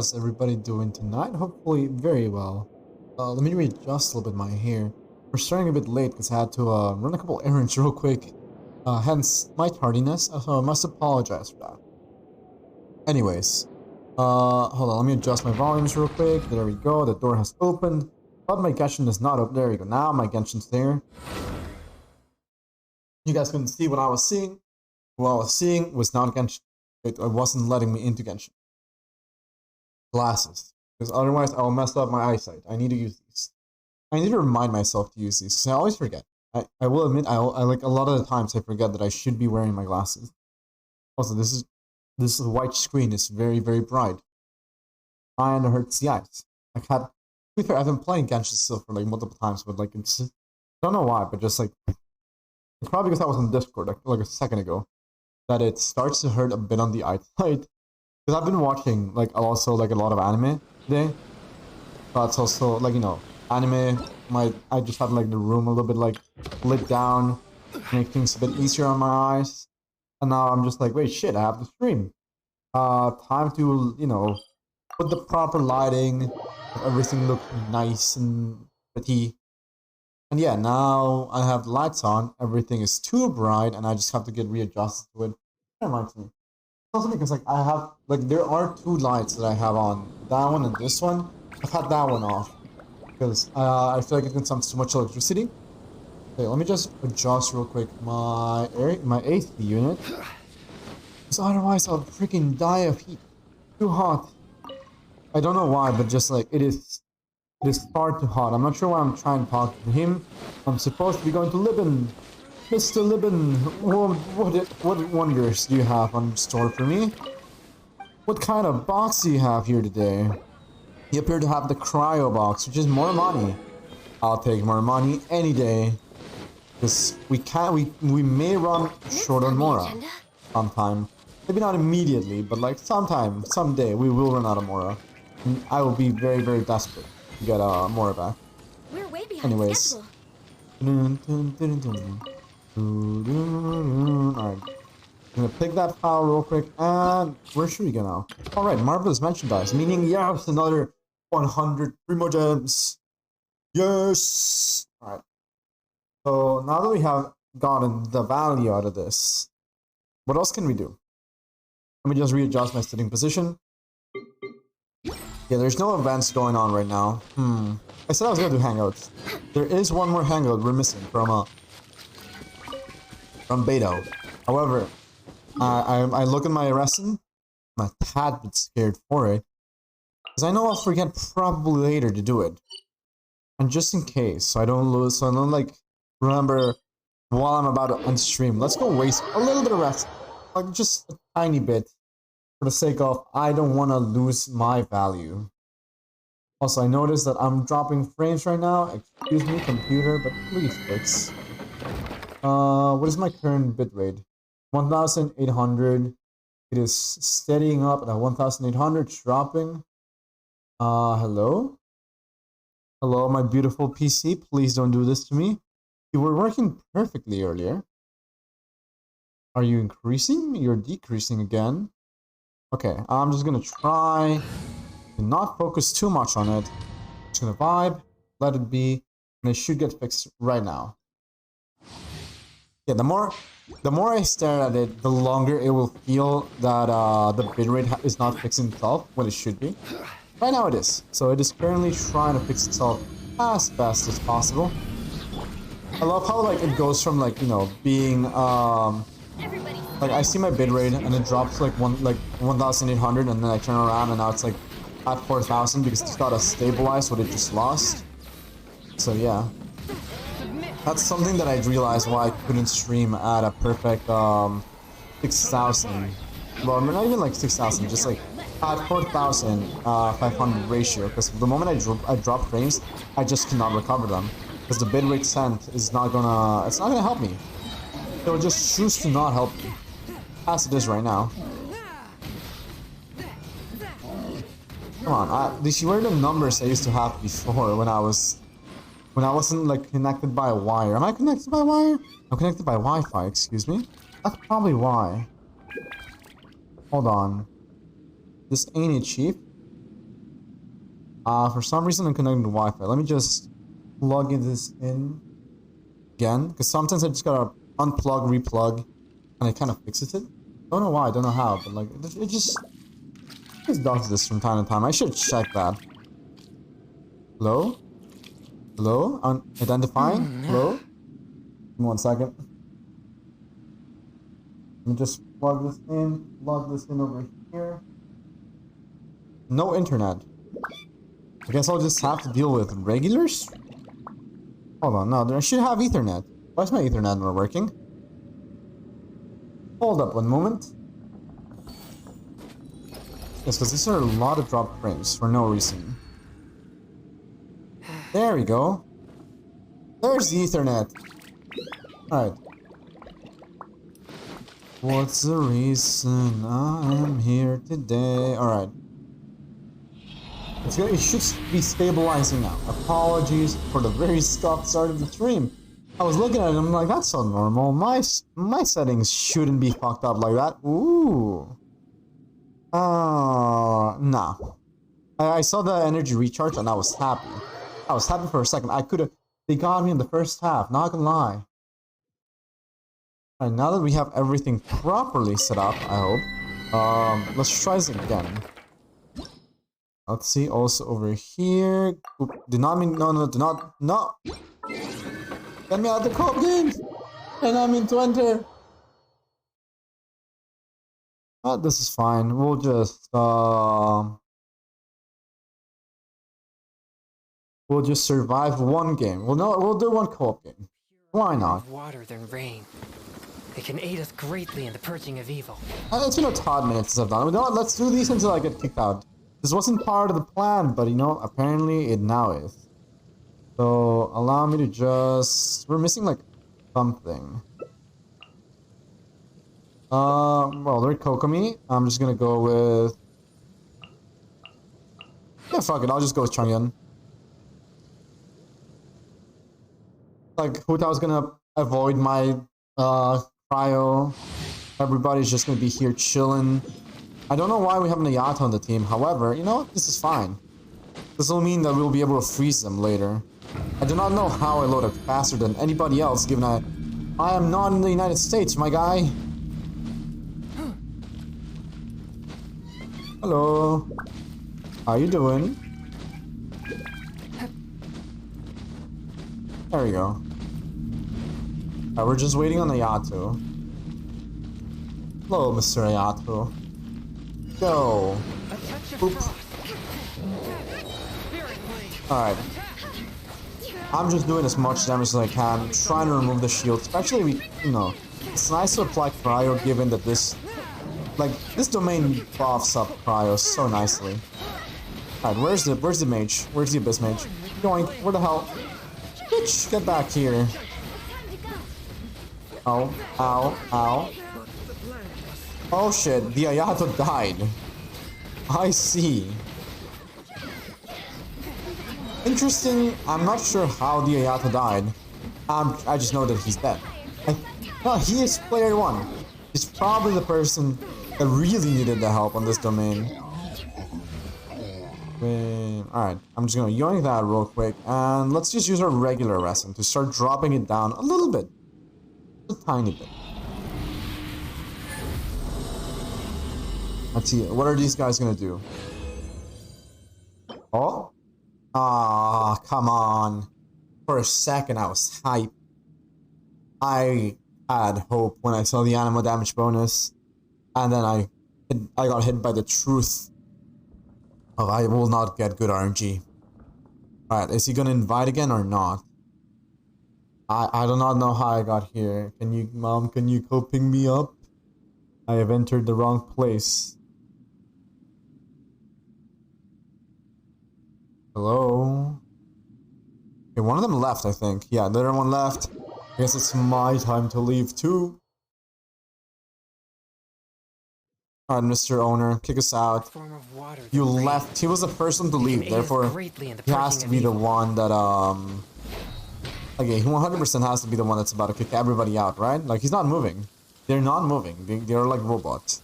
how's everybody doing tonight? Hopefully very well. Let me readjust a little bit my hair. We're starting a bit late because I had to run a couple errands real quick. Hence my tardiness, so I must apologize for that. Anyways, hold on, let me adjust my volumes real quick. There we go, the door has opened. But my Genshin is not open. There we go, now my Genshin's there. You guys couldn't see what I was seeing. What I was seeing was not Genshin. It wasn't letting me into Genshin. Glasses, because otherwise I will mess up my eyesight. I need to use these. I need to remind myself to use these, because I always forget. I will admit, I like a lot of the times I forget that I should be wearing my glasses. Also, this white screen is very, very bright. And it hurts the eyes. To be fair, I've been playing Genshin still for like multiple times, but like it's just, I don't know why, but just like it's probably because I was on Discord like a second ago that it starts to hurt a bit on the eyesight. Because I've been watching like also like a lot of anime today. But it's also like, you know, anime I just had like the room a little bit like lit down, make things a bit easier on my eyes. And now I'm just like, wait, shit, I have to stream. Time to, you know, put the proper lighting, everything look nice and pretty. And yeah, now I have the lights on, everything is too bright, and I just have to get readjusted to it. That reminds me. Also because like I have like there are two lights that I have on, that one and this one. I've had that one off because I feel like it consumes too much electricity. Okay, let me just adjust real quick my AC unit, because otherwise I'll freaking die of heat. Too hot. I don't know why, but just like it is far too hot. I'm not sure why I'm trying to talk to him. I'm supposed to be going to Libin. Mr. Libin, what wonders do you have on store for me? What kind of box do you have here today? You appear to have the cryo box, which is more money. I'll take more money any day. Because we may run short on Mora sometime. Maybe not immediately, but like someday, we will run out of Mora. And I will be very, very desperate to get Mora back. We're way behind Anyways. Alright. I'm gonna pick that file real quick, and where should we go now? Alright, Marvelous Merchandise, meaning yes, another 100 Primo Gems. Yes! Alright. So now that we have gotten the value out of this, what else can we do? Let me just readjust my sitting position. Yeah, there's no events going on right now. I said I was gonna do hangouts. There is one more hangout we're missing from Baedou. However, I look at my lesson, I'm a tad bit scared for it, because I know I'll forget probably later to do it. And just in case, so I don't lose, so I don't like remember while I'm about to unstream, let's go waste a little bit of rest, like just a tiny bit, for the sake of I don't want to lose my value. Also, I noticed that I'm dropping frames right now. Excuse me, computer, but please fix. What is my current bitrate? 1,800. It is steadying up at 1,800, dropping. Hello? Hello, my beautiful PC. Please don't do this to me. You were working perfectly earlier. Are you increasing? You're decreasing again. Okay, I'm just gonna try to not focus too much on it. Just gonna vibe, let it be, and it should get fixed right now. Yeah, the more I stare at it, the longer it will feel that the bitrate is not fixing itself when it should be. Right now it is. So it is currently trying to fix itself as fast as possible. I love how like it goes from like, you know, being like I see my bitrate and it drops like 1,800, and then I turn around and now it's like at 4,000 because it's got to stabilize what it just lost. So yeah. That's something that I realized why I couldn't stream at a perfect 6,000. Well, not even like 6,000, just like at 4,500 ratio. Because the moment I drop frames, I just cannot recover them. Because the bitrate sent is not gonna, it's not gonna help me. It will just choose to not help me, as it is right now. Come on, these were the numbers I used to have before when I wasn't like connected by a wire. Am I connected by wire? I'm connected by Wi-Fi, excuse me. That's probably why. Hold on. This ain't it, Chief. For some reason I'm connected to Wi-Fi. Let me just plug this in again, because sometimes I just gotta unplug, replug, and it kind of fixes it. Don't know why, I don't know how, but like it just does this from time to time. I should check that. Hello? Hello? Identifying? Hello? Give me 1 second. Let me just plug this in over here. No internet. I guess I'll just have to deal with regulars? Hold on, no, I should have Ethernet. Why is my Ethernet not working? Hold up 1 moment. Yes, because these are a lot of dropped frames for no reason. There we go. There's the Ethernet. Alright. What's the reason I am here today? Alright. It should be stabilizing now. Apologies for the very start of the stream. I was looking at it and I'm like, that's so normal. My settings shouldn't be fucked up like that. Ooh. Nah. I saw the energy recharge and I was happy. I was happy for a second. They got me in the first half, not gonna lie. Alright, now that we have everything properly set up, I hope. Let's try this again. Let's see, also over here. Oop, do not mean, no, get me out of the co-op game! And I mean to enter. Oh, this is fine. We'll just survive 1 game. We'll do 1 co-op game. Why not? Water than rain. It can aid us greatly in the purging of evil. It's been a Todd minutes since I've done it. You know what? Let's do these until I get kicked out. This wasn't part of the plan, but you know, apparently it now is. So allow me to just... We're missing like something. Well, they're Kokomi. I'm just gonna go with... Yeah, fuck it. I'll just go with Changyan. Like, who thought I was gonna avoid my cryo? Everybody's just gonna be here chilling. I don't know why we have Nayato on the team. However, you know, this is fine. This will mean that we'll be able to freeze them later. I do not know how I load up faster than anybody else, given that I am not in the United States, my guy. Hello. How you doing? There we go. Alright, we're just waiting on Nayato. Hello, Mr. Nayato. Go. Oop. Alright. I'm just doing as much damage as I can, trying to remove the shield. Especially, you know, it's nice to apply cryo given that this domain buffs up cryo so nicely. Alright, where's the mage? Where's the abyss mage? Going, where the hell? Bitch, get back here. Ow, ow, ow. Oh shit, the Ayato died. I see. Interesting, I'm not sure how the Ayato died. I just know that he's dead. No, he is player 1. He's probably the person that really needed the help on this domain. Alright, I'm just gonna yoink that real quick, and let's just use our regular resin to start dropping it down a little bit. A tiny bit. Let's see, what are these guys gonna do? Oh? Ah, come on. For a second I was hyped. I had hope when I saw the animal damage bonus. And then I got hit by the truth of I will not get good RNG. Alright, is he gonna invite again or not? I do not know how I got here. Mom, can you go ping me up? I have entered the wrong place. Hello? Okay, one of them left, I think. Yeah, the other one left. I guess it's my time to leave too. Alright, Mr. Owner, kick us out. You left. He was the first one to leave, therefore he has to be the one that, okay, he 100% has to be the one that's about to kick everybody out, right? Like, he's not moving. They're not moving. They're like robots.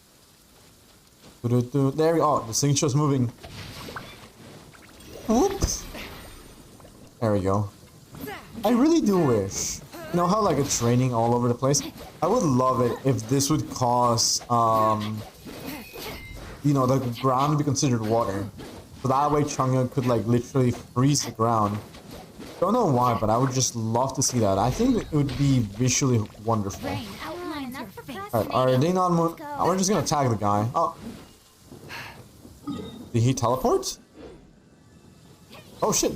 There we go. Oh, the signature's moving. Whoops. There we go. I really do wish. You know how like it's raining all over the place? I would love it if this would cause, you know, the ground to be considered water. So that way Chang'e could like literally freeze the ground. Don't know why, but I would just love to see that. I think it would be visually wonderful. Alright, are they not moving? We're just gonna tag the guy. Oh. Did he teleport? Oh shit.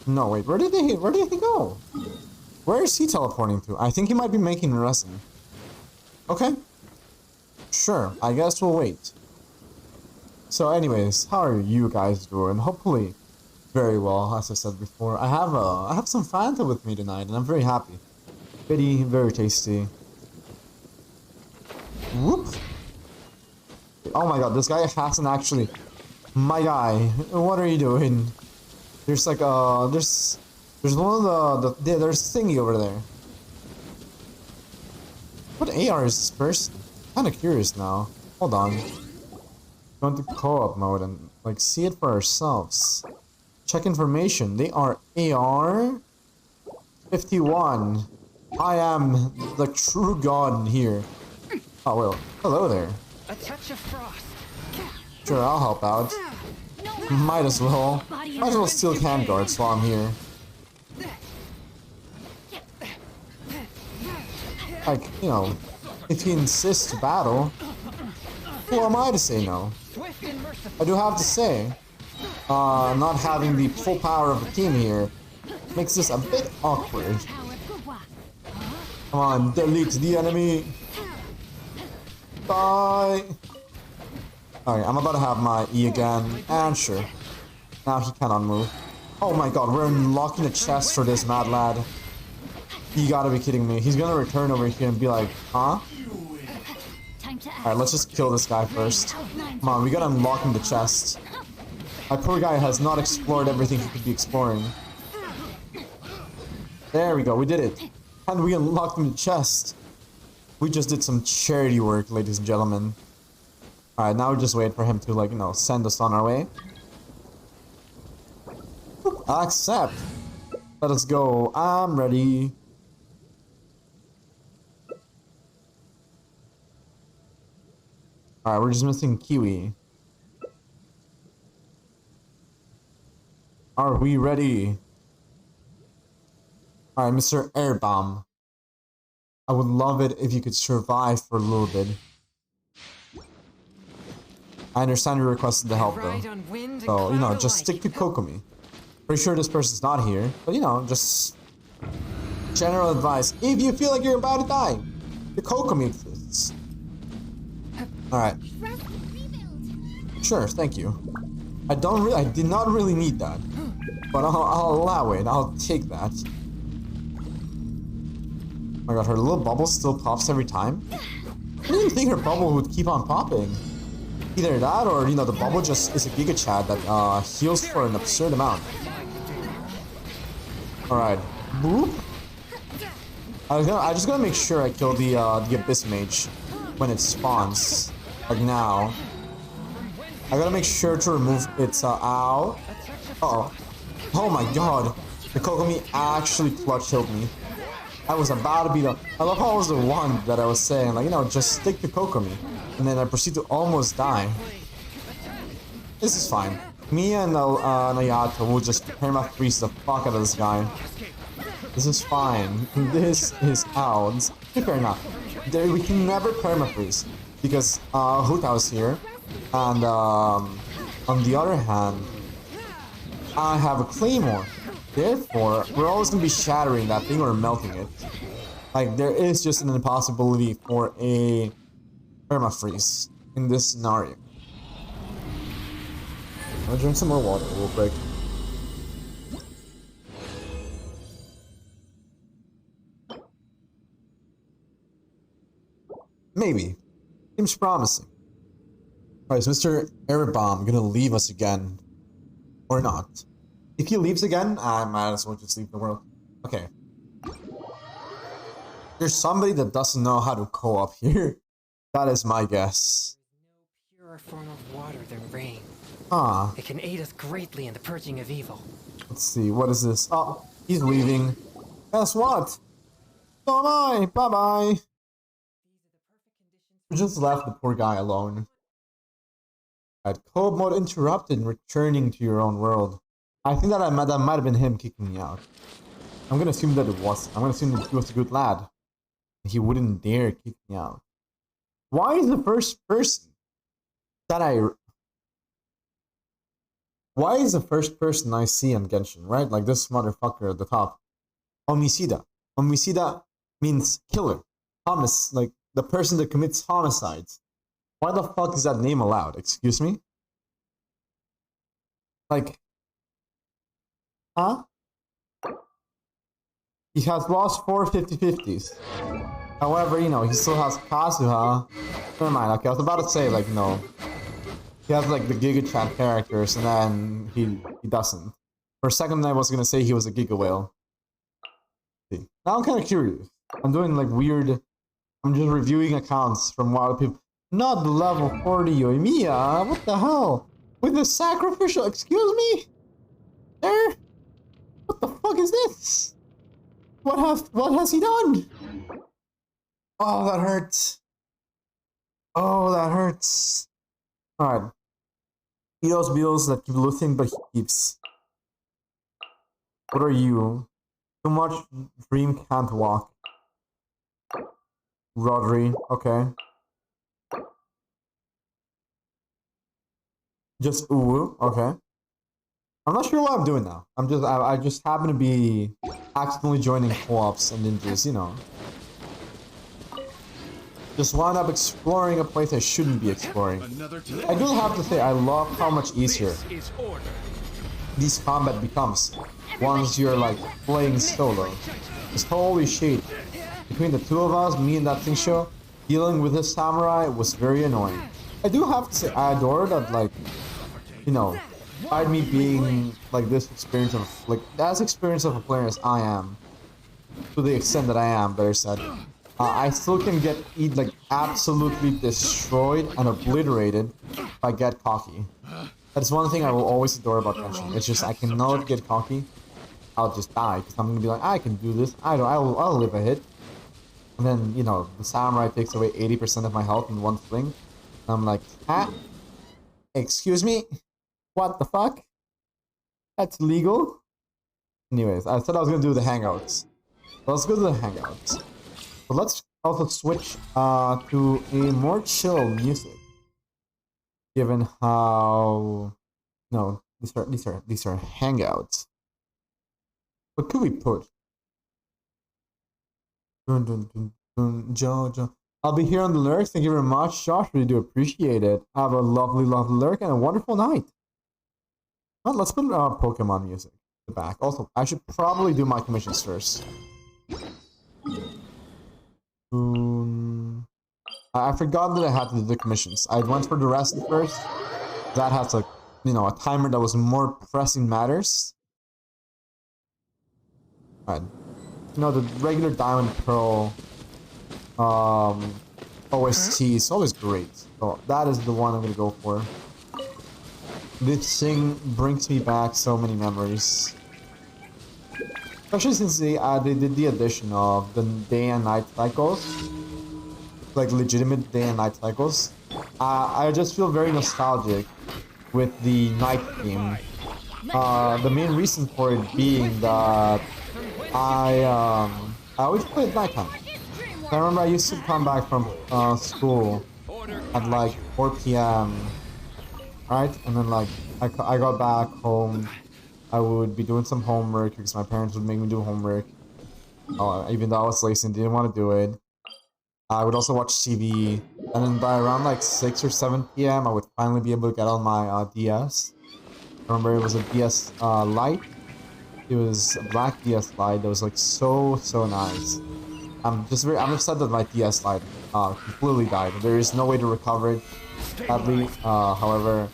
No, wait, where did he go? Where is he teleporting to? I think he might be making resin. Okay. Sure, I guess we'll wait. So anyways, how are you guys doing? Hopefully very well, as I said before. I have some Fanta with me tonight and I'm very happy. Very tasty. Whoop. Oh my god, this guy hasn't actually... My guy, what are you doing? There's like there's one of there's a thingy over there. What AR is this person? Kinda curious now. Hold on. Go into co-op mode and like see it for ourselves. Check information. They are AR 51. I am the true god here. Oh well, hello there. A touch of frost. Sure, I'll help out. Might as well. Might as well steal cam guards while I'm here. Like, you know, if he insists to battle, who am I to say no? I do have to say, not having the full power of the team here makes this a bit awkward. Come on, delete the enemy. Bye. Alright, I'm about to have my E again, and sure. Now he cannot move. Oh my god, we're unlocking a chest for this mad lad. You gotta be kidding me. He's gonna return over here and be like, huh? Alright, let's just kill this guy first. Come on, we gotta unlock him the chest. My poor guy has not explored everything he could be exploring. There we go, we did it. And we unlocked him the chest. We just did some charity work, ladies and gentlemen. Alright, now we just wait for him to, like, you know, send us on our way. Accept. Let us go. I'm ready. Alright, we're just missing Kiwi. Are we ready? Alright, Mr. Airbomb. I would love it if you could survive for a little bit. I understand you requested the help though. So, you know, just stick to Kokomi. Pretty sure this person's not here, but you know, just general advice. If you feel like you're about to die, the Kokomi exists. Alright. Sure, thank you. I did not really need that. But I'll allow it, I'll take that. Oh my god, her little bubble still pops every time? I didn't think her bubble would keep on popping. Either that or, you know, the bubble just is a Giga Chad that heals for an absurd amount. Alright. Boop. I just gotta make sure I kill the Abyss Mage when it spawns. Like now. I gotta make sure to remove its ow. Uh-oh. Oh my god. The Kokomi actually clutch killed me. I was about to be the... I love how I was the one that I was saying, like, you know, just stick to Kokomi. And then I proceed to almost die. This is fine. Me and Nayato will just perma-freeze the fuck out of this guy. This is fine. This is out. Fair enough. We can never perma-freeze. Because Hutao is here. And on the other hand, I have a Claymore. Therefore, we're always going to be shattering that thing or melting it. Like, there is just an impossibility for a perma-freeze in this scenario. I'm gonna drink some more water real quick. Maybe. Seems promising. Alright, is Mr. Airbomb gonna leave us again? Or not? If he leaves again, I might as well just leave the world. Okay. There's somebody that doesn't know how to co-op here. That is my guess. No purer form of water than rain. Ah, It can aid us greatly in the purging of evil. let's see. What is this? Oh, he's leaving. Guess what? So am I. Bye-bye. We just left the poor guy alone. Right, co-op mode interrupted, returning to your own world. I think that that might have been him kicking me out. I'm gonna assume that it was. I'm gonna assume that he was a good lad. He wouldn't dare kick me out. Why is the first person that Why is the first person I see on Genshin, right? Like this motherfucker at the top. Homicida. Homicida means killer. Like the person that commits homicides. Why the fuck is that name allowed? Excuse me? Like, huh? He has lost 4 50-50s. However, you know, he still has Kazuha. Never mind, okay, I was about to say, like, no. He has, like, the Giga Chat characters, and then he doesn't. For a second, I was gonna say he was a Giga Whale. See. Now I'm kind of curious. I'm doing, like, weird... I'm just reviewing accounts from wild people. Not the level 40 Yoimiya, what the hell? With the sacrificial... Excuse me? There? What the fuck is this? What has he done? Oh, that hurts. Oh, that hurts. Alright. He those bills that keep losing, but he keeps. What are you? Too much dream can't walk. Rodri, okay. Just ooh, okay. I'm not sure what I'm doing now. I just happen to be accidentally joining co-ops and ninjas, you know. Just wound up exploring a place I shouldn't be exploring. I do have to say, I love how much easier this combat becomes once you're like playing solo. Just holy shit. Between the two of us, me and that thing show, dealing with this samurai was very annoying. I do have to say, I adore that, like, you know, despite me being like this experience of, like, as experienced of a player as I am, to the extent that I am, better said, I still can get like absolutely destroyed and obliterated if I get cocky. That's one thing I will always adore about Genshin. It's just I cannot get cocky. I'll just die because I'm gonna be like, I can do this. I'll live a hit. And then, you know, the samurai takes away 80% of my health in one fling. And I'm like, ah, excuse me, what the fuck? That's illegal. Anyways, I said I was gonna do the hangouts. So let's go to the hangouts. But let's also switch to a more chill music. Given how no, these are hangouts. What could we put? Dun, dun, dun, dun, Jojo. I'll be here on the lyrics. Thank you very much, Josh. Really do appreciate it. Have a lovely, lovely lyric and a wonderful night. Well, let's put Pokemon music in the back. Also, I should probably do my commissions first. I forgot that I had to do the commissions. I went for the rest first. That has a, you know, a timer that was more pressing matters. Alright. You know, the regular Diamond Pearl OST is always great. So that is the one I'm gonna go for. This thing brings me back so many memories. Especially since they did the addition of the day and night cycles. Like legitimate day and night cycles. I just feel very nostalgic with the night theme. The main reason for it being that I always play at nighttime. I remember I used to come back from school at like 4 p.m. Right? And then like I got back home. I would be doing some homework because my parents would make me do homework. Even though I was lazy and didn't want to do it. I would also watch TV. And then by around like 6 or 7 p.m. I would finally be able to get on my DS. I remember it was a DS Lite. It was a black DS Lite that was like so nice. I'm upset that my DS Lite completely died. There is no way to recover it, sadly. However,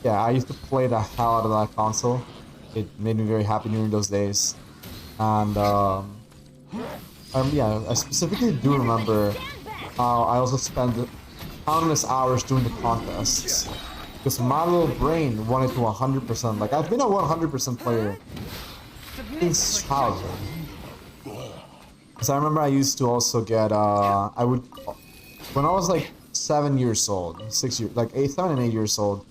yeah, I used to play the hell out of that console. It made me very happy during those days. And yeah, I specifically do remember how I also spent countless hours doing the contests. Because my little brain wanted to 100%. Like, I've been a 100% player since childhood. Because I remember I used to also get, when I was like 7 years old, 6 years, like 7 and 8 years old,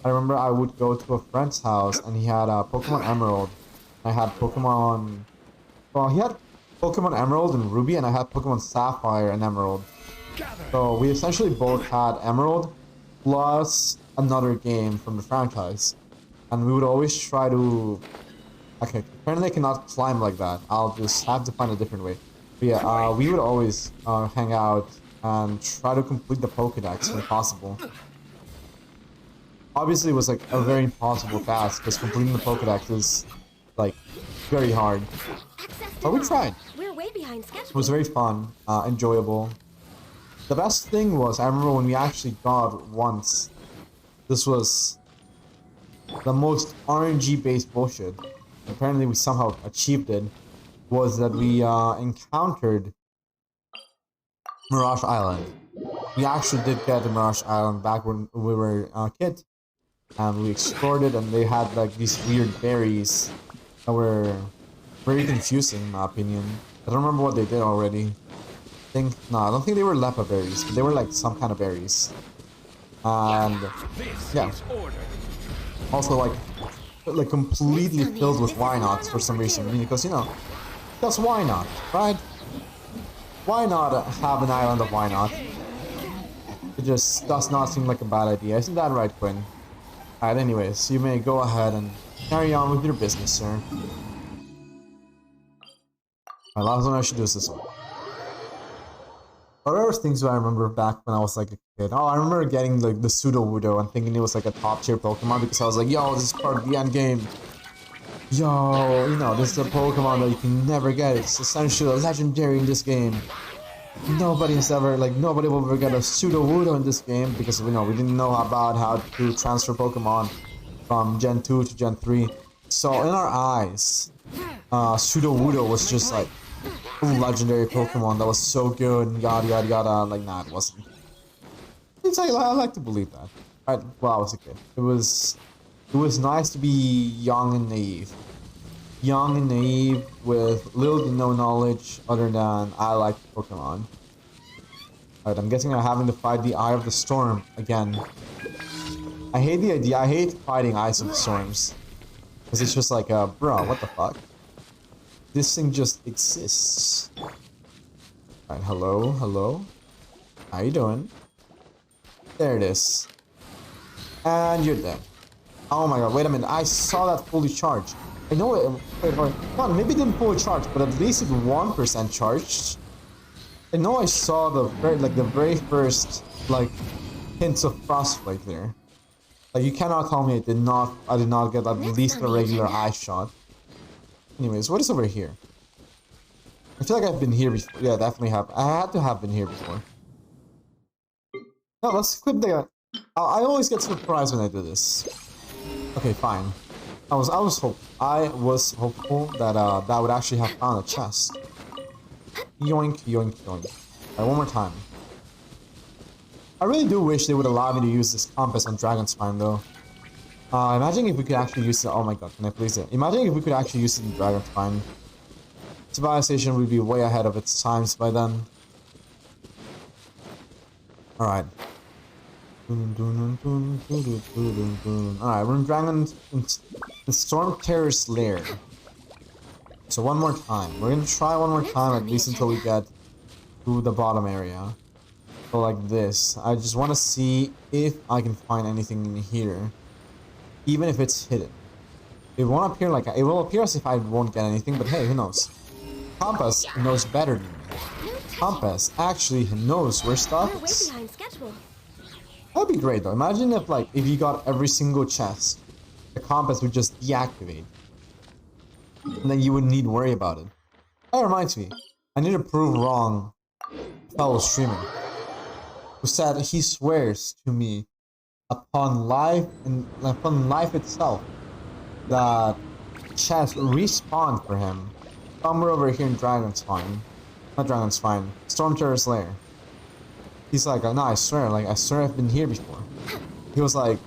I remember I would go to a friend's house and he had a Pokemon Emerald. I had Pokemon, well, he had Pokemon Emerald and Ruby, and I had Pokemon Sapphire and Emerald. So we essentially both had Emerald plus another game from the franchise. And we would always try to... Okay, apparently I cannot climb like that. I'll just have to find a different way. But yeah, we would always hang out and try to complete the Pokédex when possible. Obviously, it was like a very impossible task because completing the Pokédex is like very hard. But we tried. We're way behind schedule. It was very fun, enjoyable. The best thing was, I remember when we actually got once, this was the most RNG-based bullshit. Apparently we somehow achieved it, was that we encountered Mirage Island. We actually did get to Mirage Island back when we were kids. And we explored it, and they had like these weird berries that were very confusing in my opinion. I don't remember what they did already. No, I don't think they were Lepa berries, but they were like some kind of berries. And yeah. Also like completely filled with why nots for some reason. I mean, because, you know, because why not, right? Why not have an island of why not? It just does not seem like a bad idea. Isn't that right, Quinn? Alright, anyways, you may go ahead and carry on with your business, sir. My last one I should do is this one. What other things do I remember back when I was like a kid? Oh, I remember getting like the Pseudo-Wudo and thinking it was like a top tier Pokemon because I was like, yo, this is part of the end game. Yo, you know, this is a Pokemon that you can never get. It's essentially legendary in this game. Nobody will ever get a Pseudo-Wudo in this game because, you know, we didn't know about how to transfer Pokemon from Gen 2 to Gen 3. So in our eyes, Pseudo-Wudo was just like a legendary Pokemon that was so good, yada yada yada. Like, nah, it wasn't. I like to believe that. Well, I was a kid. It was nice to be young and naive. Young and naive with little to no knowledge other than I like Pokemon. Alright, I'm guessing I'm having to fight the Eye of the Storm again. I hate the idea. I hate fighting Eyes of the Storms. Because it's just like, bro, what the fuck? This thing just exists. Alright, hello, hello. How you doing? There it is. And you're dead. Oh my god, wait a minute. I saw that fully charged. I know it. Wait, no, maybe it didn't fully charge, but at least it 1% charged. I know I saw the very first like hints of frostbite there. Like, you cannot tell me I did not get at least a regular eye shot. Anyways, what is over here? I feel like I've been here before. Yeah, definitely have. I had to have been here before. No, let's equip the. I always get surprised when I do this. Okay, fine. I was hopeful that that would actually have found a chest. Yoink, yoink, yoink. Alright, one more time. I really do wish they would allow me to use this compass on Dragon Spine though. Imagine if we could actually use it. Oh my god, can I please it? Imagine if we could actually use it in Dragon Spine. Civilization would be way ahead of its times by then. Alright. Alright, we're in the Storm Terror's lair. So one more time. We're gonna try one more time, at least until we get to the bottom area. So like this. I just want to see if I can find anything in here. Even if it's hidden. It won't appear like... It will appear as if I won't get anything, but hey, who knows? Compass knows better than me. Compass actually knows where stuff is. That'd be great though. Imagine if you got every single chest, the compass would just deactivate. And then you wouldn't need to worry about it. That reminds me. I need to prove wrong a fellow streamer who said he swears to me upon life itself that chests respawn for him somewhere over here in Dragon Spine. Not Dragon Spine. Storm Terror's lair. He's like, no, I swear I've been here before. He was like,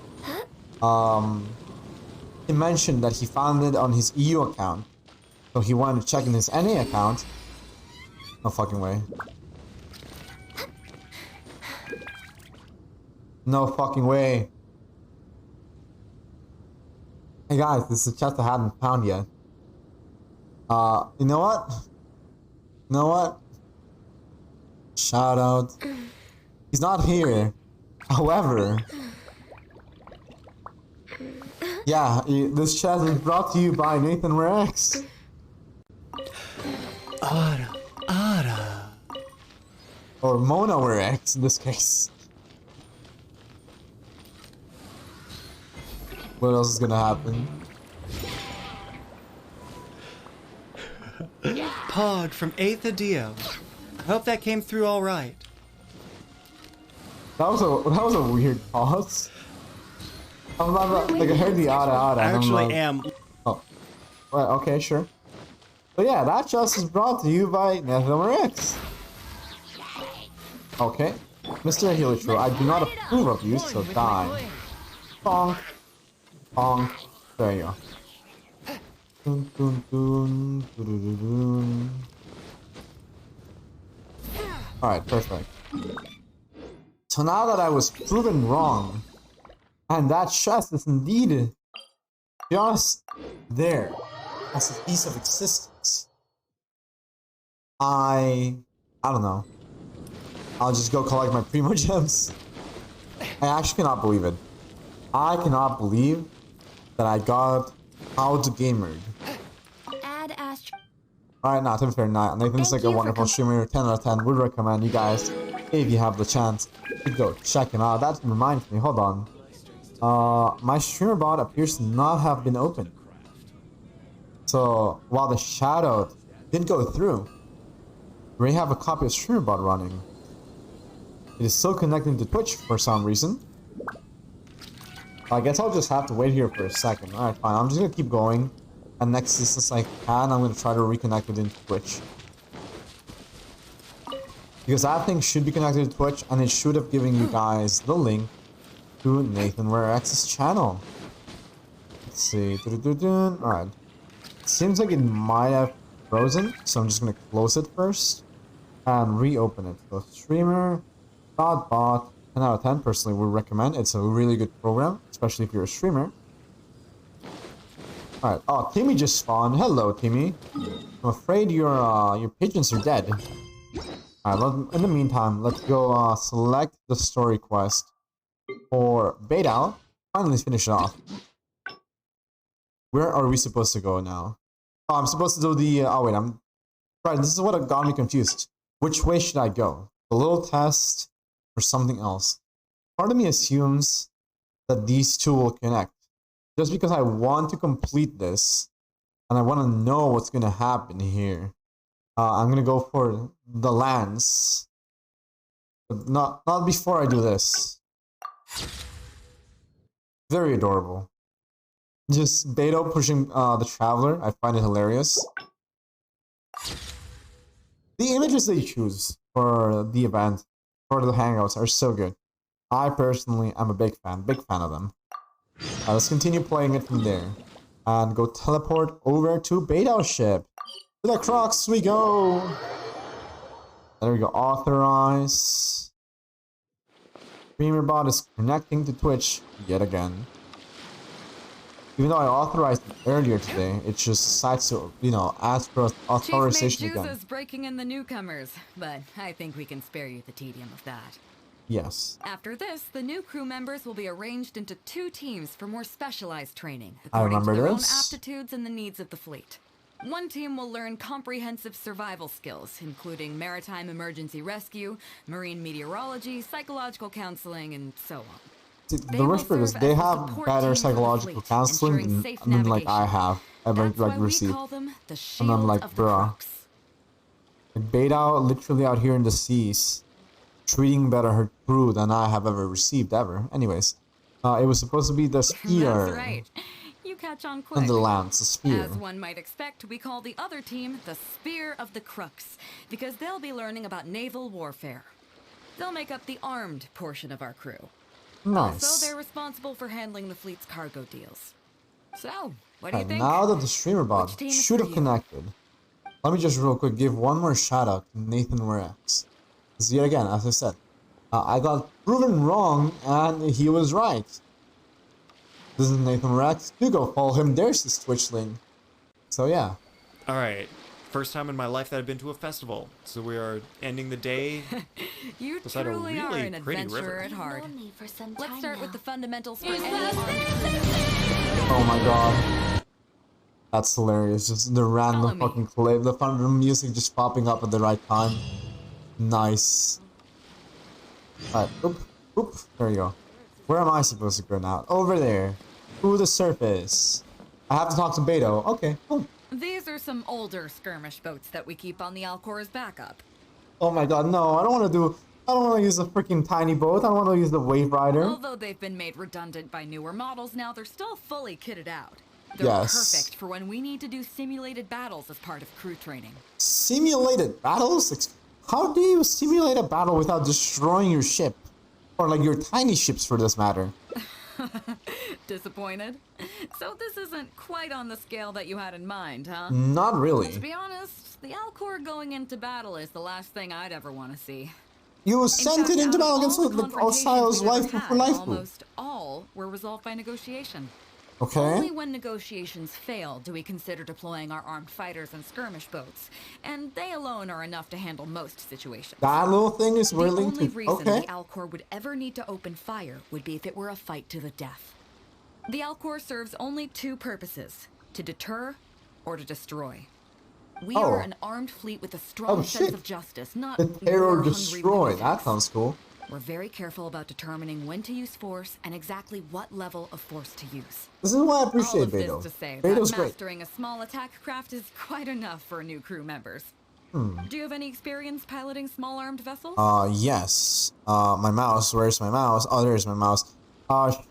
he mentioned that he found it on his EU account. So he wanted to check in his NA account. No fucking way. No fucking way. Hey guys, this is a chest I hadn't found yet. You know what? You know what? Shout out. He's not here. However, yeah, this chest is brought to you by Nathan Rex. Ara. Or Mona Rex in this case. What else is gonna happen? Pod from Aetha Dio. I hope that came through all right. That was a weird pause. I'm not like I heard the ada. I actually like, am. Oh, well, okay, sure. But yeah, that just is brought to you by Nathan Rex. Okay, Mr. Helitro, I do not approve of you, so die. Bonk. Bonk. There you go. Dun, dun, dun, dun, dun, dun. Alright, perfect. So now that I was proven wrong, and that chest is indeed just there as a piece of existence, I don't know. I'll just go collect my Primo Gems. I actually cannot believe it. I cannot believe that I got How to Gamer. Add Astro. Alright, now to be fair, Nathan's like a wonderful streamer. 10 out of 10. Would recommend you guys, if you have the chance, to go check him out. That reminds me, hold on. My streamer bot appears to not have been opened. So while the shoutout didn't go through, we have a copy of streamer bot running. It is still connecting to Twitch for some reason. I guess I'll just have to wait here for a second. Alright, fine. I'm just gonna keep going. And next instance I can, I'm gonna try to reconnect it into Twitch. Because that thing should be connected to Twitch, and it should have given you guys the link to Nathan Rex's channel. Let's see. Alright. Seems like it might have frozen, so I'm just gonna close it first and reopen it. So streamer, bot, 10 out of 10 personally would recommend. It's a really good program, especially if you're a streamer. Alright, oh, Timmy just spawned. Hello, Timmy. I'm afraid your pigeons are dead. Alright, in the meantime, let's go select the story quest for Baedou. Finally finish it off. Where are we supposed to go now? Oh, I'm supposed to do the... oh, wait, I'm... Right, this is what got me confused. Which way should I go? The little test or something else? Part of me assumes that these two will connect. Just because I want to complete this, and I want to know what's going to happen here. I'm going to go for the lance. But not before I do this. Very adorable. Just Baedou pushing the Traveler, I find it hilarious. The images they choose for the event, for the hangouts, are so good. I personally am a big fan of them. Let's continue playing it from there. And go teleport over to Baedou's ship. To the Crocs we go! There we go, authorize. Streamer bot is connecting to Twitch yet again. Even though I authorized it earlier today, it just decides to, you know, ask for authorization Chief Mage again. Juice is breaking in the newcomers, but I think we can spare you the tedium of that. Yes. After this, the new crew members will be arranged into 2 teams for more specialized training, I according to remember their own this. aptitudes and the needs of the fleet. One team will learn comprehensive survival skills, including maritime emergency rescue, marine meteorology, psychological counseling, and so on. The worst part is they have better psychological counseling than like I have ever That's why we received. call them the And shield I'm like, of the bruh. Crux. Like Baedou literally out here in the seas, treating better her crew than I have ever received ever. Anyways, it was supposed to be the spear. That's right. You catch on quick. And the lance, the spear. As one might expect, we call the other team the Spear of the Crux, because they'll be learning about naval warfare. They'll make up the armed portion of our crew. Nice. Also, they're responsible for handling the fleet's cargo deals. So, what do you Alright, think? now that the streamer bot Which team is should for have you? connected, let me just real quick give one more shout out to Nathan Rex. Because yet again, as I said, I got proven wrong and he was right. This is Nathan Rex. Do go follow him. There's his Twitch link. So yeah. Alright, first time in my life that I've been to a festival. So we are ending the day. You beside a truly are really an pretty adventurer river. at heart. Known me for some Let's time start now. with the fundamentals for Is any that- armed Oh my god. That's hilarious. Just the Follow random me. fucking clip. The fun music just popping up at the right time. Nice. Alright, oop, oop. There you go. Where am I supposed to go now? Over there. To the surface. I have to talk to Baedou. Okay, cool. These are some older skirmish boats that we keep on the Alcor as backup. Oh my god, no, I don't want to do... I don't want to use a freaking tiny boat. I don't want to use the Wave Rider. Although they've been made redundant by newer models now, they're still fully kitted out. They're Yes. perfect for when we need to do simulated battles as part of crew training. Simulated battles? How do you simulate a battle without destroying your ship? Or like your tiny ships for this matter. Disappointed? So this isn't quite on the scale that you had in mind, huh? Not To really. be honest, the Alcor going into battle is the last thing I'd ever want to see. You In sent fact, it into out of battle all against the like confrontations Osiris we've ever life had, for life. almost all were resolved by negotiation. Okay? Only when negotiations fail do we consider deploying our armed fighters and skirmish boats, and they alone are enough to handle most situations. That little thing is The willing only to... reason Okay. the Alcor would ever need to open fire would be if it were a fight to the death. The Alcor serves only two purposes: to deter or to destroy. We Oh. are an armed fleet with a strong Oh, sense shit. of justice, not The terror war-hungry destroy. That lunatics. sounds cool. We're very careful about determining when to use force and exactly what level of force to use. This is why I All appreciate of Baedou. this to say Baedou's that great. mastering a small attack craft is quite enough for new crew members. Hmm. Do you have any experience piloting small armed vessels? Yes. My mouse. Where's my mouse? Oh, there's my mouse.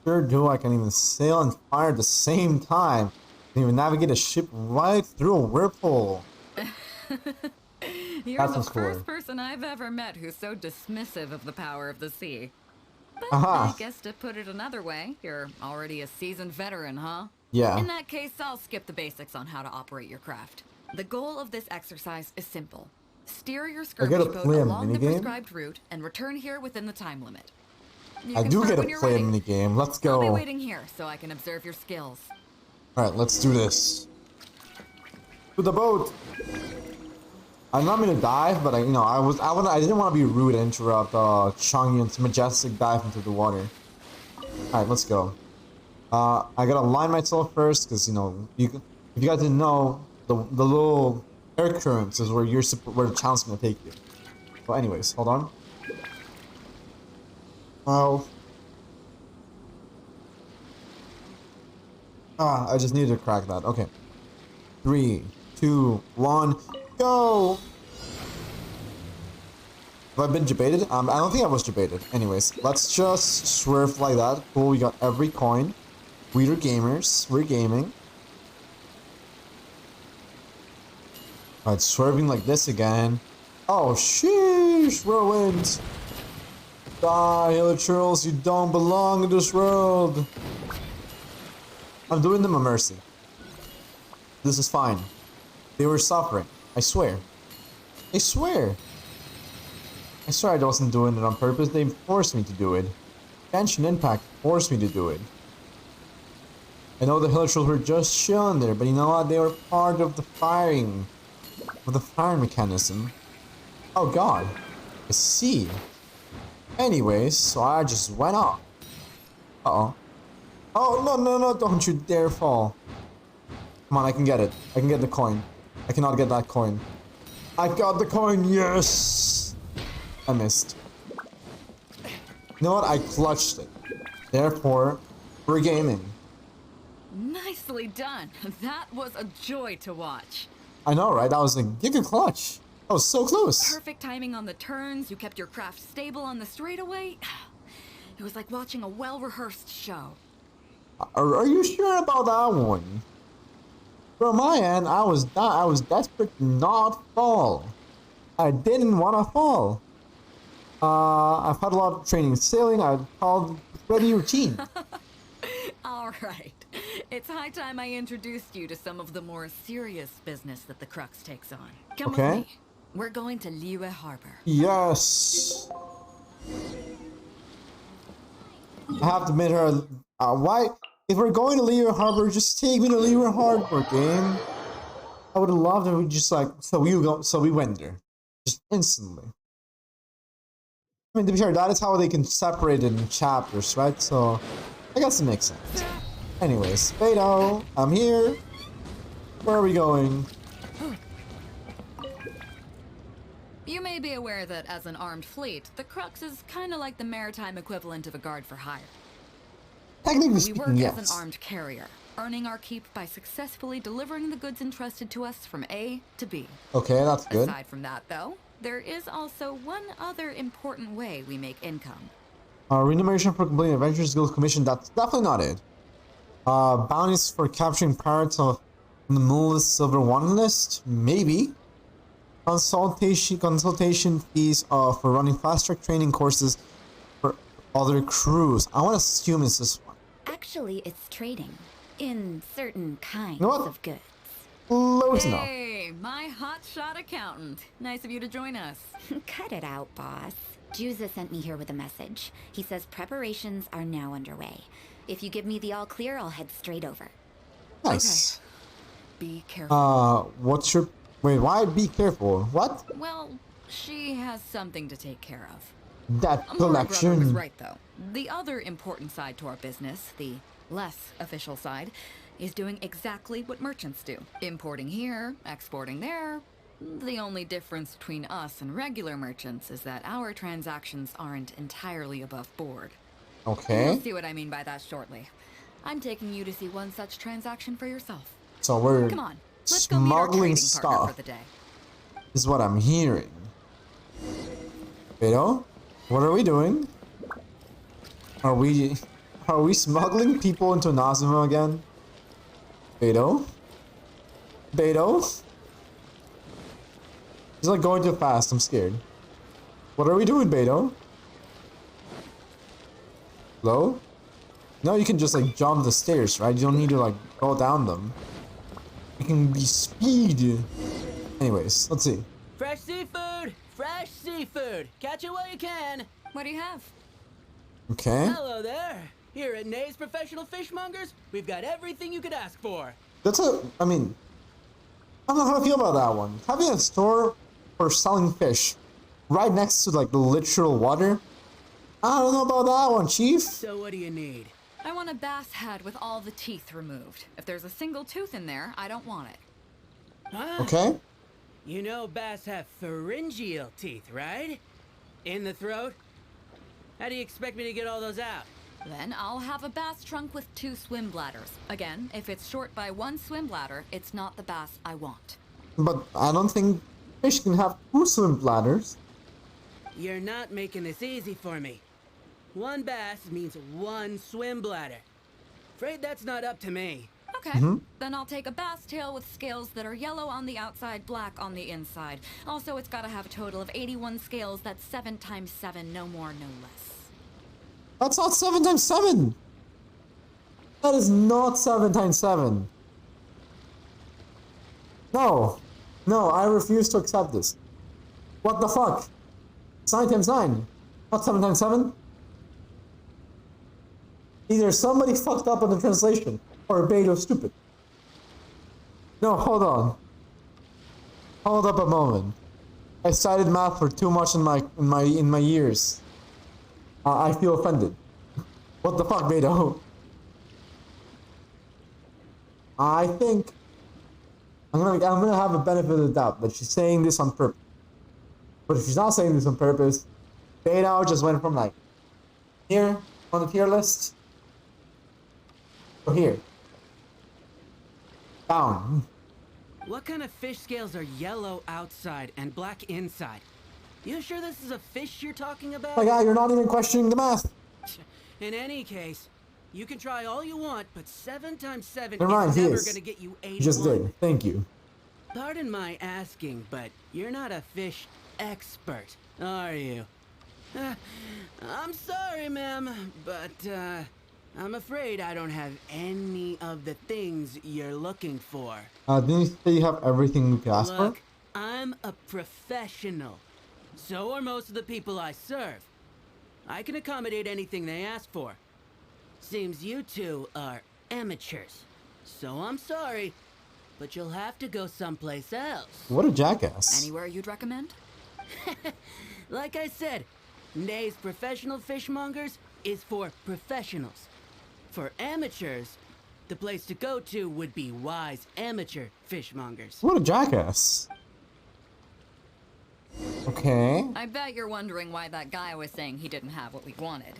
Sure do. I can even sail and fire at the same time. Can even navigate a ship right through a whirlpool. You're that the sounds first cool. person I've ever met who's so dismissive of the power of the sea. But Aha. I guess to put it another way, you're already a seasoned veteran, huh? Yeah. In that case, I'll skip the basics on how to operate your craft. The goal of this exercise is simple. Steer your skirmish boat play a along the minigame? prescribed route and return here within the time limit. You I can do start get when to you're play a ready. mini game. Let's I'll be go. waiting here so I can observe your skills. Alright, let's do this. To the boat. I'm not gonna dive, but I didn't want to be rude and interrupt Changyun's majestic dive into the water. Alright, let's go. I gotta line myself first, because if you guys didn't know, the little air currents is where where the challenge is gonna take you. Well, anyways, hold on. Oh. I just needed to crack that. Okay. 3, 2, 1, go! Have I been debated? I don't think I was debated. Anyways, let's just swerve like that. Cool, we got every coin. We are gamers. We're gaming. Alright, swerving like this again. Oh, sheesh! Whirlwind! Die, Hilichurls, you don't belong in this world! I'm doing them a mercy. This is fine. They were suffering. I swear. I swear. I swear I wasn't doing it on purpose. They forced me to do it. Genshin Impact forced me to do it. I know the Hilichurls were just chilling there, but you know what? They were part of the firing. Of the firing mechanism. Oh god. I see. Anyways, so I just went off. Uh-oh. Oh, no, don't you dare fall. Come on, I can get it. I can get the coin. I cannot get that coin. I got the coin, yes! I missed. You know what? I clutched it. Therefore, we're gaming. Nicely done. That was a joy to watch. I know, right? That was a giga clutch. That was so close. Perfect timing on the turns. You kept your craft stable on the straightaway. It was like watching a well-rehearsed show. Are you sure about that one? From my end, I was desperate to not fall. I didn't want to fall. I've had a lot of training sailing. I've daily routine. All right. It's high time I introduced you to some of the more serious business that the Crux takes on. Come with Okay. me. We're going to Liyue Harbor. Yes. I have to admit her. Why? If we're going to Liyue Harbor, just take me to Liyue Harbor, game. I would have loved if we just like so we went there, just instantly. I mean, to be fair, that is how they can separate it in chapters, right? So I guess it makes sense. Anyways, Baedou, I'm here. Where are we going? You may be aware that as an armed fleet, the Crux is kind of like the maritime equivalent of a guard for hire. Technically We speaking, work yes. as an armed carrier, earning our keep by successfully delivering the goods entrusted to us from A to B. Okay, that's good. Aside from that, though, there is also one other important way we make income. Remuneration for completing Adventures Guild Commission, that's definitely not it. Bounties for capturing pirates on the Moonless Silver One list? Maybe. Consultation fees for running fast-track training courses for other crews. I want to assume it's this one. Actually, it's trading in certain kinds know what? of goods. Close enough. Hey, my hotshot accountant. Nice of you to join us. Cut it out, boss. Juza sent me here with a message. He says preparations are now underway. If you give me the all clear, I'll head straight over. Nice. Be careful. What's your... Wait, why be careful? What? Well, she has something to take care of. That Amora Brother was collection. right, though. The other important side to our business, the less official side, is doing exactly what merchants do. Importing here, exporting there. The only difference between us and regular merchants is that our transactions aren't entirely above board. Okay. You'll see what I mean by that shortly. I'm taking you to see one such transaction for yourself. So we're Come on, let's go meet our smuggling trading partner stuff. for the day. Is what I'm hearing. Baedou, what are we doing? Are we smuggling people into Nazuma again? Baedou? Baedou? He's like going too fast, I'm scared. What are we doing, Baedou? Hello? No, you can just like jump the stairs, right? You don't need to like go down them. You can be speed. Anyways, let's see. Fresh seafood! Fresh seafood! Catch it while you can! What do you have? Okay. Hello there! Here at Nay's Professional Fishmongers, we've got everything you could ask for. That's a, I mean, I don't know how I feel about that one. Having a store for selling fish right next to like the literal water, I don't know about that one, Chief. So what do you need? I want a bass head with all the teeth removed. If there's a single tooth in there, I don't want it. Huh? Okay. You know bass have pharyngeal teeth, right? In the throat? How do you expect me to get all those out? Then I'll have a bass trunk with 2 swim bladders. Again, if it's short by 1 swim bladder, it's not the bass I want. But I don't think fish can have 2 swim bladders. You're not making this easy for me. 1 bass means 1 swim bladder. Afraid that's not up to me. Okay, then I'll take a bass tail with scales that are yellow on the outside, black on the inside. Also, it's gotta have a total of 81 scales. That's 7 times 7, no more, no less. That's not 7 times 7. That is not 7 times 7. No. No, I refuse to accept this. What the fuck? It's 9 times 9. Not 7 times 7. Either somebody fucked up on the translation, or Baedou's stupid. No, hold on. Hold up a moment. I cited math for too much in my years. I feel offended. What the fuck, Baedou? I think I'm gonna have a benefit of the doubt that she's saying this on purpose. But if she's not saying this on purpose, Baedou just went from like here on the tier list to here. Down. What kind of fish scales are yellow outside and black inside? You sure this is a fish you're talking about? My guy, you're not even questioning the math. In any case, you can try all you want, but 7 times 7 Never mind, is he never is. gonna get you 81. You just did. Thank you. Pardon my asking, but you're not a fish expert, are you? I'm sorry, ma'am, but I'm afraid I don't have any of the things you're looking for. Didn't you say you have everything you could ask for? Look, I'm a professional. So are most of the people I serve. I can accommodate anything they ask for. Seems you two are amateurs. So I'm sorry, but you'll have to go someplace else. What a jackass. Anywhere you'd recommend? Like I said, Nay's Professional Fishmongers is for professionals. For amateurs, the place to go to would be Wise Amateur Fishmongers. What a jackass. Okay. I bet you're wondering why that guy was saying he didn't have what we wanted.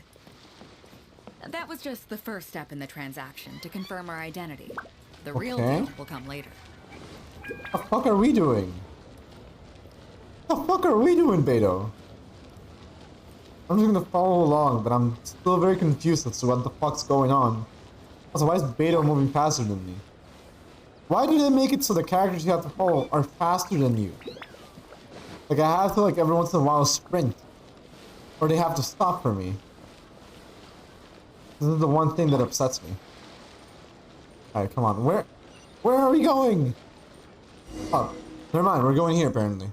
That was just the first step in the transaction to confirm our identity. The real Okay. deal will come later. What the fuck are we doing? What the fuck are we doing, Baedou? I'm just gonna follow along, but I'm still very confused as to what the fuck's going on. Also, why is Baedou moving faster than me? Why do they make it so the characters you have to follow are faster than you? Like, I have to, like, every once in a while sprint. Or they have to stop for me. This is the one thing that upsets me. Alright, come on. Where are we going? Oh, never mind. We're going here, apparently.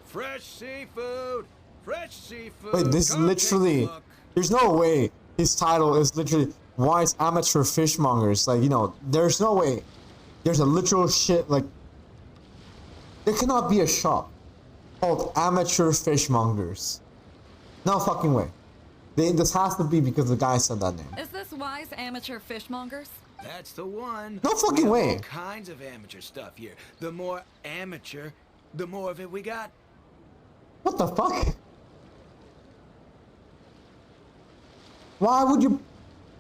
Fresh seafood! Fresh seafood! Wait, this is Come take a literally... look. There's no way his title is literally Wise Amateur Fishmongers. Like, you know, there's no way. There's a literal shit, like... There cannot be a shop called Amateur Fishmongers. No fucking way. This has to be because the guy said that name. Is this Wise Amateur Fishmongers? That's the one. No fucking We have way. all kinds of amateur stuff here. The more amateur, the more of it we got. What the fuck? Why would you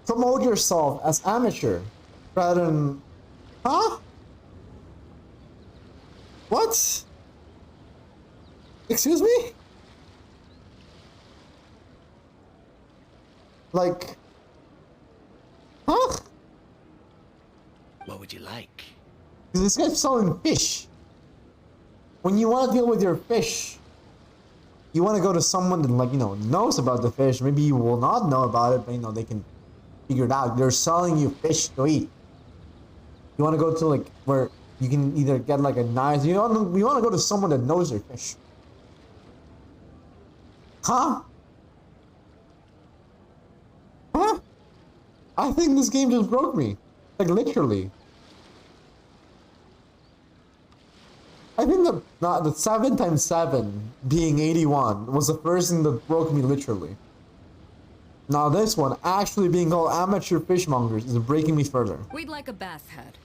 promote yourself as amateur rather than... Huh? What? Excuse me? Like... Huh? What would you like? This guy's selling fish. When you want to deal with your fish, you want to go to someone that, like, you know, knows about the fish. Maybe you will not know about it, but, you know, they can figure it out. They're selling you fish to eat. You want to go to, like, where you can either get, like, a nice... You want to go to someone that knows your fish. Huh? Huh? I think this game just broke me. Like, literally. I think the 7 times 7 being 81 was the first thing that broke me literally. Now this one, actually being called Amateur Fishmongers, is breaking me further. We'd like a bass head.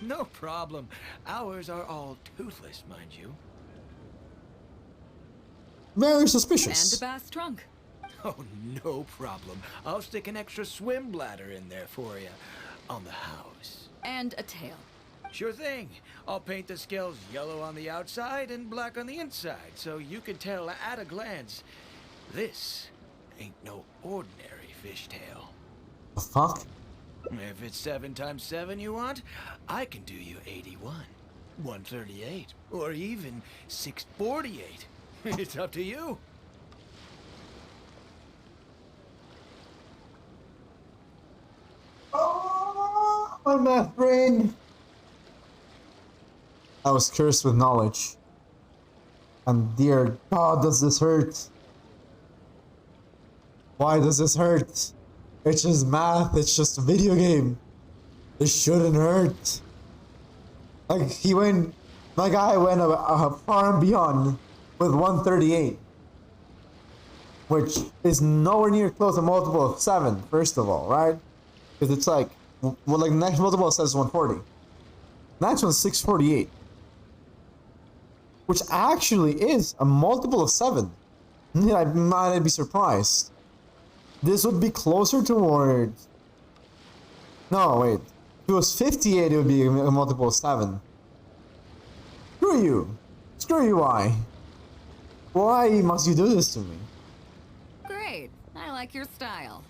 No problem. Ours are all toothless, mind you. Very And suspicious. a bass trunk. Oh, no problem. I'll stick an extra swim bladder in there for you. On the house. And a tail. Sure thing. I'll paint the scales yellow on the outside and black on the inside, so you can tell at a glance, this ain't no ordinary fishtail. The fuck? If it's 7 times 7 you want, I can do you 81, 138, or even 648. It's up to you. Oh, my math brain. I was cursed with knowledge. And dear God, does this hurt? Why does this hurt? It's just math, it's just a video game. This shouldn't hurt. Like, my guy went a far and beyond with 138. Which is nowhere near close to a multiple of 7, first of all, right? Because it's like, well, like the next multiple says 140. Next one's 648. Which actually is a multiple of 7. Yeah, I might be surprised. This would be closer towards... No, wait. If it was 58, it would be a multiple of 7. Screw you. Screw you, why? Why must you do this to me? Great. I like your style.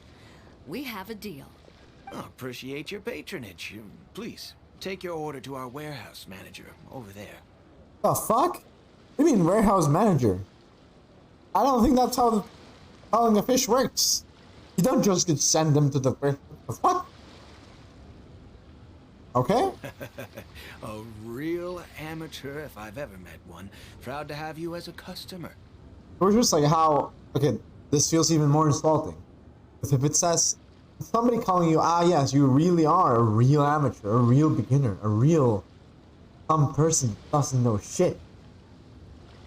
We have a deal. Oh, appreciate your patronage. Please, take your order to our warehouse manager over there. The fuck? What do you mean warehouse manager? I don't think that's how calling a fish works. You don't just get send them to the fish. What? Okay. A real amateur, if I've ever met one. Proud to have you as a customer. It was just like how, okay, this feels even more insulting. Because if it says, somebody calling you, yes, you really are a real amateur, a real beginner, a real, some person doesn't know shit.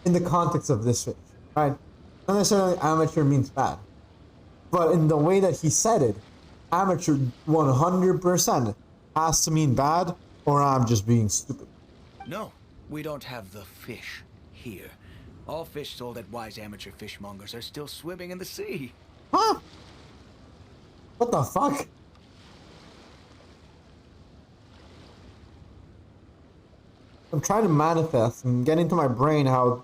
In the context of this fish, right? Not necessarily amateur means bad. But in the way that he said it, amateur 100% has to mean bad, or I'm just being stupid. No, we don't have the fish here. All fish sold at wise amateur fishmongers are still swimming in the sea. Huh? What the fuck? I'm trying to manifest and get into my brain how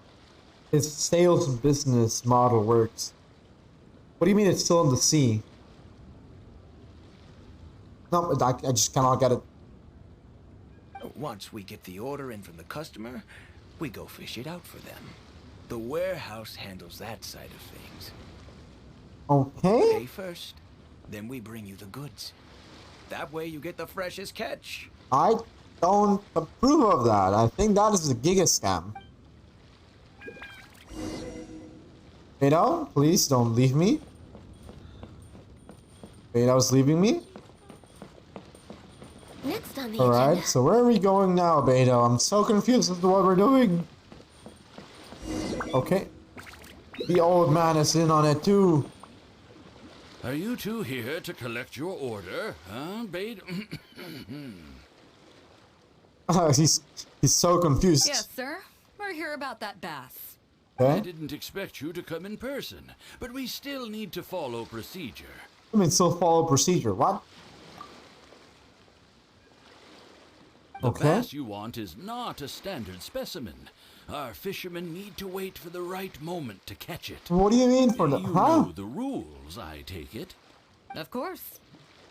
his sales business model works. What do you mean it's still in the sea? No, I just cannot get it. Once we get the order in from the customer, we go fish it out for them. The warehouse handles that side of things. Okay. Pay first, then we bring you the goods. That way you get the freshest catch. I don't approve of that. I think that is a giga scam. Baedou, please don't leave me. Baedou's leaving me. Next on the Alright, agenda. so where are we going now, Baedou? I'm so confused as to what we're doing. Okay. The old man is in on it too. Are you two here to collect your order, huh, Baedou? He's so confused. Yes, sir. We're here about that bass. I Okay. didn't expect you to come in person, but we still need to follow procedure. I mean, still follow procedure. What? The Okay. bass you want is not a standard specimen. Our fishermen need to wait for the right moment to catch it. What do you mean for the... You Huh? know the rules, I take it. Of course.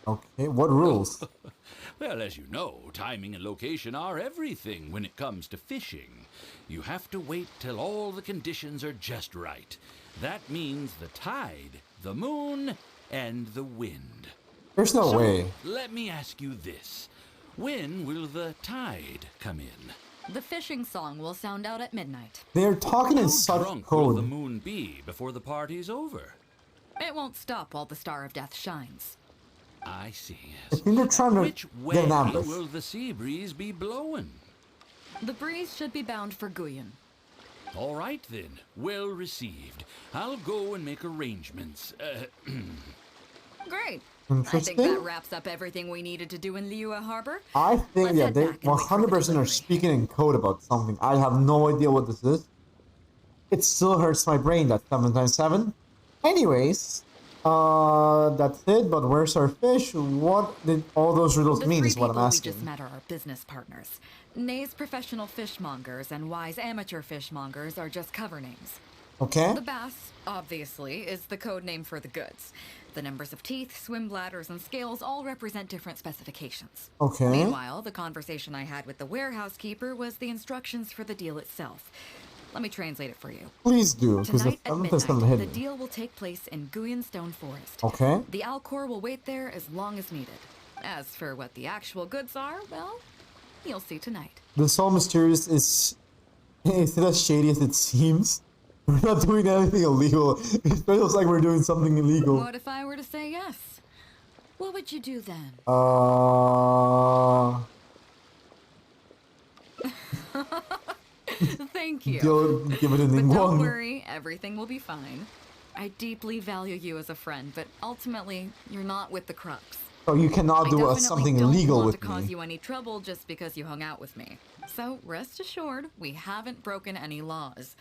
Okay, what rules? Well, as you know, timing and location are everything when it comes to fishing. You have to wait till all the conditions are just right. That means the tide, the moon, and the wind. There's no So, way. let me ask you this. When will the tide come in? The fishing song will sound out at midnight. They're talking in How such drunk will the code. moon be before the party's over? It won't stop while the Star of Death shines. I see. I think they're trying to Which way get an ambush. will the sea breeze be blowing? The breeze should be bound for Guyan. All right then, well received. I'll go and make arrangements. Great. I think Interesting. that wraps up everything we needed to do in Liyue Harbor. I think, Let's yeah, head they back and wait for the 100% are delivery. speaking in code about something. I have no idea what this is. It still hurts my brain, that 7 times 7. Anyways, that's it, but where's our fish? What did all those riddles The mean three is what I'm people we asking. just met are our business partners. Nay's professional fishmongers and Y's amateur fishmongers are just cover names. Okay? The bass, obviously, is the code name for the goods. The numbers of teeth, swim bladders, and scales all represent different specifications. Okay. Meanwhile, the conversation I had with the warehouse keeper was the instructions for the deal itself. Let me translate it for you. Please do, because the Tonight at 7th is midnight, hidden. the deal will take place in Guyan Stone Forest. Okay? The Alcor will wait there as long as needed. As for what the actual goods are, well, you'll see tonight. This whole mysterious is it as shady as it seems? We're not doing anything illegal. It feels like we're doing something illegal. What if I were to say yes? What would you do then? Thank you. Give it a But name don't one. worry, everything will be fine. I deeply value you as a friend, but ultimately, you're not with the Crux. So you cannot I do definitely something don't illegal want with to cause me. you any trouble just because you hung out with me. So rest assured, we haven't broken any laws.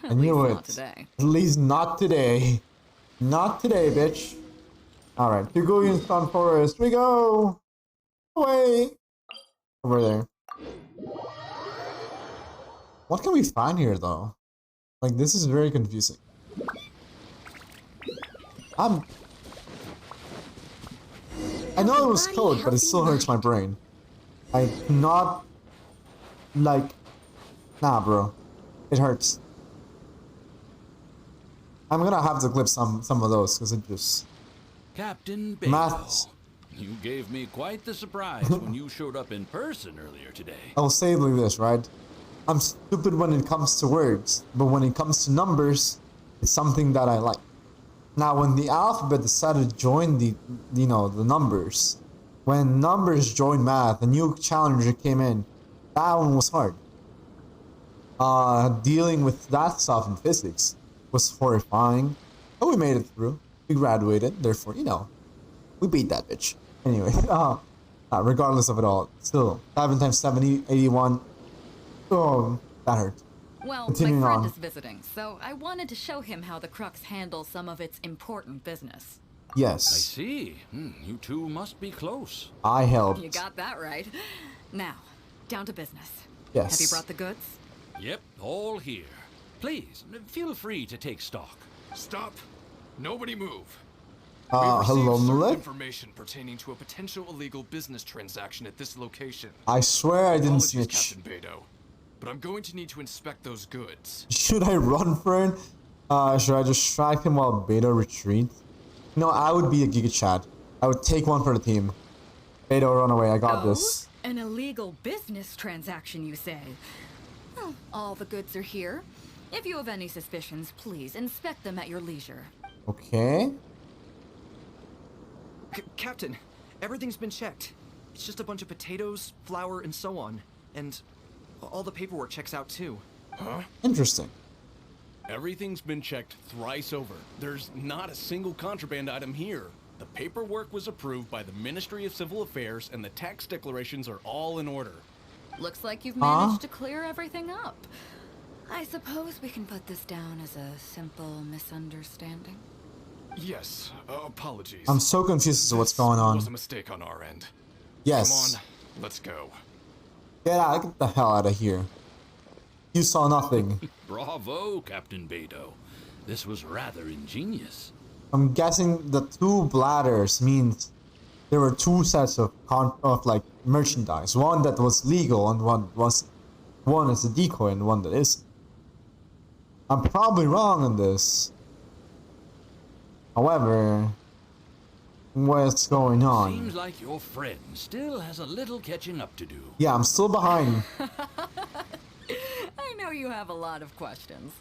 I At knew least it. not today. At least not today. Not today, bitch. Alright, to Guyan Stone Forest we go! Away! Over there. What can we find here, though? Like, this is very confusing. I know it was code, but it still hurts my brain. I cannot... Like... Nah, bro. It hurts. I'm gonna have to clip some of those because it just Captain Baedou, maths. you gave me quite the surprise when you showed up in person earlier today. I'll say it like this, right? I'm stupid when it comes to words, but when it comes to numbers, it's something that I like. Now, when the alphabet decided to join the numbers, when numbers joined math, a new challenger came in. That one was hard. Dealing with that stuff in physics was horrifying, but we made it through. We graduated, therefore, we beat that bitch. Anyway, regardless of it all, still 7 times 70, 81. Oh, that hurt. Well, Continuing my friend on. is visiting, so I wanted to show him how the Crux handles some of its important business. I Yes, see. You two must be close. I helped. You got that right. Now, down to business. Yes. Have you brought the goods? Yep, all here. Please, feel free to take stock. Stop. Nobody move. Hello, certain Mulek? information pertaining to a potential illegal business transaction at this location. I swear I didn't Apologies, snitch. Captain Baedou, but I'm going to need to inspect those goods. Should I run for it? Should I distract him while Baedou retreats? No, I would be a Giga Chad. I would take one for the team. Baedou, run away. I got this. An illegal business transaction, you say? Well, all the goods are here. If you have any suspicions, please inspect them at your leisure. Okay. Captain, everything's been checked. It's just a bunch of potatoes, flour, and so on. And all the paperwork checks out too. Huh? Interesting. Everything's been checked thrice over. There's not a single contraband item here. The paperwork was approved by the Ministry of Civil Affairs and the tax declarations are all in order. Looks like you've managed to clear everything up. I suppose we can put this down as a simple misunderstanding. Yes, apologies. I'm so confused as to what's going on. This was a mistake on our end. Yes. Come on, let's go. Get the hell out of here. You saw nothing. Bravo, Captain Baedou. This was rather ingenious. I'm guessing the 2 bladders means there were 2 sets of merchandise. One that was legal and one is a decoy and one that isn't. I'm probably wrong on this. However, what's going on? Seems like your friend still has a little catching up to do. Yeah, I'm still behind. I know you have a lot of questions.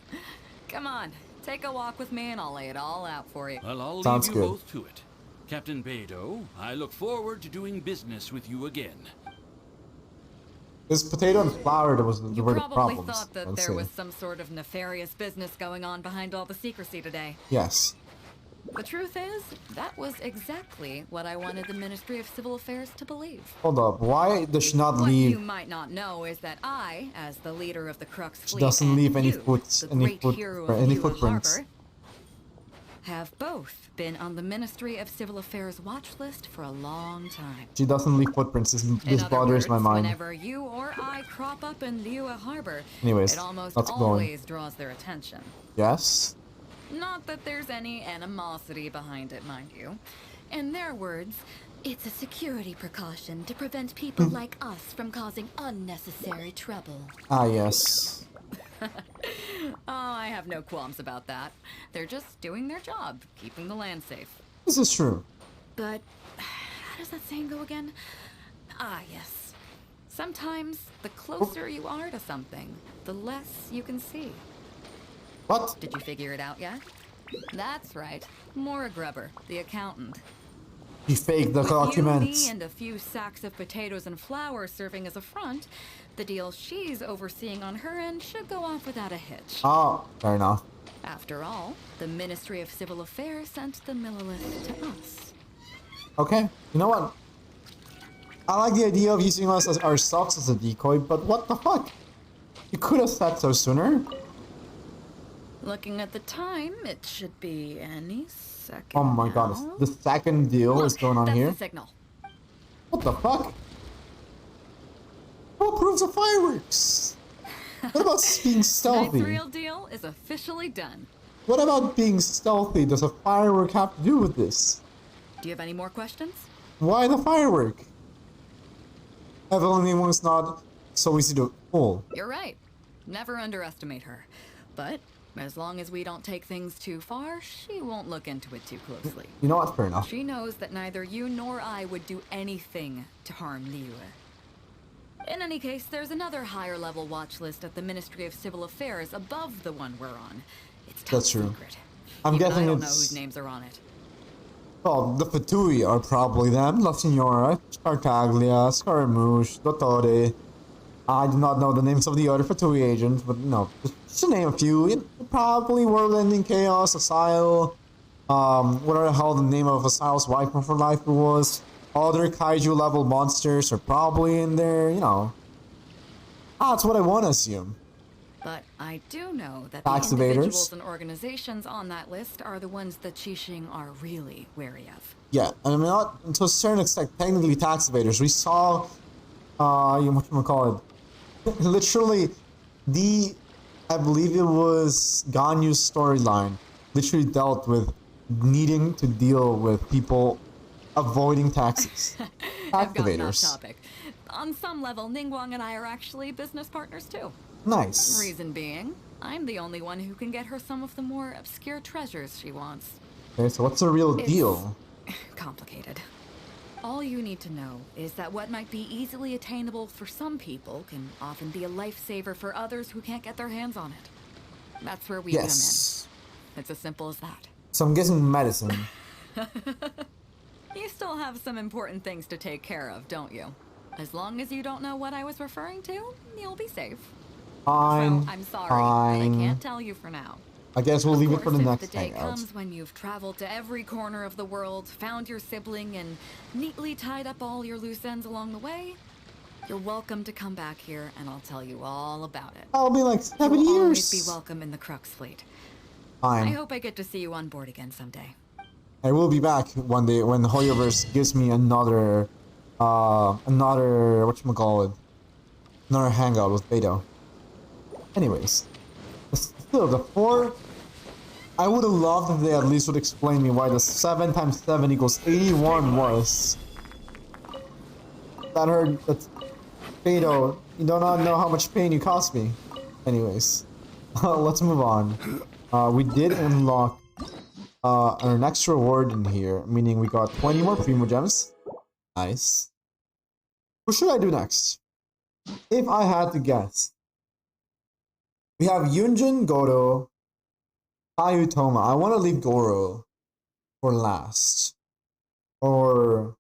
Come on, take a walk with me and I'll lay it all out for you. Well, I'll Sounds leave you good. both to it. Captain Baedou, I look forward to doing business with you again. This potato and flour were the Probably problems. thought that let's there say. was some sort of nefarious business going on behind all the secrecy today. Yes. The truth is, that was exactly what I wanted the Ministry of Civil Affairs to believe. Hold up. Why does she not What you leave? might not know is that I, as the leader of the Crux fleet, doesn't and leave any you, the great hero of Liyue footprints. Harbor, have both been on the Ministry of Civil Affairs watch list for a long time. She doesn't leave footprints. This In other bothers words, my mind. whenever you or I crop up in Liyue Harbor, Anyways, it almost let's go on. always draws their attention. Yes. Not that there's any animosity behind it, mind you. In their words, it's a security precaution to prevent people like us from causing unnecessary trouble. Ah, yes. Oh, I have no qualms about that. They're just doing their job, keeping the land safe. This is true. But how does that saying go again? Ah, yes. Sometimes the closer you are to something, the less you can see. What? Did you figure it out yet? That's right. Maura Grubber, the accountant. He faked the With you, documents. me, and a few sacks of potatoes and flour serving as a front, the deal she's overseeing on her end should go off without a hitch. Oh, fair enough. After all, the Ministry of Civil Affairs sent the Millilith to us. Okay. You know what? I like the idea of using us as ourselves as a decoy, but what the fuck? You could have said so sooner. Looking at the time, it should be any second. Oh my god, now. the second deal is Look, going on that's here. the signal. What the fuck? Who approves of fireworks? What about being Tonight's stealthy? real deal is officially done. What about being stealthy? Does a firework have to do with this? Do you have any more questions? Why the firework? Evelyn was not so easy to fool. You're right. Never underestimate her. But As long as we don't take things too far, she won't look into it too closely. You know what? Fair enough. She knows that neither you nor I would do anything to harm Liu. In any case, there's another higher level watch list at the Ministry of Civil Affairs above the one we're on. It's top That's true. secret. I'm Even guessing I don't know it's... whose names are on it. Well, the Fatui are probably them. La Signora, Tartaglia, Scaramouche, Dottore. I do not know the names of the other Fatui agents, but no, just to name a few. Probably World Ending Chaos, Asile, whatever the hell the name of Asile's wife for life was. Other kaiju level monsters are probably in there, you know. That's what I want to assume. But I do know that Tax the evaders? individuals and organizations on that list are the ones that Qixing are really wary of. Yeah, I mean, not to a certain extent, technically tax evaders. We saw, whatchamacallit, literally, I believe it was Ganyu's storyline, literally dealt with needing to deal with people avoiding taxes. I've gotten off Activators. topic. On some level, Ningguang and I are actually business partners too. Nice. Reason being, I'm the only one who can get her some of the more obscure treasures she wants. Okay, so what's the real deal? Complicated. All you need to know is that what might be easily attainable for some people can often be a lifesaver for others who can't get their hands on it. That's where we come in. It's as simple as that. So I'm guessing medicine. You still have some important things to take care of, don't you? As long as you don't know what I was referring to, you'll be safe. Fine. So, I'm sorry, fine. I can't tell you for now. I guess we'll leave it for the next If the day hangout. comes when you've traveled to every corner of the world, found your sibling, and neatly tied up all your loose ends along the way, you're welcome to come back here, and I'll tell you all about it. I'll be like 7 You'll years. always be welcome in the Crux fleet. Fine. I hope I get to see you on board again someday. I will be back one day when Hoyoverse gives me another whatchamacallit, another hangout with Baedou. Anyways, still, the 4, I would have loved if they at least would explain me why the 7 times 7 equals 81 was. That hurt, that's, Baedou, you do not know how much pain you cost me. Anyways, let's move on. We did unlock our next reward in here, meaning we got 20 more Primo Gems. Nice. What should I do next? If I had to guess. We have Yunjin, Goro, Sayu, Toma. I want to leave Goro for last. Or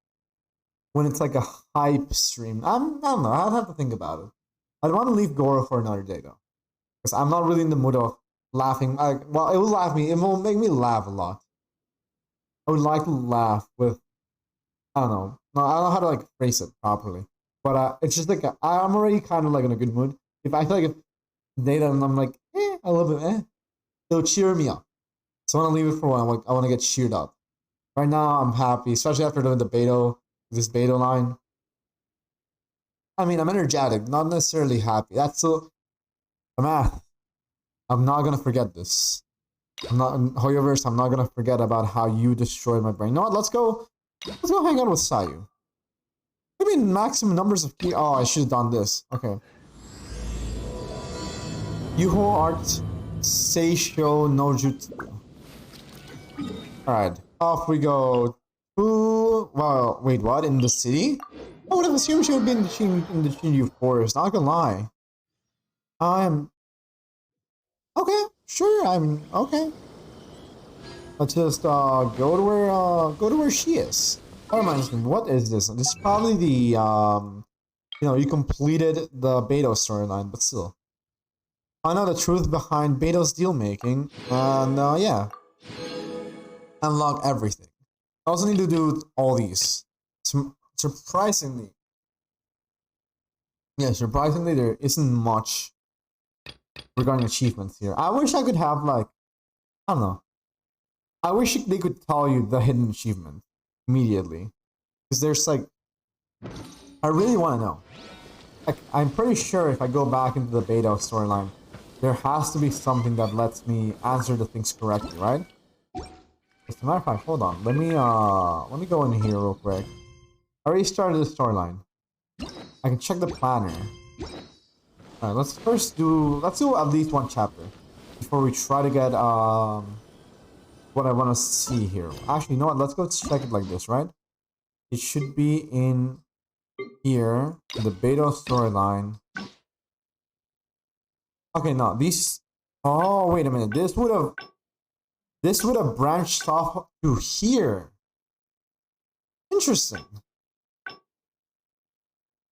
when it's like a hype stream. I don't know. I'd have to think about it. I'd want to leave Goro for another day though. Because I'm not really in the mood of laughing. Well, it will make me laugh a lot. I would like to laugh with, I don't know. No, I don't know how to like phrase it properly. But it's just like, I'm already kind of like in a good mood. If I feel like if data and I'm like, a little bit, it'll cheer me up. So I want to leave it for a while. I want to get cheered up. Right now, I'm happy, especially after doing this Baedou line. I mean, I'm energetic, not necessarily happy. That's so, the math. I'm not gonna forget this. However, I'm not gonna forget about how you destroyed my brain. No, let's go hang out with Sayu. Maybe maximum numbers of key. Oh, I should have done this. Okay. Yuho Art Seisho no Jutsu. Alright, off we go. Well, wait, what? In the city? I would have assumed she would be in the Shinju Forest, not gonna lie. Okay, sure, okay. Let's just go to where she is. That reminds me, what is this? This is probably the you completed the Baedou storyline, but still. Find out the truth behind Baedou's deal making, and yeah. Unlock everything. I also need to do all these. Surprisingly, there isn't much regarding achievements here. I wish I could have like, I don't know. I wish they could tell you the hidden achievement immediately, because there's like, I really want to know. Like, I'm pretty sure if I go back into the Baedou storyline, there has to be something that lets me answer the things correctly, right? As a matter of fact, hold on. Let me go in here real quick. I already started the storyline. I can check the planner. Alright, let's do at least one chapter. before we try to get what I want to see here. Actually, you know what? Let's go check it like this, right? It should be in here, the Baedou storyline. Okay, no, these. Oh, wait a minute. This would have branched off to here. Interesting.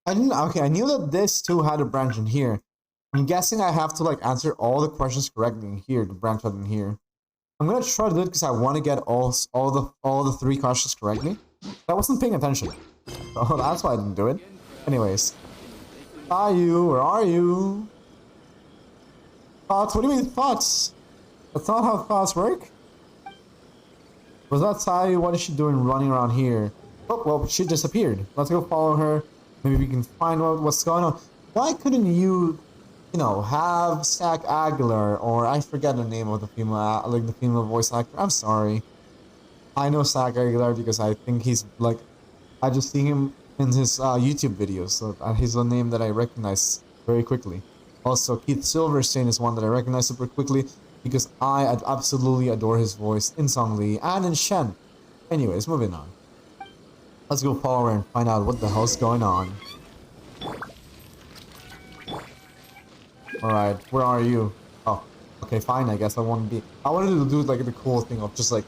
I didn't. Okay, I knew that this too had a branch in here. I'm guessing I have to like answer all the questions correctly in here to branch out in here. I'm gonna try to do it because I want to get all the 3 questions correctly. I wasn't paying attention, so that's why I didn't do it. Anyways, Sayu, where are you? Thoughts? What do you mean thoughts? That's not how thoughts work. Was that Sayu? What is she doing running around here? Oh, well, she disappeared. Let's go follow her. Maybe we can find out what's going on. Why couldn't you know, have Zach Aguilar, or I forget the name of the female, like the female voice actor. I'm sorry. I know Zach Aguilar because I think he's like, I just see him in his YouTube videos, so he's a name that I recognize very quickly. Also, Keith Silverstein is one that I recognize super quickly because I absolutely adore his voice in Song Lee and in Shen. Anyways, moving on. Let's go follow her and find out what the hell's going on. Alright, where are you? Oh, okay, fine, I guess I wanted to do like the cool thing of just like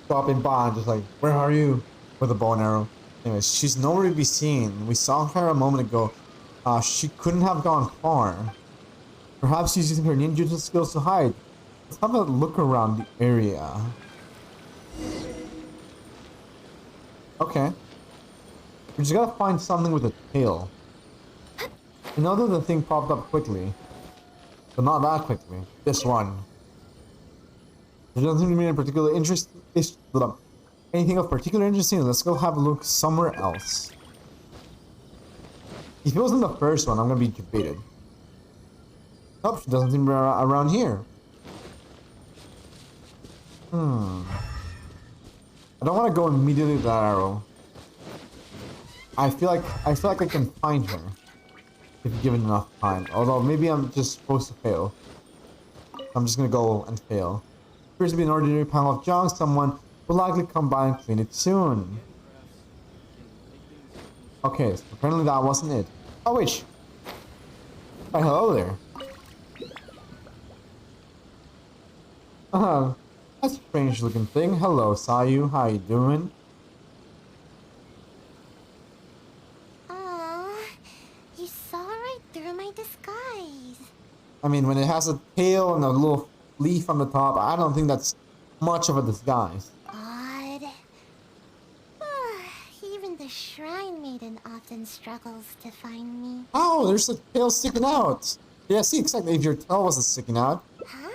dropping by and just like, where are you? With a bow and arrow. Anyways, she's nowhere to be seen. We saw her a moment ago. She couldn't have gone far. Perhaps she's using her ninjutsu skills to hide. Let's have a look around the area. Okay. We just gotta find something with a tail. You know that the thing popped up quickly. But not that quickly. This one. There doesn't seem to be any particular interest. Anything of particular interest? Let's go have a look somewhere else. If it wasn't the first one, I'm gonna be debated. Nope, she doesn't seem to be around here. I don't want to go immediately to that arrow. I feel like I can find her. If given enough time. Although maybe I'm just supposed to fail. I'm just gonna go and fail. Appears to be an ordinary pile of junk. Someone will likely come by and clean it soon. Okay, so apparently that wasn't it. Oh wait. Hi, hello there. That's a strange looking thing. Hello, Sayu. How you doing? I mean, when it has a tail and a little leaf on the top, I don't think that's much of a disguise. Odd. Even the Shrine Maiden often struggles to find me. Oh, there's a tail sticking out. Yeah, see, exactly. If your tail wasn't sticking out. Huh?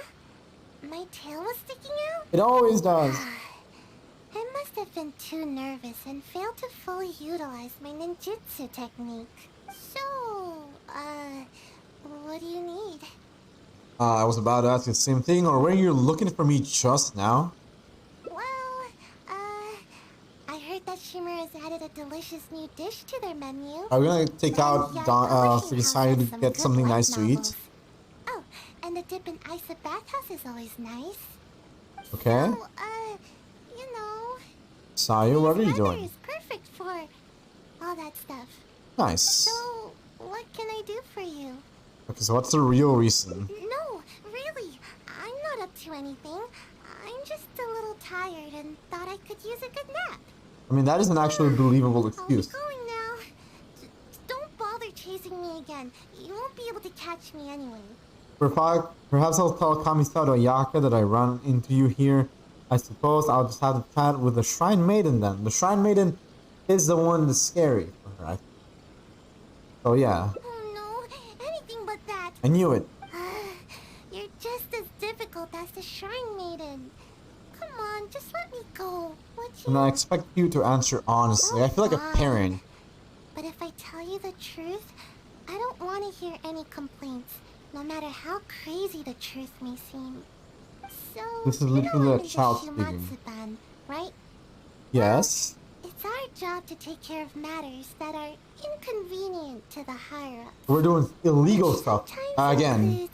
My tail was sticking out? It always does. I must have been too nervous and failed to fully utilize my ninjutsu technique. So, what do you need? I was about to ask you the same thing, or were you looking for me just now? Well, I heard that Shimmer has added a delicious new dish to their menu. Are we gonna take out for decided to get something nice to eat? Oh, and the dip in ice at bathhouse is always nice. Okay. So, you know. Sayu, what are you doing? Is perfect for all that stuff. Nice. So, what can I do for you? Okay, so what's the real reason? No, really, I'm not up to anything. I'm just a little tired and thought I could use a good nap. I mean, that is an actually believable excuse. I'll be going now. Don't bother chasing me again. You won't be able to catch me anyway. Perhaps I'll tell Kamisato Ayaka that I run into you here. I suppose I'll just have to chat with the Shrine Maiden then. The Shrine Maiden is the one that's scary for her, I think. So yeah. Oh no, anything but that. I knew it. You're just as difficult as the Shrine Maiden. Come on, just let me go, would you? And I expect you to answer honestly. I feel like a parent. But if I tell you the truth, I don't want to hear any complaints, no matter how crazy the truth may seem. So, this is literally a child speaking. Right? Yes. It's our job to take care of matters that are inconvenient to the higher-ups. We're doing illegal stuff again.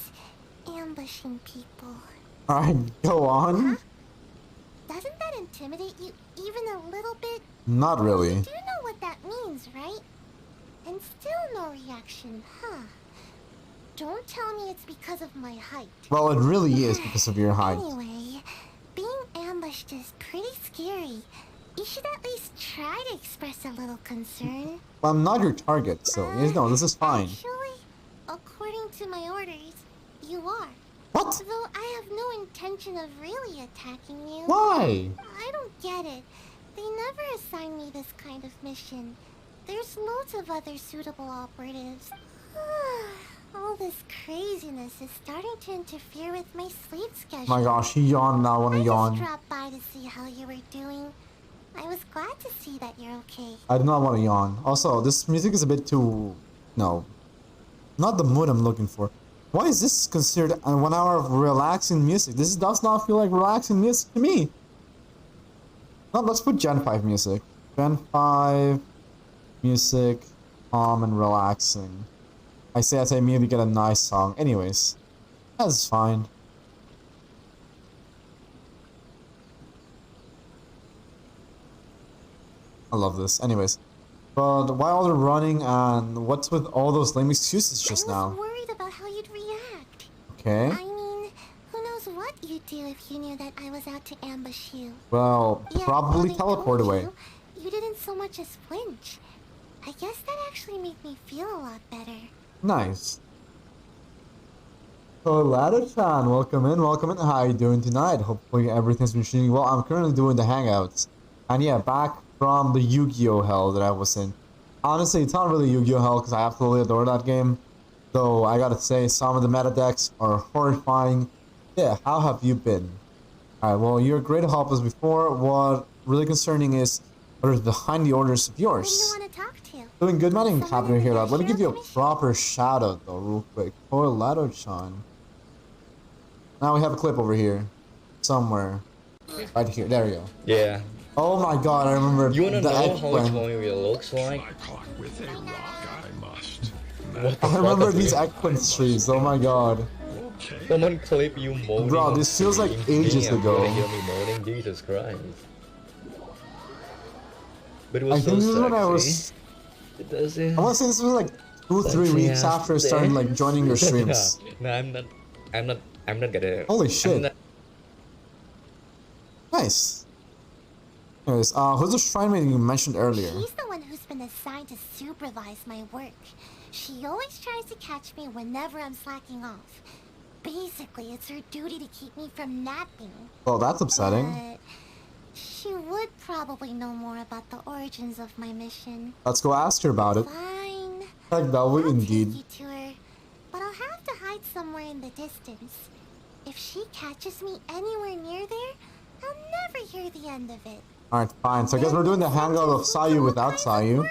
Ambushing people. Alright, go on. Huh? Doesn't that intimidate you even a little bit? Not really. You do know what that means, right? And still no reaction, huh? Don't tell me it's because of my height. Well, it really is because of your height. Anyway, being ambushed is pretty scary. You should at least try to express a little concern. Well, I'm not your target, so no, this is fine. Actually, according to my orders, you are. What? Though I have no intention of really attacking you. Why? I don't get it. They never assign me this kind of mission. There's loads of other suitable operatives. All this craziness is starting to interfere with my sleep schedule. My gosh, he yawned now. I want to yawn. I just dropped by to see how you were doing. I was glad to see that you're okay. I do not want to yawn. Also, this music is a bit too... No. Not the mood I'm looking for. Why is this considered a 1 hour of relaxing music? This does not feel like relaxing music to me. No, let's put Gen 5 music. Gen 5 music, calm and relaxing. I say as I immediately get a nice song. Anyways, that's fine. I love this. Anyways, but while they're running, and what's with all those lame excuses just now? I was worried about how you'd react. Okay. I mean, who knows what you'd do if you knew that I was out to ambush you. Well, Yeah, probably they teleport told away. You didn't so much as flinch. I guess that actually made me feel a lot better. Nice. Colado-chan, welcome in, welcome in. How are you doing tonight? Hopefully everything's been shooting well. I'm currently doing the hangouts. And yeah, back from the Yu-Gi-Oh! Hell that I was in. Honestly, it's not really Yu-Gi-Oh! Hell because I absolutely adore that game. Though, I gotta say, some of the meta decks are horrifying. Yeah, how have you been? Alright, well, you're great to help us before. What really concerning is what is behind the orders of yours. Who do you want to talk to? Doing good, man. I'm happy to hear that. Let me give you a proper shout out though, real quick. Colado-chan. Now we have a clip over here. Somewhere. Right here. There we go. Yeah. Oh my god, I remember you wanna the know how eggplant. it really looks like? I remember these eggplant streams, oh my god. Someone clip you moaning. Bro, this feels like ages ago. Hear me moaning? Jesus Christ. But it was I so think this is when I sexy. was... It doesn't... I want to say this was like 2-3 weeks after starting like joining your streams. No, I'm not gonna... Holy shit. Nice. Anyways, who's the shrine maiden you mentioned earlier? She's the one who's been assigned to supervise my work. She always tries to catch me whenever I'm slacking off. Basically, it's her duty to keep me from napping. Well, that's upsetting. But she would probably know more about the origins of my mission. Let's go ask her about it. Fine. Like that would indeed. Take you to her, but I'll have to hide somewhere in the distance. If she catches me anywhere near there, I'll never hear the end of it. Alright, fine. So I guess we're doing the hangout of Sayu without Sayu.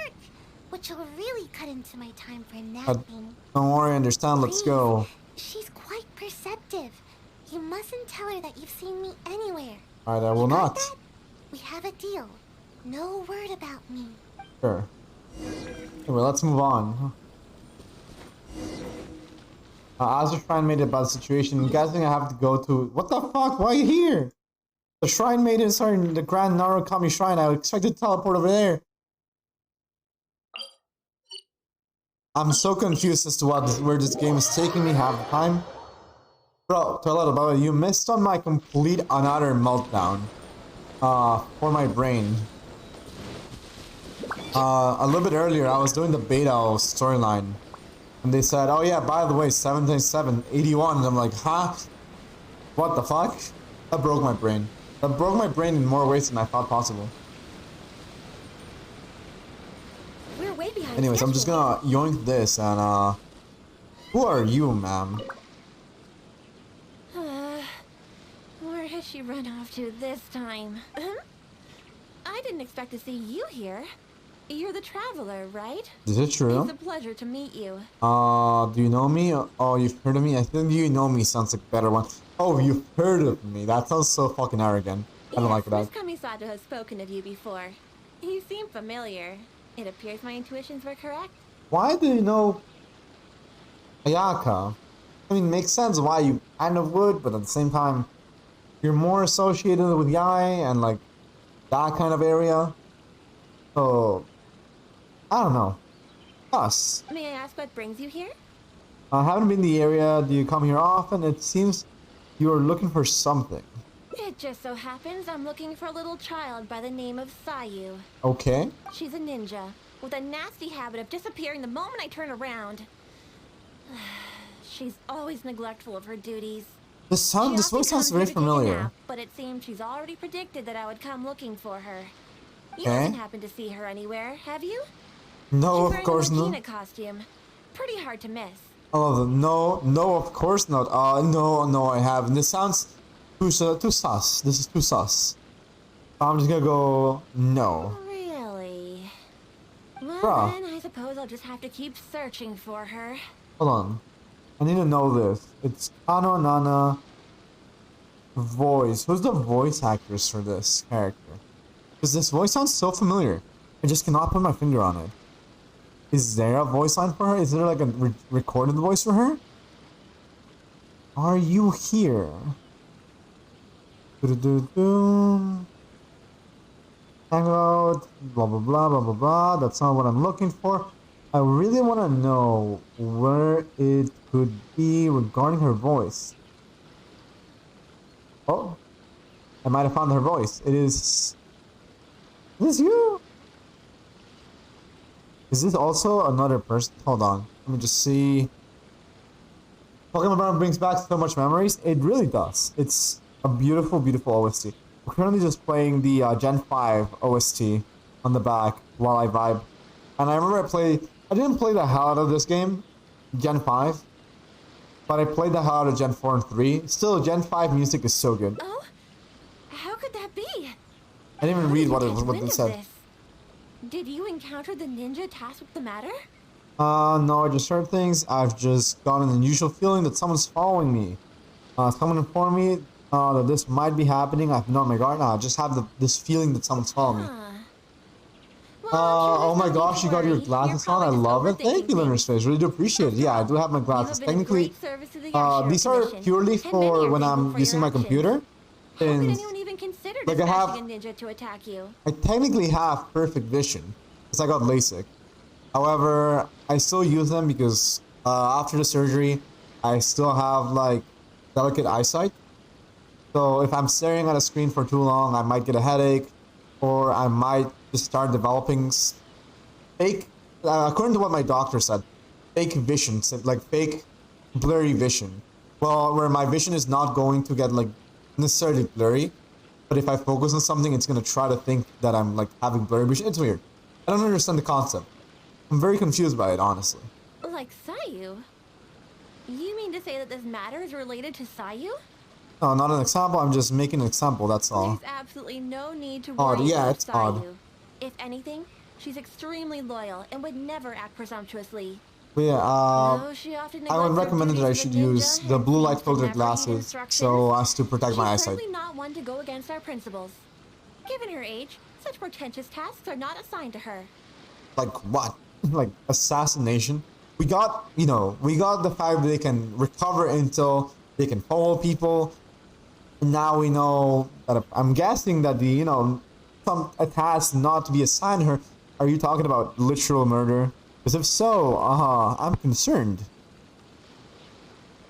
Which will really cut into my time for napping. Don't worry, I understand. Let's go. She's quite perceptive. You mustn't tell her that you've seen me anywhere. Alright, I will not. That? We have a deal. No word about me. Sure. Anyway, let's move on. As the shrine maiden about the situation, I'm guessing I have to go to... What the fuck? Why are you here? The shrine maidens are in the Grand Narukami Shrine. I expected to teleport over there. I'm so confused as to where this game is taking me half the time. Bro, Toilet, about you missed on my complete and utter meltdown. For my brain. A little bit earlier, I was doing the Baedou storyline. And they said, oh yeah, by the way, 7x7, 81. And I'm like, huh? What the fuck? That broke my brain. That broke my brain in more ways than I thought possible. We're way behind. Anyways, I'm just gonna yoink this and who are you, ma'am? Where has she run off to this time? I didn't expect to see you here. You're the traveler, right? Is it true? It's a pleasure to meet you. Do you know me? Oh, you've heard of me? I think you know me sounds like a better one. Oh, you've heard of me. That sounds so fucking arrogant. I don't like that. Miss Kamisato has spoken of you before. You seem familiar. It appears my intuitions were correct. Why do you know Ayaka? I mean, makes sense why you kind of would, but at the same time, you're more associated with Yai and like that kind of area. So I don't know. Us. May I ask what brings you here? I haven't been in the area. Do you come here often? It seems you are looking for something. It just so happens I'm looking for a little child by the name of Sayu. Okay. She's a ninja with a nasty habit of disappearing the moment I turn around. She's always neglectful of her duties. This voice sounds very familiar. Nap, but it seems she's already predicted that I would come looking for her. You Okay. haven't happened to see her anywhere, have you? No, She's of course wearing a not. Regina costume. Pretty hard to miss. Oh, no, of course not. No, I haven't. This sounds too sus. This is too sus. I'm just gonna go no. Really? Well, Bruh. then I suppose I'll just have to keep searching for her. Hold on. I need to know this. It's Kano Nana voice. Who's the voice actress for this character? Because this voice sounds so familiar. I just cannot put my finger on it. Is there a voice line for her? Is there like a recorded voice for her? Are you here? Hangout, blah blah blah blah blah blah. That's not what I'm looking for. I really want to know where it could be regarding her voice. Oh, I might have found her voice. It is. Is this you? Is this also another person? Hold on. Let me just see. Pokemon Brown brings back so much memories. It really does. It's a beautiful, beautiful OST. We're currently just playing the Gen 5 OST on the back while I vibe. And I remember I didn't play the hell out of this game, Gen 5. But I played the hell out of Gen 4 and 3. Still, Gen 5 music is so good. Oh? How could that be? I didn't even read what it said. Did you encounter the ninja tasked with the matter? No, I just heard things. I've just gotten an unusual feeling that someone's following me. Someone informed me that this might be happening. I've known my guard. I just have this feeling that someone's following me. Oh my gosh, you got your glasses on. I love it. Thank you, Leonard's Face. Really do appreciate it. Yeah, I do have my glasses. Technically, these are purely for when I'm using my computer. How could And anyone even consider like dispatching a ninja to attack you? I technically have perfect vision because I got LASIK. However, I still use them because after the surgery, I still have like delicate eyesight. So if I'm staring at a screen for too long, I might get a headache, or I might just start developing fake, according to what my doctor said, fake vision, like fake blurry vision. Well, where my vision is not going to get like necessarily blurry, but if I focus on something, it's gonna try to think that I'm like having blurry vision. It's weird. I don't understand the concept. I'm very confused by it, honestly. Like Sayu? You mean to say that this matter is related to Sayu? No, not an example. I'm just making an example. That's all. There's absolutely no need to Odd, worry yeah, about it's Sayu. odd. If anything, she's extremely loyal and would never act presumptuously. But yeah, Though she often I would neglects her recommend that I duties should as a ninja use the and blue seems light to filtered never heed glasses instructions, so as to protect my she's eyesight. certainly not one to go against our principles. Given her age, such portentous tasks are not assigned to her. Like what? Like assassination? We got the fact that they can recover intel, they can follow people. And now we know that I'm guessing that a task not to be assigned to her. Are you talking about literal murder? Because if so, I'm concerned.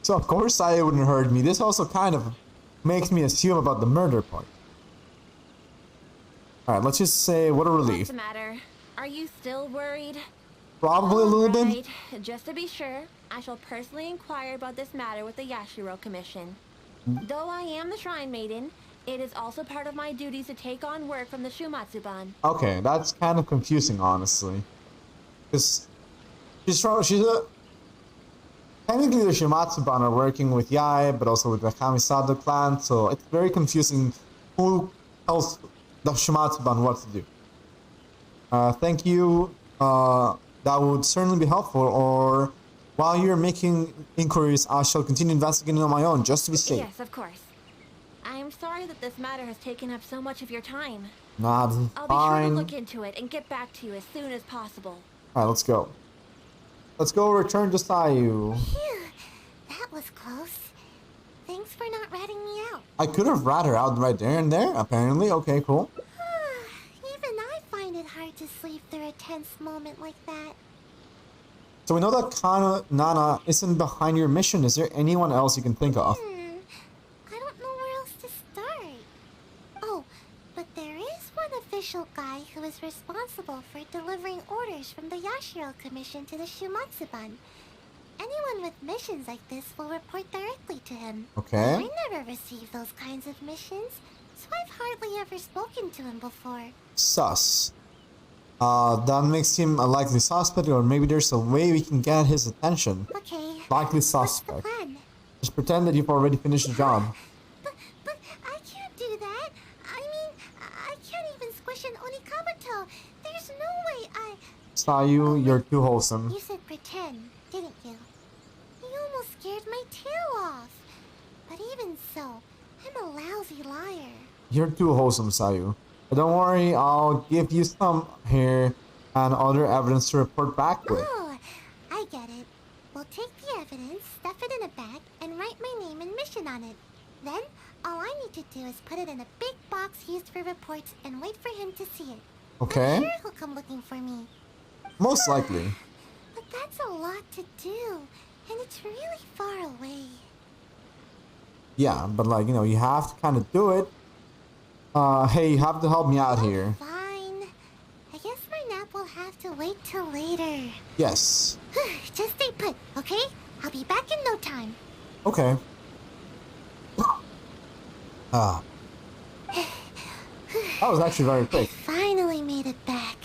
So of course I wouldn't hurt me. This also kind of makes me assume about the murder part. Alright, let's just say what a relief. What's the matter? Are you still worried? Probably a little bit. Just to be sure, I shall personally inquire about this matter with the Yashiro Commission. Though I am the Shrine Maiden, it is also part of my duties to take on work from the Shumatsuban. Okay, that's kind of confusing, honestly. Because technically the Shumatsuban are working with Yai, but also with the Kamisado clan, so it's very confusing who tells the Shumatsuban what to do. Thank you. That would certainly be helpful, or while you're making inquiries, I shall continue investigating on my own, just to be safe. Yes, of course. I am sorry that this matter has taken up so much of your time. Nah, this is I'll be sure to fine. look into it and get back to you as soon as possible. Alright, let's go. Let's go return to Sayu. Phew, that was close. Thanks for not ratting me out. I could have rat her out right there and there, apparently. Okay, cool. Even I find it hard to sleep through a tense moment like that. So we know that Kana Nana isn't behind your mission. Is there anyone else you can think of? I don't know where else to start. Oh, but there is one official guy who is responsible for delivering orders from the Yashiro Commission to the Shumatsuban. Anyone with missions like this will report directly to him. Okay. I never received those kinds of missions, so I've hardly ever spoken to him before. Sus. That makes him a likely suspect, or maybe there's a way we can get his attention. Okay. Likely suspect. Just pretend that you've already finished the job. But I can't do that. I mean, I can't even squish an Onikabuto. There's no way I... Sayu, you're too wholesome. You said pretend, didn't you? You almost scared my tail off. But even so, I'm a lousy liar. You're too wholesome, Sayu. But don't worry, I'll give you some here and other evidence to report back with. Oh, I get it. We'll take the evidence, stuff it in a bag, and write my name and mission on it. Then, all I need to do is put it in a big box used for reports and wait for him to see it. Okay. I'm sure he'll come looking for me. Most likely. But that's a lot to do, and it's really far away. Yeah, but like, you know, you have to kind of do it. Hey, you have to help me out here. Fine. I guess my nap will have to wait till later. Yes. Just stay put, okay? I'll be back in no time. Okay. That was actually very quick. Finally made it back.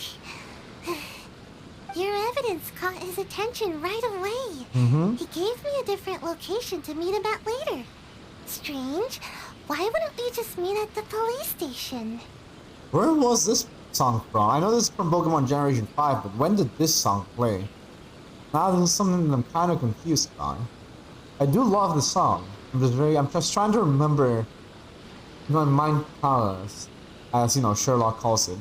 Your evidence caught his attention right away. He gave me a different location to meet him at later. Strange. Why wouldn't we just meet at the police station? Where was this song from? I know this is from Pokemon Generation 5, but when did this song play? Now this is something that I'm kind of confused by. I do love the song. I'm just trying to remember my mind palace, as you know, Sherlock calls it.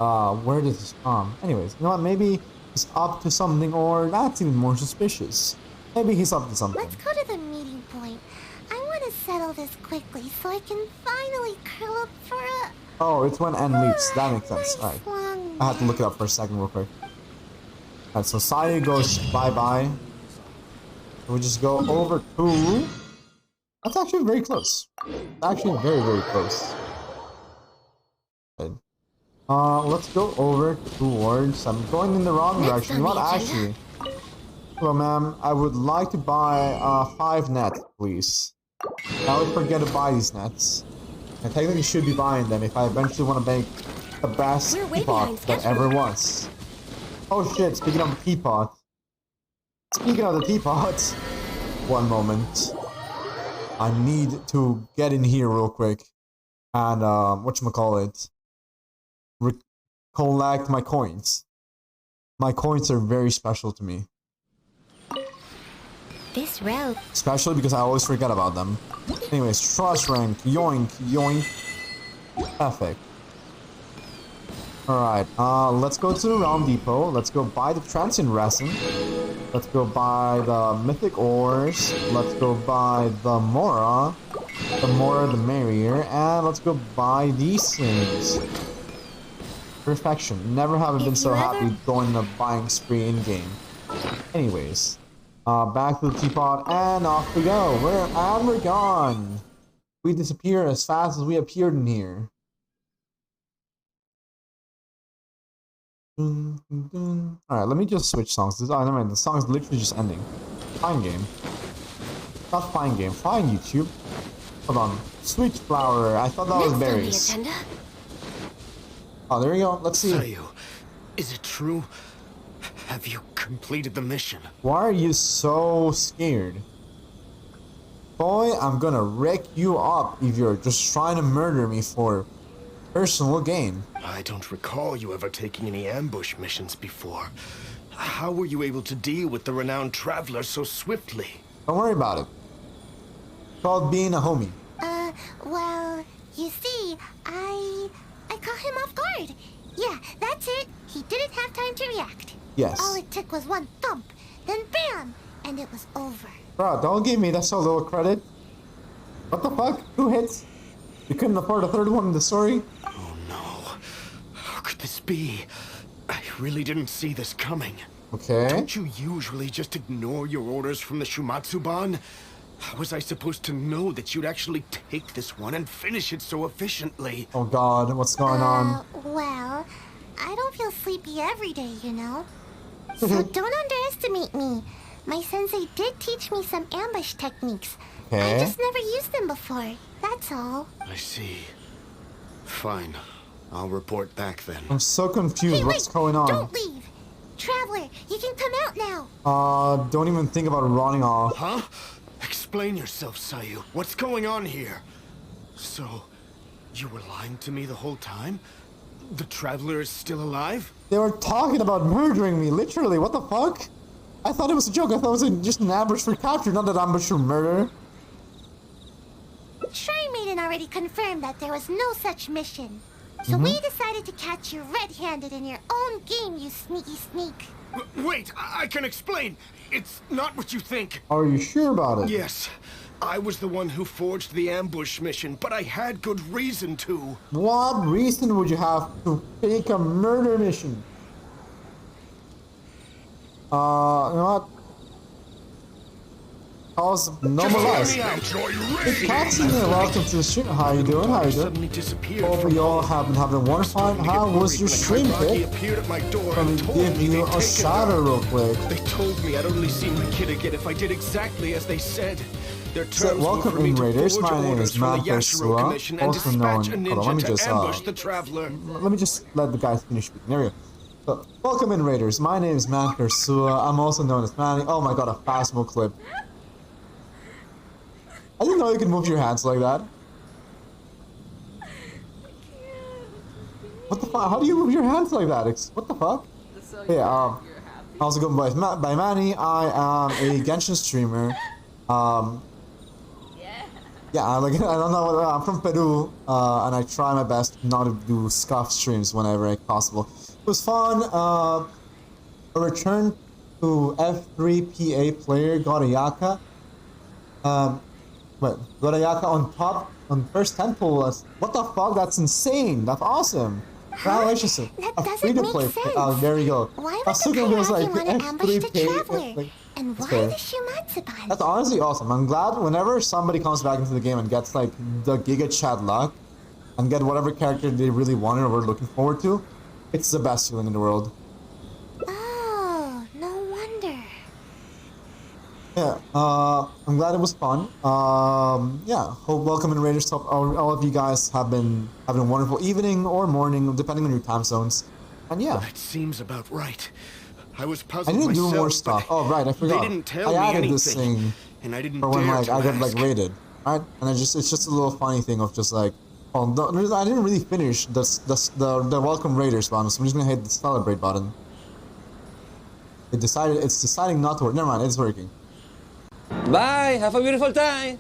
Where did this from? Anyways, you know what, maybe he's up to something, or that's even more suspicious. Maybe he's up to something. Let's go to the meeting point. I want to settle this quickly so I can finally curl up for a... Oh, it's when N leaps. That makes sense. Alright. I had to look it up for a second real quick. Alright, so Sayu goes bye-bye. We just go over to... That's actually very close. Actually very, very close. Good. Let's go over towards... I'm going in the wrong direction. What actually? Hello, ma'am. I would like to buy 5 nets, please. I always forget to buy these nets. I technically should be buying them if I eventually want to make the best teapot that ever was. Oh shit, speaking of the teapot. Speaking of the teapot. One moment. I need to get in here real quick. And, whatchamacallit. Collect my coins. My coins are very special to me. This rope. Especially because I always forget about them. Anyways, trust rank. Yoink, yoink. Perfect. Alright, let's go to the Realm Depot. Let's go buy the Transient Resin. Let's go buy the Mythic Ores. Let's go buy the Mora. The more the merrier. And let's go buy these things. Perfection. Never have I been so happy going on a buying spree in-game. Anyways. Back to the teapot, and off we go. We're gone. We disappear as fast as we appeared in here. Alright, let me just switch songs. Never mind, the song is literally just ending. Fine game. Not fine game, fine YouTube. Hold on. Sweet flower, I thought that was berries. Oh, there we go, let's see. Sayu, is it true? Have you completed the mission? Why are you so scared? Boy, I'm gonna wreck you up if you're just trying to murder me for personal gain. I don't recall you ever taking any ambush missions before. How were you able to deal with the renowned traveler so swiftly? Don't worry about it. It's called being a homie. Well, you see, I caught him off guard. Yeah, that's it. He didn't have time to react. Yes. All it took was one thump, then bam, and it was over. Bro, don't give me that so little credit. What the fuck? 2 hits? You couldn't afford a third one in the story? Oh no. How could this be? I really didn't see this coming. Okay. Don't you usually just ignore your orders from the Shumatsuban? How was I supposed to know that you'd actually take this one and finish it so efficiently? Oh god, what's going on? Well, I don't feel sleepy every day, you know? So don't underestimate me. My sensei did teach me some ambush techniques. Okay. I just never used them before. That's all. I see. Fine. I'll report back then. I'm so confused. Hey, What's wait, going on? Don't leave. Traveler, you can come out now. Don't even think about running off. Huh? Explain yourself, Sayu. What's going on here? So, you were lying to me the whole time? The Traveler is still alive? They were talking about murdering me, literally. What the fuck? I thought it was a joke. I thought it was just an ambush for capture, not an ambush for murder. Shrine Maiden already confirmed that there was no such mission. So we decided to catch you red-handed in your own game, you sneaky sneak. Wait, I can explain. It's not what you think. Are you sure about it? Yes. I was the one who forged the ambush mission, but I had good reason to. What reason would you have to fake a murder mission? You know what? Cause no more lies. It's Patsy here. Welcome to the stream. How you doing? How you doing? Hope you all have been having a wonderful time. How was your stream, kid? Let me give you a shout out real quick. They told me I'd only see my kid again if I did exactly as they said. Their terms So, welcome were for me in, to Raiders. forge My name orders is from the Matt Yashiro Persua, Commission and also known. dispatch a Hold on, let me ninja just to ambush the Traveler. let me just let the guys finish speaking. There we go. So, welcome in, Raiders. My name is Matt Persua. I'm also known as Manny. Oh my god, a Phasmo clip. I didn't know you could move your hands like that. What the fuck? How do you move your hands like that? What the fuck? Yeah, I also go by Manny. I am a Genshin streamer. Yeah, I don't know. I'm from Baedou, and I try my best not to do scuff streams whenever possible. It was fun. A return to F3PA player Gorayaka. Gorayaka on first temple. What the fuck? That's insane. That's awesome. Congratulations. That free to doesn't play. make sense. There you go. Why would the Kairagi want to ambush the Traveler? And why the Shumatsuban? That's honestly awesome. I'm glad whenever somebody comes back into the game and gets like the Giga Chad luck and get whatever character they really wanted or were looking forward to, it's the best feeling in the world. Oh, no wonder. Yeah, I'm glad it was fun. Yeah, hope welcome in Raiders. Hope all of you guys have been having a wonderful evening or morning, depending on your time zones. And yeah, That seems about right. I was I puzzled need to do myself, more stuff. but Oh right, I forgot. They didn't tell I me added anything, this thing and I didn't for when dare like to I get ask. like rated, right? And it's just a little funny thing of just like, oh, I didn't really finish the welcome Raiders button, so I'm just gonna hit the celebrate button. It's deciding not to work. Never mind, it's working. Bye. Have a beautiful time.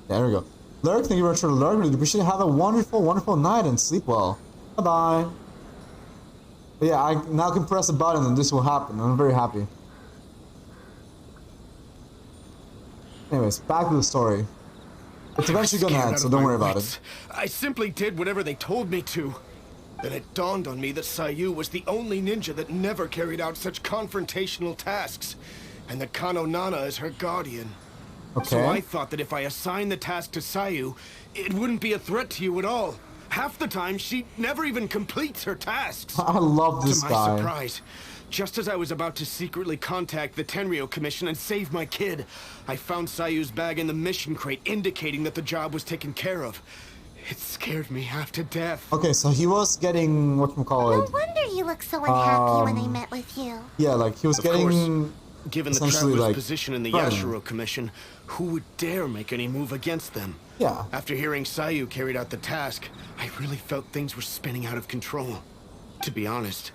There we go. Lurk, thank you very much for Lurk. Really appreciate it. Have a wonderful, wonderful night and sleep well. Bye bye. But yeah, I now can press a button and this will happen. I'm very happy. Anyways, back to the story. It's eventually gonna end, so don't worry about it. I simply did whatever they told me to. Then it dawned on me that Sayu was the only ninja that never carried out such confrontational tasks, and that Kano Nana is her guardian. Okay. So I thought that if I assigned the task to Sayu, it wouldn't be a threat to you at all. Half the time, she never even completes her tasks. I love this guy. To my surprise, just as I was about to secretly contact the Tenryo Commission and save my kid, I found Sayu's bag in the mission crate indicating that the job was taken care of. It scared me half to death. Okay, so he was getting, whatchamacallit? No wonder you looked so unhappy when I met with you. Yeah, like he was Of getting... course, given the essentially, Traveler's like, position in the threatened. Yashiro Commission, who would dare make any move against them? Yeah. After hearing Sayu carried out the task, I really felt things were spinning out of control. To be honest,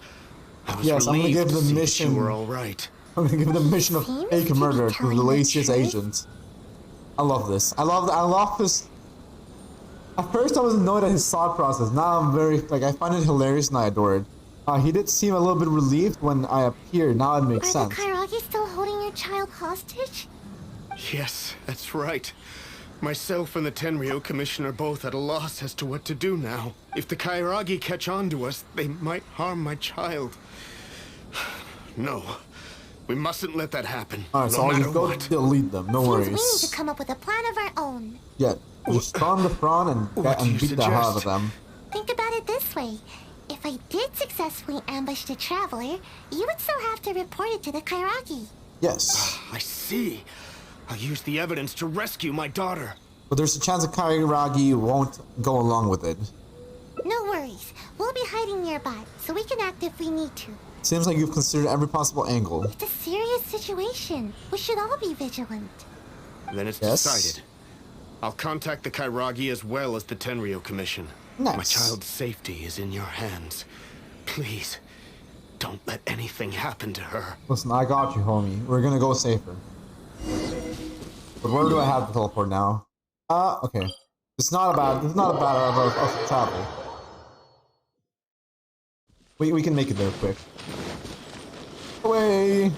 I was Yes, I'm gonna relieved give to the see that mission. you were all right. I'm gonna give the mission of Seems fake to be murder to the telling the laziest truth. agent. I love this. I love this. At first I was annoyed at his thought process. Now I'm very, like, I find it hilarious and I adore it. He did seem a little bit relieved when I appeared. Now it makes Are sense. the Kairagi still holding your child hostage? Yes, that's right. Myself and the Tenryo Commission are both at a loss as to what to do now. If the Kairagi catch on to us, they might harm my child. No. We mustn't let that happen. Alright, so I'll just go delete them, no worries. We need to come up with a plan of our own. Yeah, just storm the front and beat the hell out of them. Think about it this way. If I did successfully ambush the Traveler, you would still have to report it to the Kairagi. Yes. I see. I'll use the evidence to rescue my daughter. But there's a chance that Kairagi won't go along with it. No worries. We'll be hiding nearby, so we can act if we need to. Seems like you've considered every possible angle. It's a serious situation. We should all be vigilant. Then it's decided. I'll contact the Kairagi as well as the Tenryo Commission. Nice. My child's safety is in your hands. Please, don't let anything happen to her. Listen, I got you, homie. We're gonna go safer. But where do I have to teleport now? Okay. It's not a bad of travel. We can make it there quick. Away!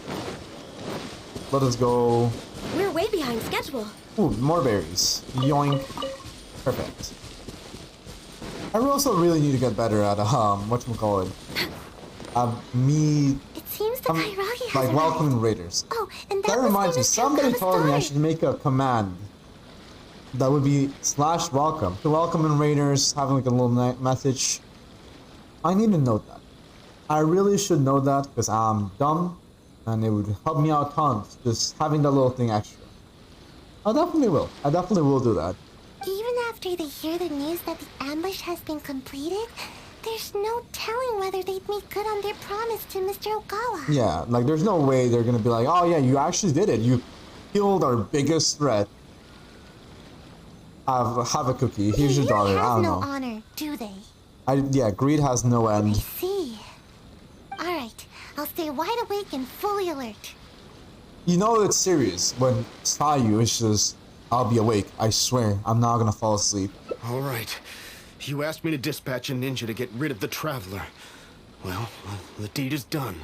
Let us go. We're way behind schedule. Ooh, more berries. Yoink. Perfect. I also really need to get better at whatchamacallit. It seems the Kairagi has like welcoming raiders. Oh, and that reminds me, somebody told me I should make a command that would be /welcome. To welcome raiders, having like a little message. I need to note that. I really should know that because I'm dumb and it would help me out tons just having that little thing extra. I definitely will. I definitely will do that. Even after they hear the news that the ambush has been completed, there's no telling whether they'd make good on their promise to Mr. Ogawa. Yeah, like there's no way they're gonna be like, oh yeah, you actually did it. You killed our biggest threat. Have a cookie. Here's your daughter. I don't know. No honor, do they? Yeah, greed has no end. I see. Alright, I'll stay wide awake and fully alert. You know it's serious when Sayu is just, I'll be awake. I swear, I'm not gonna fall asleep. Alright. You asked me to dispatch a ninja to get rid of the Traveler. Well, the deed is done.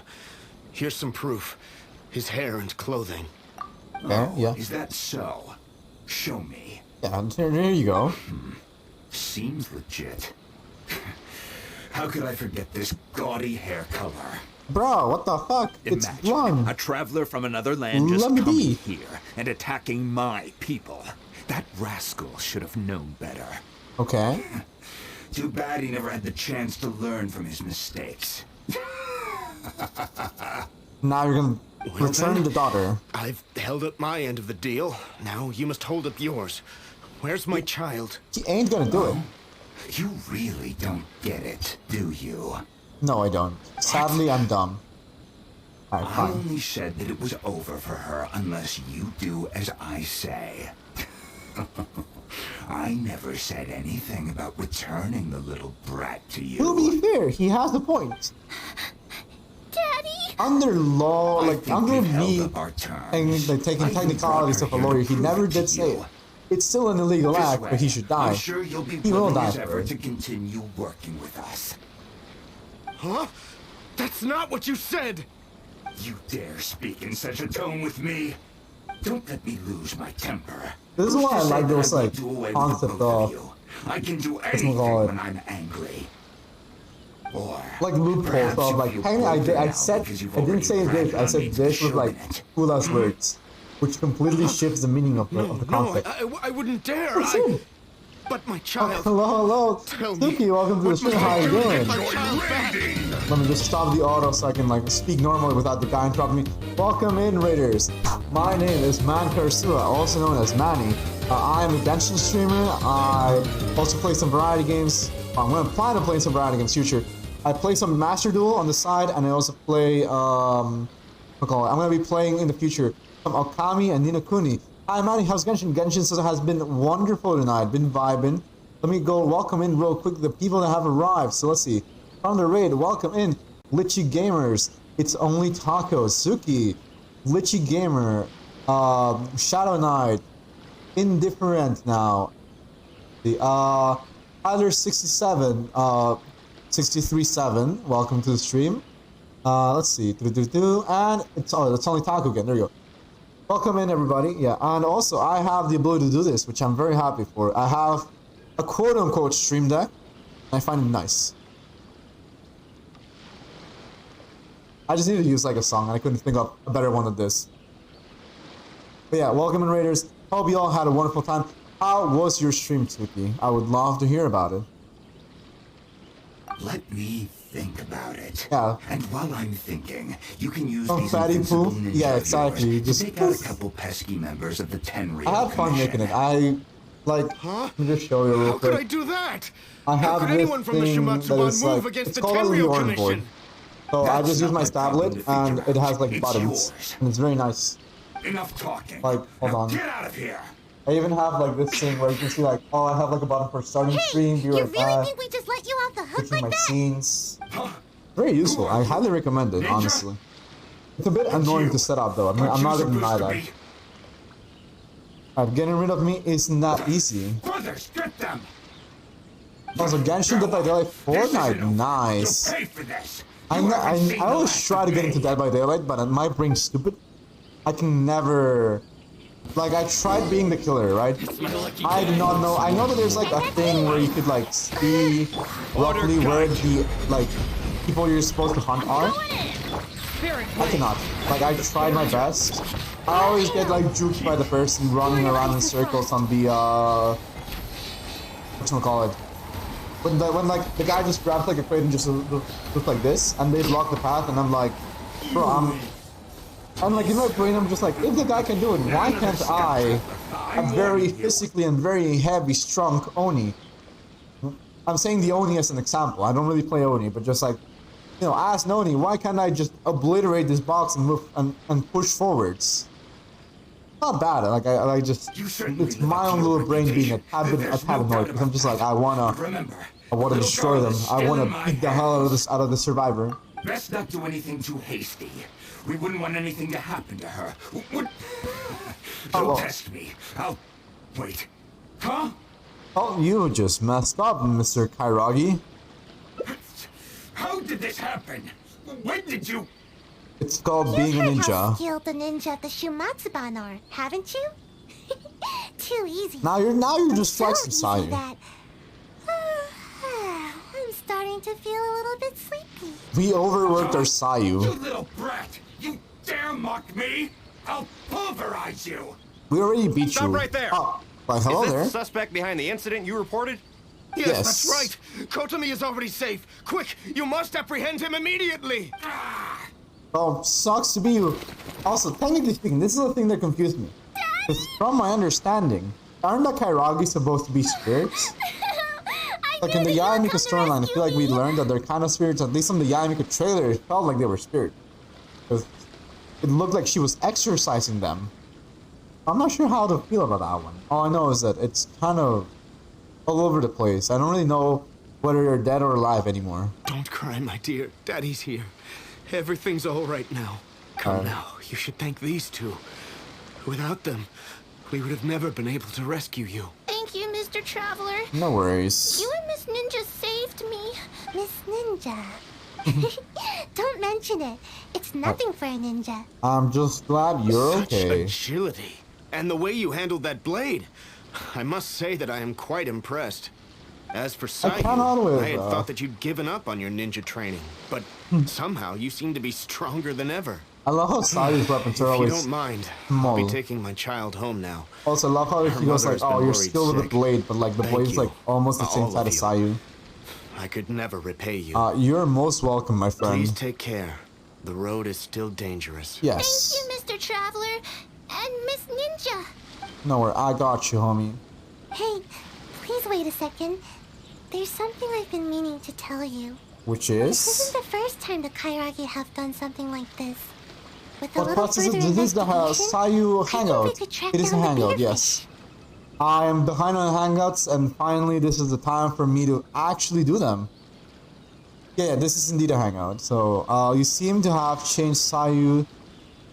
Here's some proof. His hair and clothing. Yeah. Is that so? Show me. Yeah, there you go. Seems legit. How could I forget this gaudy hair color? Bro, what the fuck? It's Imagine a traveler from another land just coming here and attacking my people. That rascal should have known better. Okay. Too bad he never had the chance to learn from his mistakes. Now you're gonna return the daughter. I've held up my end of the deal. Now you must hold up yours. Where's my child? He ain't gonna do it. You really don't get it, do you? No, I don't. Sadly, I'm dumb. Alright, I fine. only said that it was over for her unless you do as I say. I never said anything about returning the little brat to you. To be fair, he has a point. Daddy! Under law, like under me, and like taking I technicalities of a lawyer, he never did say it. It's still an illegal act, but he should die. I'm sure you'll be He will willing die as for ever it. to continue working with us. Huh? That's not what you said! You dare speak in such a tone with me? Don't let me lose my temper. This is why I like those like do away with concept both of you. I can do what's it anything called? when I'm angry. Or Like loopholes perhaps of you like, feel hey, bolder I now said, because you've I didn't say already this, I ratted said on me this with like showing it. cool ass words, which completely shifts the meaning of the conflict. I wouldn't dare. But my child. Hello. Tell me. Suki, welcome to the stream. How you doing? Back. Let me just stop the auto so I can like speak normally without the guy interrupting me. Welcome in, Raiders. My name is Man Karsua, also known as Manny. I am a Genshin streamer. I also play some variety games. I'm going to plan to play some variety games in the future. I play some Master Duel on the side, and I also play, I'm going to be playing in the future some Okami and Ninokuni. Hi Manny, how's Genshin? Genshin has been wonderful tonight, been vibing. Let me go welcome in real quick the people that have arrived. So let's see. From the raid, welcome in Litchi Gamers. It's only tacos. Suki, Litchi Gamer, Shadow Knight, Indifferent now. The Tyler 67, 63.7. Welcome to the stream. Let's see. And it's only taco again. There you go. Welcome in, everybody. Yeah, and also I have the ability to do this, which I'm very happy for. I have a quote-unquote stream deck. I find it nice. I just needed to use like a song, and I couldn't think of a better one than this. But yeah, welcome in, Raiders. Hope you all had a wonderful time. How was your stream, Tuki? I would love to hear about it. Let me think about it. Yeah. And while I'm thinking, you can use Oh, these fatty invincible poo? ninja Yeah, of exactly. yours Just to take out a couple pesky members of the Tenryou I had fun Commission. making it. I like. Let me just show you real How quick. could I do that? I How have could this anyone from the thing that Shumatsuban is move like, against it's the called a Tenryou Leon Commission? board. So I just use my tablet and it has like buttons and it's very nice. Enough talking. Like, hold on. Get out of here. I even have like this thing where you can see like, oh, I have like a button for starting stream, be right back, think we just let you off the hook switching like my that? scenes. Very useful. I highly recommend it, honestly. It's a bit annoying to set up though. I'm not gonna deny that. Getting rid of me is not easy. Brothers, get them. Also, Genshin Dead by Daylight, Fortnite, nice. I always try to get into Dead by Daylight, but my brain's stupid. I can never. Like, I tried being the killer, right? I do not know. I know that there's like a thing where you could like see roughly where the like people you're supposed to hunt are. I cannot. Like, I tried my best. I always get like juked by the person running around in circles on the whatchamacallit. When like the guy just grabs like a crate and just looks like this, and they block the path, and I'm like, bro, I'm like in my brain, I'm just like, if the guy can do it, why can't I? A very physically and very heavy, strong Oni. I'm saying the Oni as an example. I don't really play Oni, but just like, you know, as an Oni, why can't I just obliterate this box and move and push forwards? Not bad. Like I just, it's my own little brain being a tad annoyed because I'm just like, I wanna destroy them. I wanna beat the hell out of the survivor. Best not do anything too hasty. We wouldn't want anything to happen to her. Don't test me. I'll wait. Huh? Oh, you just messed up, Mr. Kairagi. How did this happen? When did you? It's called being a ninja. How skilled the ninja of the Shumatsuban are, haven't you? Too easy. Now you're just flexing, Sayu. That. I'm starting to feel a little bit sleepy. We overworked our Sayu. You little brat! You dare mock me? I'll pulverize you! We already beat you. Stop right there! Oh, well, hello is this there. the suspect behind the incident you reported? Yes, that's right. Kotomi is already safe. Quick, you must apprehend him immediately. Oh, sucks to be you. Also, technically speaking, this is the thing that confused me. Because from my understanding, aren't the Kairagi supposed to be spirits? Like in the Yaimika storyline, I feel like we learned that they're kind of spirits. At least in the Yaimika trailer, it felt like they were spirits. Because it looked like she was exorcising them. I'm not sure how to feel about that one. All I know is that it's kind of all over the place. I don't really know whether they're dead or alive anymore. Don't cry, my dear. Daddy's here. Everything's all right now. Come now, you should thank these two. Without them, we would have never been able to rescue you. Thank you, Mr. Traveler. No worries. You and Miss Ninja saved me. Miss Ninja. Don't mention it. It's nothing for a ninja. I'm just glad you're Such okay. agility. And the way you handled that blade. I must say that I am quite impressed. As for Sayu, I had thought that you'd given up on your ninja training, but somehow you seem to be stronger than ever. I love how Sayu's weapons are If you always don't mind, small. I'll be taking my child home now. Also, I love how he goes like, oh, you're skilled with the blade, but like the Thank blade's you, like almost the same all side of as Sayu. I could never repay you. You're most welcome, my friend. Please take care. The road is still dangerous. Yes. Thank you, Mr. Traveler. And Miss Ninja. No worry, I got you, homie. Hey, please wait a second. There's something I've been meaning to tell you. Which This is? isn't the first time the Kairagi have done something like this. With a What little process further is this? The investigation, Sayu I think hangout. we could track It is a down the hangout, beer yes. I am behind on hangouts, and finally, this is the time for me to actually do them. Yeah, this is indeed a hangout. So, you seem to have changed Sayu.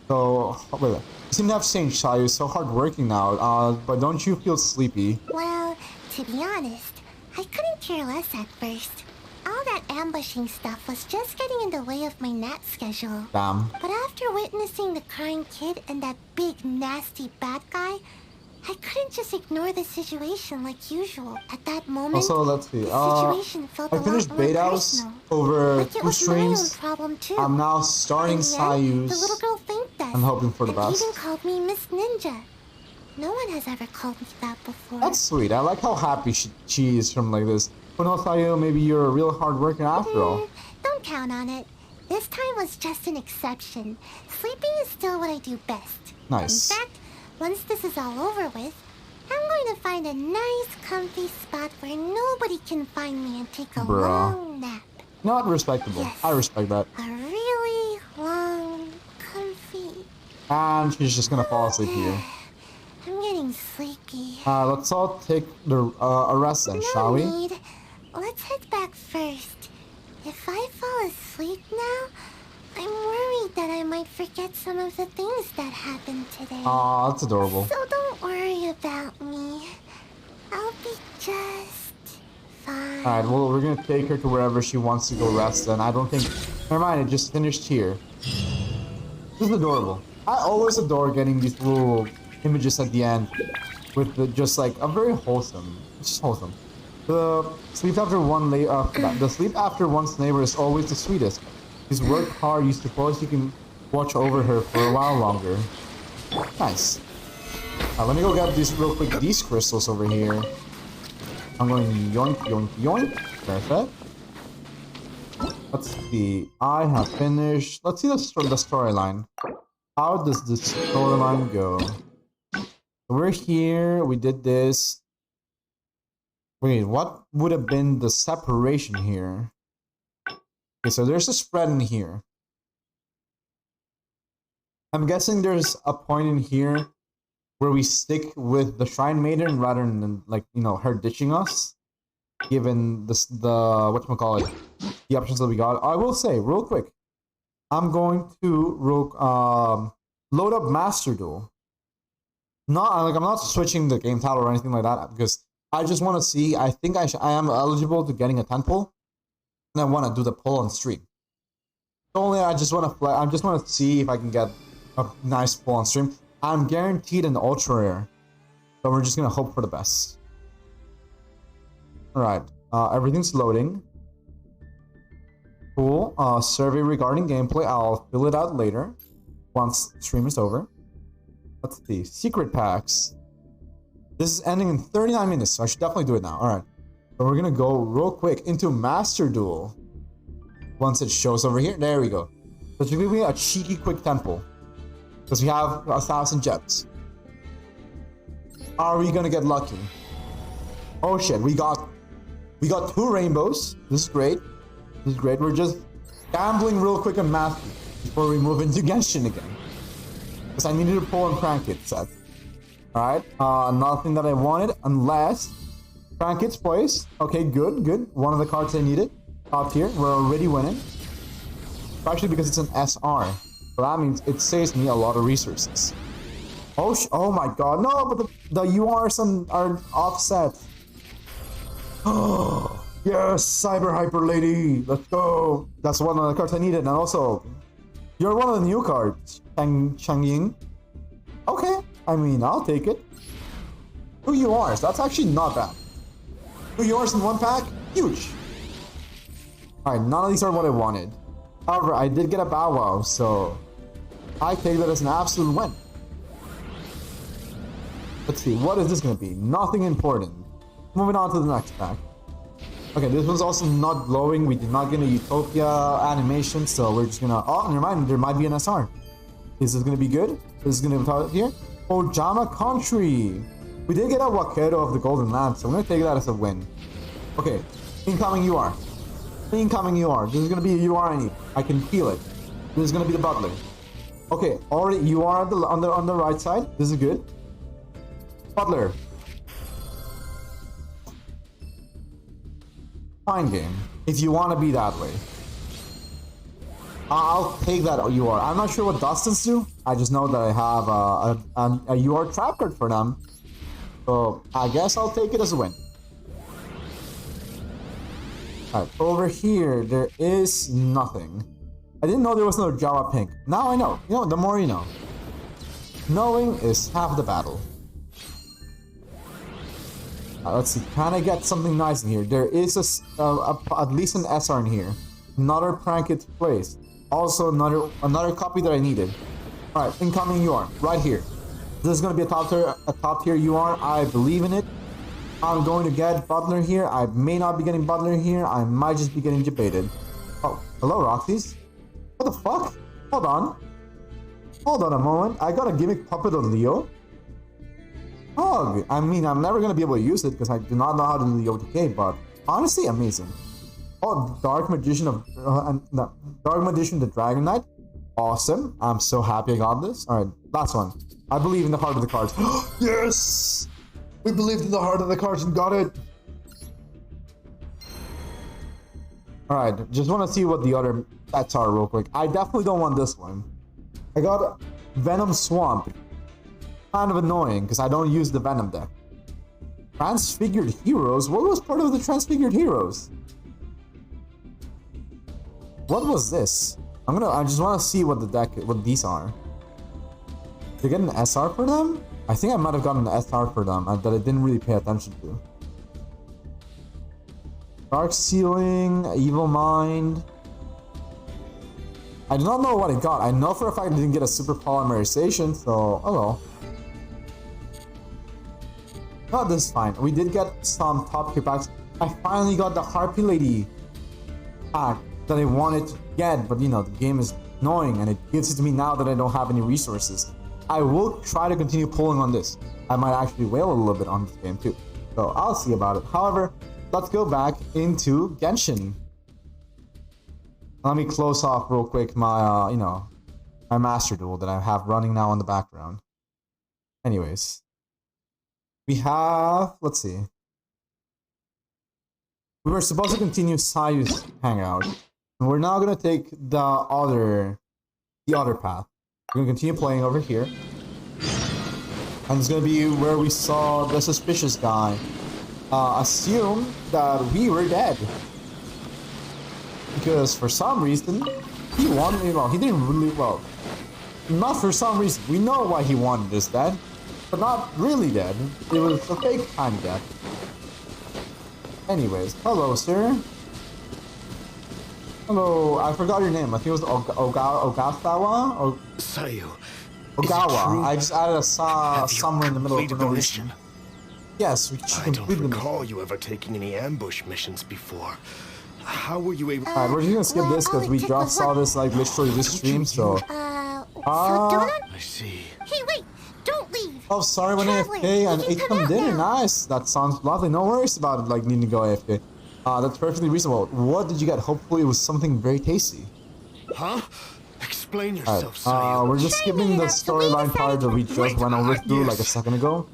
So, wait. You seem to have changed Sayu. So hardworking now. But don't you feel sleepy? Well, to be honest, I couldn't care less at first. All that ambushing stuff was just getting in the way of my nat schedule. Damn. But after witnessing the crying kid and that big, nasty bad guy, I couldn't just ignore the situation like usual. At that moment, Also, let's see. the situation felt I finished Baedou's over like it 2 was my own streams. problem too. I'm now starting Sayu's. The little girl thanked us. I'm hoping for the and best. even called me Miss Ninja. No one has ever called me that before. That's sweet. I like how happy she is from like this. But no, Sayu, maybe you're a real hard worker after all. Don't count on it. This time was just an exception. Sleeping is still what I do best. Nice. In fact, once this is all over with, I'm going to find a nice, comfy spot where nobody can find me and take a long nap. Not respectable. Yes. I respect that. A really long, comfy... And she's just gonna fall asleep here. I'm getting sleepy. Let's all take a rest then, shall we? No need. Let's head back first. If I fall asleep now, I'm worried that I might forget some of the things that happened today. Aw, that's adorable. So don't worry about me. I'll be just fine. Alright, well, we're gonna take her to wherever she wants to go rest then. I don't think... Never mind, it just finished here. This is adorable. I always adore getting these little images at the end with the, just like a very wholesome. It's just wholesome. The sleep after one's neighbor is always the sweetest. He's worked hard, you suppose you can watch over her for a while longer. Nice. Let me go get these real quick, these crystals over here. I'm going yoink, yoink, yoink. Perfect. Let's see. I have finished. Let's see the storyline. How does the storyline go? We're here. We did this. Wait, what would have been the separation here? Okay, so there's a spread in here. I'm guessing there's a point in here where we stick with the Shrine Maiden rather than, like, you know, her ditching us. Given the whatchamacallit, the options that we got. I will say, real quick, I'm going to load up Master Duel. Not like I'm not switching the game title or anything like that because I just want to see. I think I am eligible to getting a 10 pull, and I want to do the pull on stream. Only I just want to see if I can get a nice pull on stream. I'm guaranteed an ultra rare, so we're just gonna hope for the best. All right, everything's loading. Cool. Survey regarding gameplay. I'll fill it out later once stream is over. Let's see. Secret packs. This is ending in 39 minutes, so I should definitely do it now. All right. So we're gonna go real quick into Master Duel. Once it shows over here, there we go. So it's gonna be a cheeky quick temple because we have 1,000 gems. Are we gonna get lucky? Oh shit! We got 2 rainbows. This is great. This is great. We're just gambling real quick on Master before we move into Genshin again. Because I needed to pull and crank it set. Alright. Nothing that I wanted unless crank its place. Okay, good. One of the cards I needed. Top tier. We're already winning. Especially because it's an SR. So that means it saves me a lot of resources. Oh my god. No, but the URs are offset. Oh, yes, Cyber Hyper Lady. Let's go. That's one of the cards I needed. And also, you're one of the new cards, Changying. Okay, I mean, I'll take it. 2 URs, that's actually not bad. 2 URs in 1 pack? Huge. Alright, none of these are what I wanted. However, I did get a Bow Wow, so I take that as an absolute win. Let's see, what is this going to be? Nothing important. Moving on to the next pack. Okay, this one's also not glowing. We did not get a Utopia animation, so we're just gonna... Oh, never mind. There might be an SR. Is this gonna be good? This is gonna be top here. Ojama Country. We did get a Wakedo of the Golden Land, so I'm gonna take that as a win. Okay, incoming UR. Incoming UR. This is gonna be a UR I need. I can feel it. This is gonna be the Butler. Okay, already UR on the right side. This is good. Butler. Fine game. If you want to be that way. I'll take that UR. I'm not sure what Dustins do. I just know that I have a UR trap card for them. So I guess I'll take it as a win. Alright, over here, there is nothing. I didn't know there was no Java Pink. Now I know. You know, the more you know. Knowing is half the battle. Let's see, can I get something nice in here? There is at least an SR in here. Another prank it placed. Also another copy that I needed. Alright, incoming UR, right here. This is gonna be a top tier UR. I believe in it. I'm going to get Butler here. I may not be getting Butler here. I might just be getting debated. Oh, hello, Roxy's. What the fuck? Hold on. Hold on a moment. I got a gimmick puppet of Leo. Oh, I mean, I'm never gonna be able to use it because I do not know how to do the OTK, but honestly, amazing. Oh, Dark Magician the Dragon Knight. Awesome. I'm so happy I got this. Alright, last one. I believe in the heart of the cards. Yes! We believed in the heart of the cards and got it. Alright, just want to see what the other stats are real quick. I definitely don't want this one. I got Venom Swamp. Kind of annoying because I don't use the Venom deck. Transfigured Heroes? What was part of the Transfigured Heroes? What was this? I just want to see what these are. Did I get an SR for them? I think I might have gotten an SR for them that I didn't really pay attention to. Dark Ceiling, Evil Mind. I do not know what I got. I know for a fact I didn't get a super polymerization, so oh well. No, this is fine. We did get some top tier packs. I finally got the Harpy Lady pack that I wanted to get, but you know, the game is annoying and it gives it to me now that I don't have any resources. I will try to continue pulling on this. I might actually wail a little bit on this game too. So I'll see about it. However, let's go back into Genshin. Let me close off real quick my, my Master Duel that I have running now in the background. Anyways. We have, let's see. We were supposed to continue Sayu's hangout. And we're now gonna take the other path. We're gonna continue playing over here. And it's gonna be where we saw the suspicious guy assume that we were dead. Because for some reason, he wanted, well, he didn't really, well, not for some reason. We know why he wanted us dead, but not really dead. It was a fake kind of death. Anyways, hello, sir. Hello, I forgot your name. I think it was Ogasawa? Sayu. Ogawa. I just added a somewhere in the middle of the mission. Yes, we I don't recall you ever taking any ambush missions before. How were you able? Alright, we're just gonna skip this because we just saw this like literally this stream, so. I see. Hey, wait! Don't leave! Oh, sorry, when AFK and ate some dinner. Nice. That sounds lovely. No worries about it, like needing to go AFK. That's perfectly reasonable. What did you get? Hopefully, it was something very tasty. Huh? Explain yourself, Sayu. We're just skipping the storyline part that we just went over through like a second ago.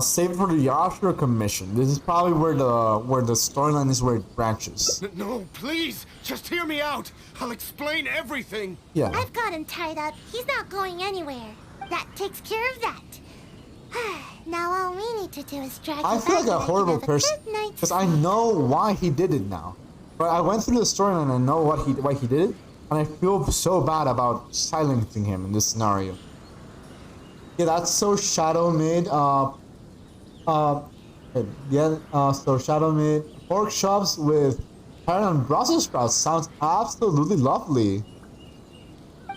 Save it for the Yashiro commission. This is probably where the storyline is where it branches. No, please, just hear me out. I'll explain everything. Yeah. I've got him tied up. He's not going anywhere. That takes care of that. Now all we need to do is drag him I feel like a horrible person because because I know why he did it now. But I went through the storyline and I know why he did it, and I feel so bad about silencing him in this scenario. Yeah, that's so Shadow made. So Shadow made pork chops with carrot and Brussels sprouts. Sounds absolutely lovely.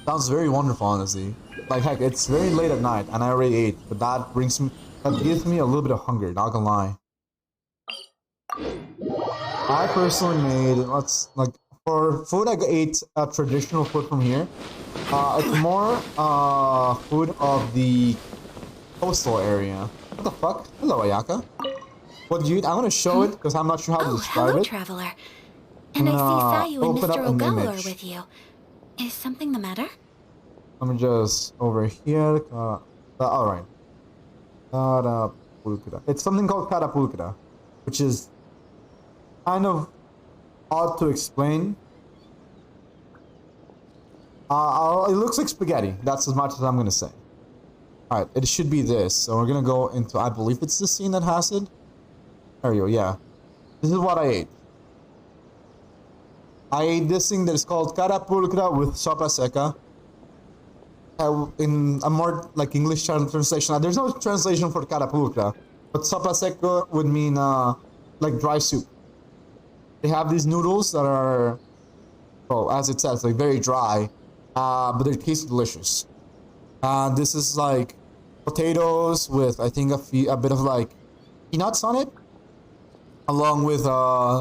Sounds very wonderful, honestly. Like heck, it's very late at night and I already ate, but that gives me a little bit of hunger, not gonna lie. I personally made, for food I ate traditional food from here. It's more food of the coastal area. What the fuck? Hello, Ayaka. What did you eat? I'm gonna show it because I'm not sure how to describe hello, it. traveler. And I see Sayu and open Mr. up an Ogawa are image. with you. Is something the matter? Let me just over here. Alright. Karapulkura. It's something called Karapulkura, which is kind of odd to explain. It looks like spaghetti. That's as much as I'm gonna say. Alright, it should be this. So we're gonna go into, I believe it's the scene that has it. There you go, yeah. This is what I ate. I ate this thing that is called carapulcra with sopa seca. In a more like English translation, there's no translation for carapulcra, but sopa seca would mean like dry soup. They have these noodles that are, well, as it says, like very dry, but they taste delicious. This is like potatoes with, I think, a bit of like peanuts on it, along with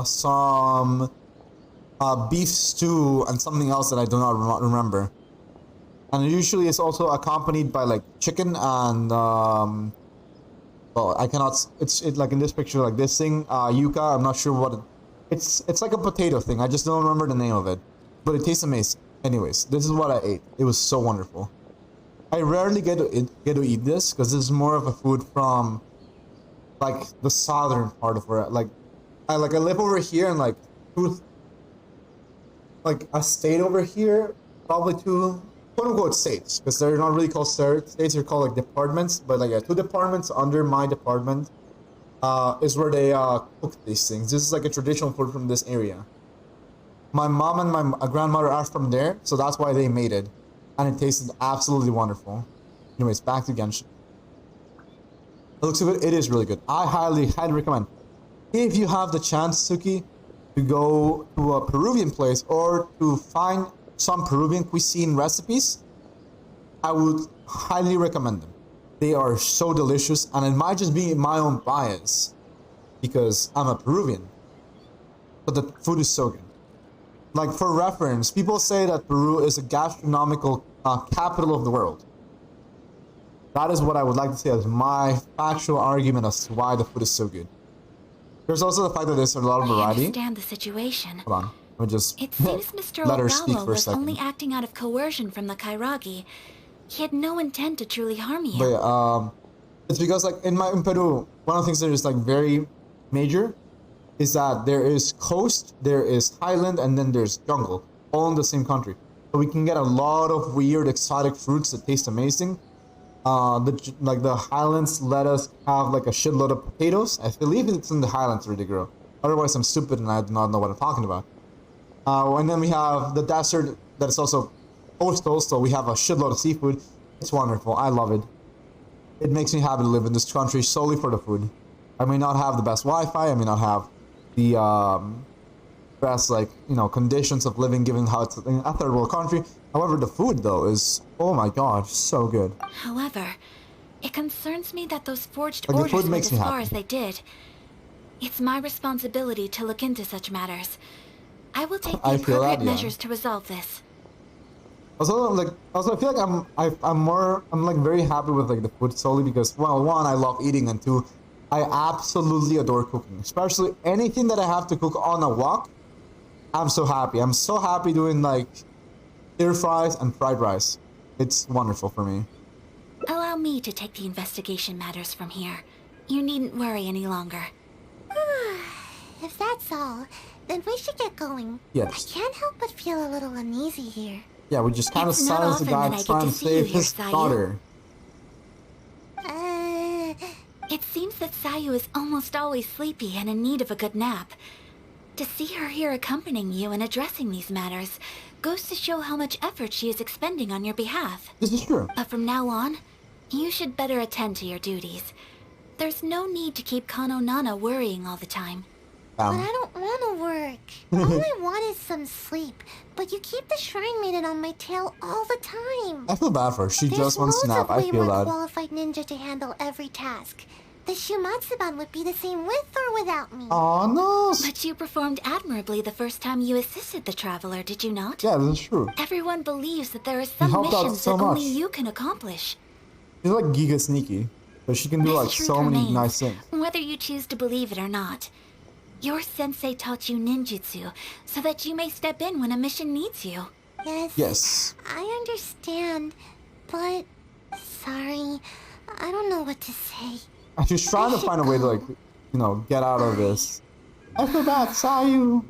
some beef stew and something else that I do not remember. And usually it's also accompanied by like chicken and well, I cannot. It's like in this picture, like this thing, yuca. I'm not sure what it's like a potato thing. I just don't remember the name of it, but it tastes amazing. Anyways, this is what I ate. It was so wonderful. I rarely get to eat this because this is more of a food from like the southern part of where I live over here and like a state over here, probably two quote unquote states, because they're not really called states, they're called like departments, but like 2 departments under my department is where they cook these things. This is like a traditional food from this area. My mom and my grandmother are from there, so that's why they made it. And it tasted absolutely wonderful. Anyways, back to Genshin. It looks good. It is really good. I highly recommend. If you have the chance, Suki, to go to a Peruvian place or to find some Peruvian cuisine recipes, I would highly recommend them. They are so delicious, and it might just be my own bias because I'm a Peruvian, but the food is so good. Like, for reference, people say that Peru is a gastronomical capital of the world. That is what I would like to say as my factual argument as to why the food is so good. There's also the fact that there's a lot of variety. I understand the situation. Hold on, let me just It seems Mr. let her speak Ogawa for a was second. only acting out of coercion from the Kairagi. He had no intent to truly harm you. But yeah, it's because like in Peru, one of the things that is like very major is that there is coast, there is highland, and then there's jungle, all in the same country. So we can get a lot of weird exotic fruits that taste amazing. The highlands let us have like a shitload of potatoes. I believe it's in the highlands where they grow. Otherwise, I'm stupid and I do not know what I'm talking about. And then we have the desert that is also coastal, so we have a shitload of seafood. It's wonderful. I love it. It makes me happy to live in this country solely for the food. I may not have the best Wi-Fi. I may not have the best conditions of living, given how it's in a third world country. However, the food though is, oh my god, so good. However, it concerns me that those forged Like, the orders food went makes as me far happy. as they did. It's my responsibility to look into such matters. I will take the I feel appropriate that, yeah. measures to resolve this. Also, I feel like I'm like very happy with like the food solely because, well, one, I love eating, and two, I absolutely adore cooking. Especially anything that I have to cook on a walk, I'm so happy. I'm so happy doing like stir fries and fried rice. It's wonderful for me. Allow me to take the investigation matters from here. You needn't worry any longer. If that's all, then we should get going. Yes. I can't help but feel a little uneasy here. Yeah, we just kind of It's not silence the often that guy I get trying to to see you save here, his Sayu. daughter. It seems that Sayu is almost always sleepy and in need of a good nap. To see her here accompanying you and addressing these matters goes to show how much effort she is expending on your behalf. This is true. But from now on, you should better attend to your duties. There's no need to keep Kano Nana worrying all the time. But I don't want to work. All I want is some sleep. But you keep the Shrine Maiden on my tail all the time. I feel bad for her. She just wants to nap. There's I loads of feel way more that. qualified ninja to handle every task. The Shumatsuban would be the same with or without me. Oh no! But you performed admirably the first time you assisted the traveler, did you not? Yeah, that's true. Everyone believes that there are some helped out missions so that only much. you can accomplish. She's like Giga Sneaky, but she can do like Truth so many remains, nice things. whether you choose to believe it or not. Your sensei taught you ninjutsu so that you may step in when a mission needs you. Yes. I understand, but sorry, I don't know what to say. She's trying to find a way to get out of this. I feel bad, Sayu.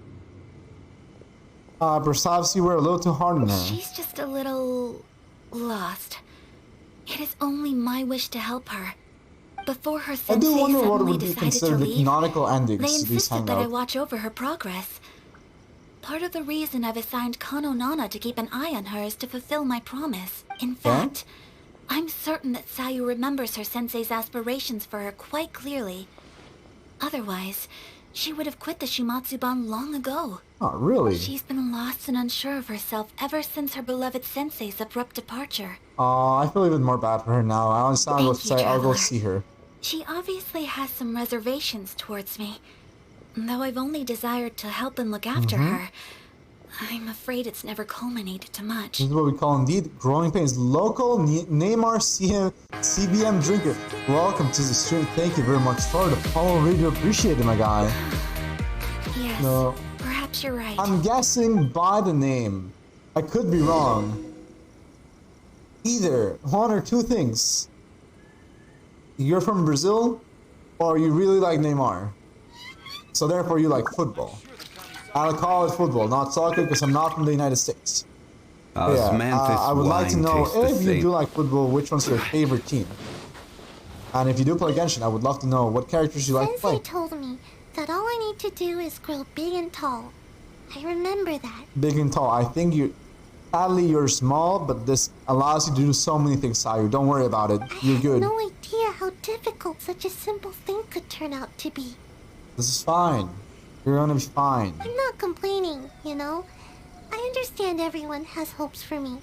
Perhaps you were a little too hard on her. She's just a little lost. It is only my wish to help her. Before her I sensei do wonder what suddenly would be decided to considered the leave, canonical endings they to these insisted that I hangouts. watch over her progress. part of the reason I've assigned Kano Nana to keep an eye on her is to fulfill my promise. In fact, I'm certain that Sayu remembers her sensei's aspirations for her quite clearly. Otherwise, she would have quit the Shimatsuban long ago. Oh, really? She's been lost and unsure of herself ever since her beloved sensei's abrupt departure. I feel even more bad for her now. I'll go see her. She obviously has some reservations towards me. Though I've only desired to help and look after her, I'm afraid it's never culminated to much. This is what we call indeed growing pains. Local Neymar CBM drinker. Welcome to the stream. Thank you very much for the follow. Really do appreciate it, my guy. Yes, no, perhaps you're right. I'm guessing by the name. I could be wrong. Either one or two things. You're from Brazil, or you really like Neymar. So therefore you like football. I'll call it football, not soccer, because I'm not from the United States. I would like to know if you do like football, which one's your favorite team? And if you do play Genshin, I would love to know what characters you like to play. Sensei told me that all I need to do is grow big and tall. I remember that. Big and tall. I think sadly you're small, but this allows you to do so many things, Sayu. Don't worry about it. You're good. I had no idea how difficult such a simple thing could turn out to be. This is fine. You're gonna be fine. I'm not complaining, you know? I understand everyone has hopes for me.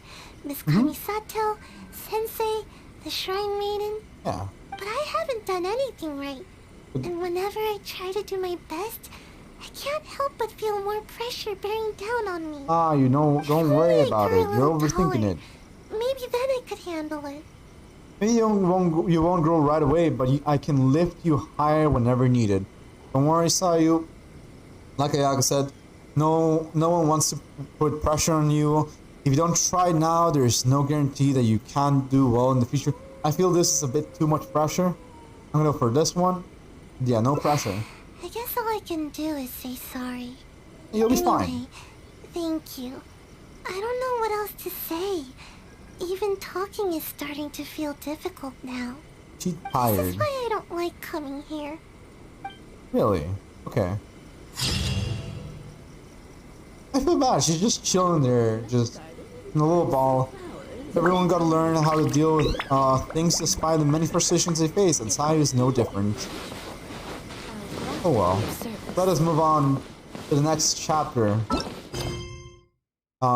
Miss Kamisato, Sensei, the Shrine Maiden. Yeah. But I haven't done anything right. And whenever I try to do my best, I can't help but feel more pressure bearing down on me. You know, don't worry about it. You're overthinking it. Maybe then I could handle it. Maybe you won't grow right away, but I can lift you higher whenever needed. Don't worry, Sayu. Like Ayaga said, no one wants to put pressure on you. If you don't try now, there's no guarantee that you can do well in the future. I feel this is a bit too much pressure. I'm gonna go for this one. Yeah, no pressure. I guess all I can do is say sorry. You'll be fine. Thank you. I don't know what else to say. Even talking is starting to feel difficult now. She's tired. This is why I don't like coming here. Really? Okay. I feel bad. She's just chilling there, just in a little ball. Everyone got to learn how to deal with things despite the many frustrations they face, and Sayu is no different. Oh well. Let us move on to the next chapter.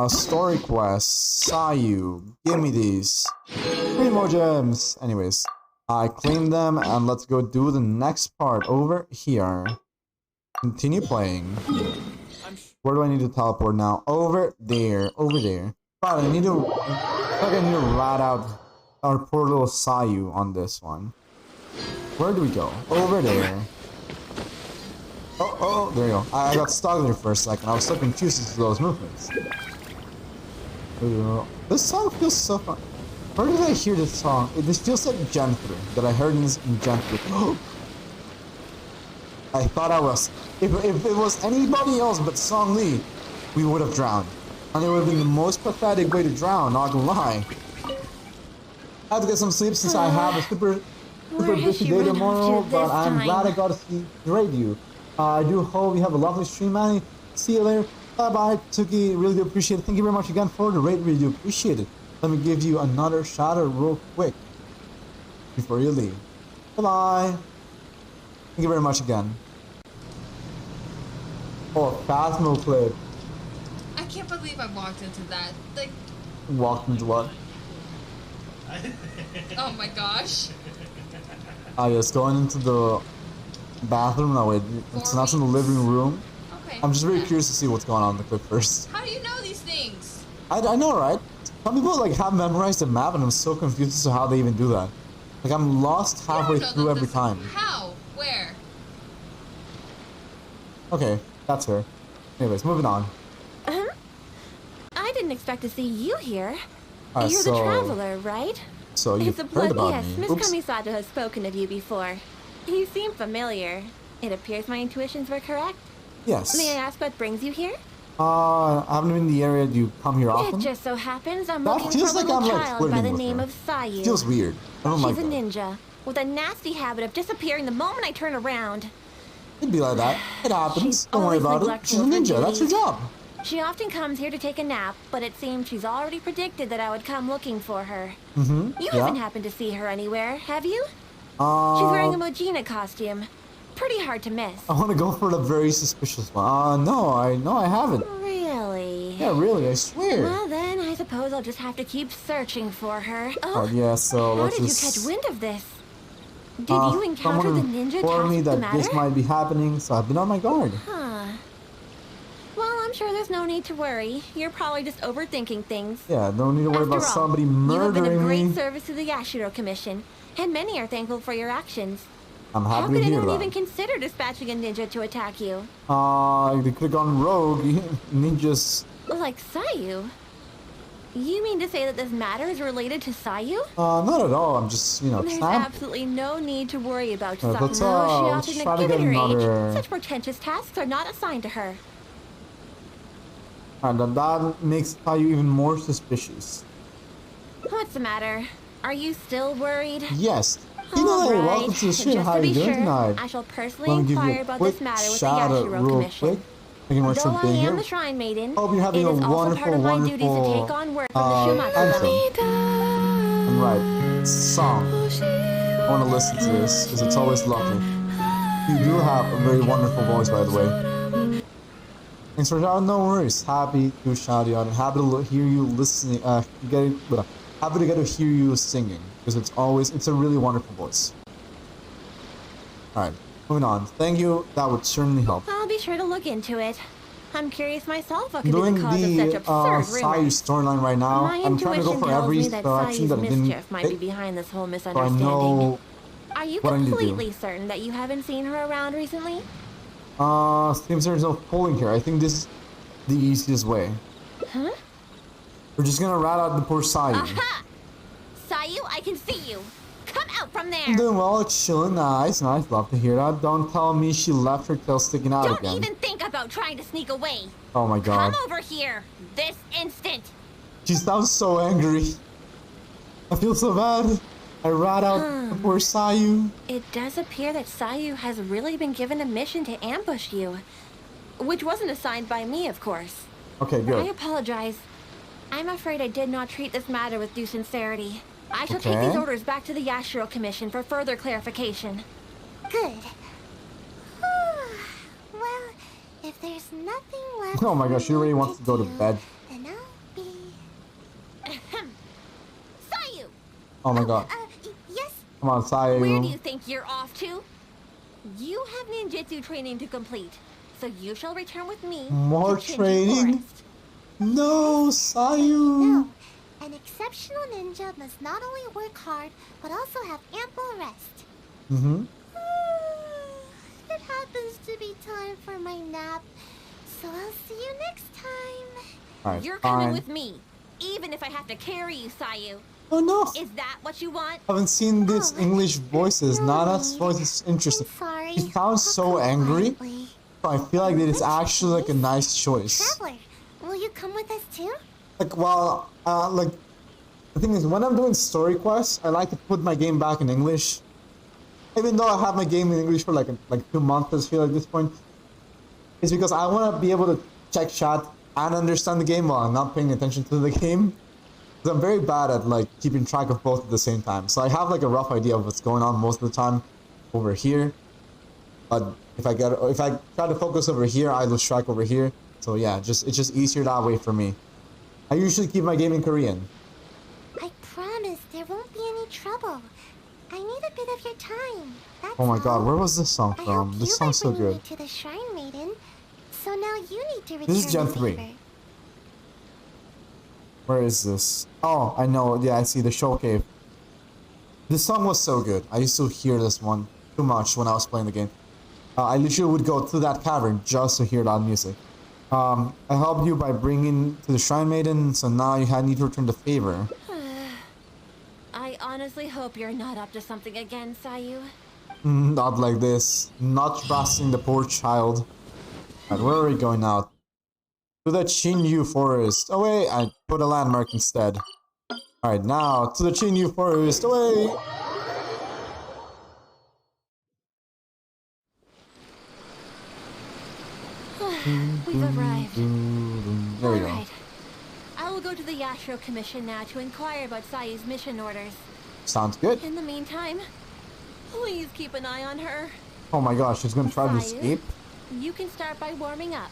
Story quest. Sayu. Give me these. 3 more gems. Anyways, I claimed them, and let's go do the next part over here. Continue playing. Where do I need to teleport now? Over there. Over there. Right, I need to rat out our poor little Sayu on this one. Where do we go? Over there. Oh, there you go. I got stuck there for a second. I was so confused as to those movements. This song feels so fun. Where did I hear this song? This feels like Gen 3, that I heard in Gen 3. I thought I was... If it was anybody else but Song Lee, we would have drowned. And it would have been the most pathetic way to drown, not gonna lie. I have to get some sleep since I have a super busy day tomorrow, but I'm glad I got to see you. I do hope you have a lovely stream, Manny. See you later. Bye-bye, Tuki. Really do appreciate it. Thank you very much again for the raid. Really do appreciate it. Let me give you another shout out real quick before you leave. Bye-bye. Thank you very much again. Oh, Phasmo clip. I can't believe I walked into that. Like... Walked into what? Oh my gosh. Yes, going into the bathroom. No, wait, it's not in the living room. Okay. I'm just very curious to see what's going on in the clip first. How do you know these things? I know, right? Some people like have memorized the map, and I'm so confused as to how they even do that. Like I'm lost halfway through every time. How? Where? Okay, that's her. Anyways, moving on. I didn't expect to see you here. You're the traveler, right? So you've heard about me. Miss Kamisato has spoken of you before. You seem familiar. It appears my intuitions were correct. Yes. May I ask what brings you here? I haven't been in the area. Do you come here often? It just so happens I'm That looking feels for a like little I'm, like, child by the flirting with name her. of Sayu. Feels weird. I don't like She's a that. ninja with a nasty habit of disappearing the moment I turn around. It'd be like that. It happens. She's Don't worry always about it. neglectful She's a of her ninja. That's her duties. job. She often comes here to take a nap, but it seems she's already predicted that I would come looking for her. You haven't happened to see her anywhere, have you? She's wearing a Mojina costume. Pretty hard to miss. I want to go for the very suspicious one. No, I haven't. Really? Yeah, really, I swear. Well then, I suppose I'll just have to keep searching for her. Oh, yeah, so how let's did just... you catch wind of this? Did you encounter the ninja informed me tasked that the this matter? might be happening, so I've been on my guard. Huh. Well, I'm sure there's no need to worry. You're probably just overthinking things. Yeah, don't need to worry about After all, somebody you have been a murdering great me. service to the Yashiro Commission, and many are thankful for your actions. I'm How happy could to hear anyone that. even consider dispatching a ninja to attack you? They could have gone rogue. Ninjas. Like Sayu? You mean to say that this matter is related to Sayu? Not at all. I'm just, There's snap. absolutely no need to worry about Let's, Sayu. She let's often try to given get her another- age, such pretentious tasks are not assigned to her. And that makes Sayu even more suspicious. What's the matter? Are you still worried? Yes. You know, hey, welcome to the stream. Just How to are you be doing sure, tonight? I shall personally Let me give you inquire a about quick this matter with the shout out Yashiro real Commission. quick. Thank you much Though for I being am here. the Shrine Maiden, Hope you're having it a is also wonderful, part of my duties to wonderful take on work from the Shumatsu anthem. level. And right, song. I want to listen to this because it's always lovely. You do have a very wonderful voice, by the way. Thanks for shouting. No worries. Happy to shout you out and happy to hear you listening. Happy to get to hear you singing because it's a really wonderful voice. All right, moving on. Thank you. That would certainly help. I'll be sure to look into it. I'm curious myself what could Doing be the cause of such the absurd Sayu rumors. storyline right now. My I'm trying to go intuition for tells every me that direction Sayu's that I didn't mischief might be pick, behind this whole so I misunderstanding. know Are you what I need to do. completely certain that you haven't seen her around recently? Seems there's no pulling here. I think this is the easiest way. Huh? We're just gonna rat out the poor Sayu. Aha! Sayu, I can see you. Come out from there. I'm doing well, it's chilling, nice, love to hear that. Don't tell me she left her tail sticking out Don't again. even think about trying to sneak away. Oh my god. Come over here, this instant. She sounds so angry. I feel so bad. I rat out the poor Sayu. It does appear that Sayu has really been given a mission to ambush you. Which wasn't assigned by me, of course. Okay, good. I apologize. I'm afraid I did not treat this matter with due sincerity. I shall take Okay. these orders back to the Yashiro Commission for further clarification. Good. Well, if there's nothing left, Oh my gosh, she already wants to go to bed. then I'll be. Sayu! Oh my god. Yes. Come on, Sayu. Where do you think you're off to? You have ninjutsu training to complete, so you shall return with me More to Shinji training? Forest. No, Sayu. An exceptional ninja must not only work hard, but also have ample rest. Mm-hmm. It happens to be time for my nap, so I'll see you next time. Alright, You're coming fine. with me, even if I have to carry you, Sayu. Oh no. Is that what you want? I haven't seen this English voices. Nana's voice is interesting. Sorry. She sounds so angry. So I feel like that it's actually like a nice choice. Traveler, will you come with us too? Like, well, like, the thing is, when I'm doing story quests, I like to put my game back in English. Even though I have my game in English for like 2 months, I feel at this point. It's because I want to be able to check chat and understand the game while I'm not paying attention to the game. Because I'm very bad at like keeping track of both at the same time. So I have like a rough idea of what's going on most of the time over here. But if I try to focus over here, I lose track over here. So yeah, it's just easier that way for me. I usually keep my game in Korean. I promise there won't be any trouble. I need a bit of your time. That's Oh my all. god, where was this song I from? hope This you song's so like bringing good. me to the Shrine Maiden. So now you need to return This is Gen the 3. favor. Where is this? Oh, I know. Yeah, I see the show cave. This song was so good. I used to hear this one too much when I was playing the game. I literally would go to that cavern just to hear that music. I helped you by bringing to the Shrine Maiden, so now you need to return the favor. I honestly hope you're not up to something again, Sayu. Not like this. Not trusting the poor child. Alright, where are we going now? To the Chinyu Forest. Away! I put a landmark instead. Alright, now to the Chinyu Forest. Away! We've arrived. There we go. Alright. I will go to the Yashro Commission now to inquire about Sayu's mission orders. Sounds good. In the meantime, please keep an eye on her. Oh my gosh, she's gonna try to Sayu, escape? You can start by warming up.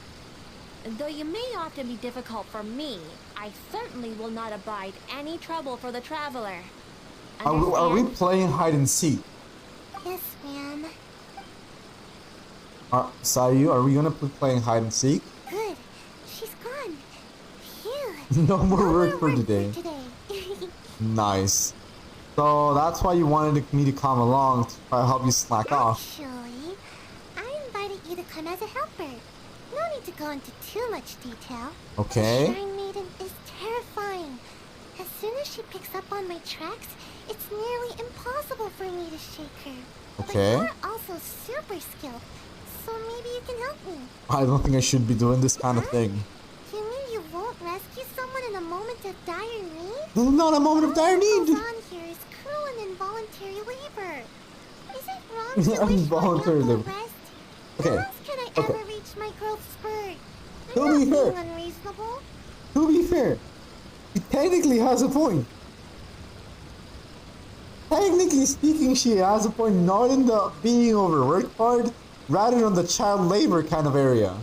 Though you may often be difficult for me, I certainly will not abide any trouble for the traveler. Are we playing hide and seek? Yes, ma'am. Sayu, are we gonna be playing hide and seek? Good. She's gone. Phew. No more work for today. Nice. So that's why you wanted me to come along to try to help you slack off. Actually, I invited you to come as a helper. No need to go into too much detail. Okay. The Shrine Maiden is terrifying. As soon as she picks up on my tracks, it's nearly impossible for me to shake her. Okay. But you're also super skilled, so maybe you can help me. I don't think I should be doing this kind of thing. You mean you won't rescue someone in a moment of dire need? This is not a moment of dire need. What goes on here is cruel and involuntary labor. Is it wrong to wish for Involuntary ample labor. rest? Okay. How else can I ever reach my growth spurt? To I'm be not fair. being unreasonable. To be fair, he technically has a point. Technically speaking, she has a point, not in the being overworked part, rather on the child labor kind of area.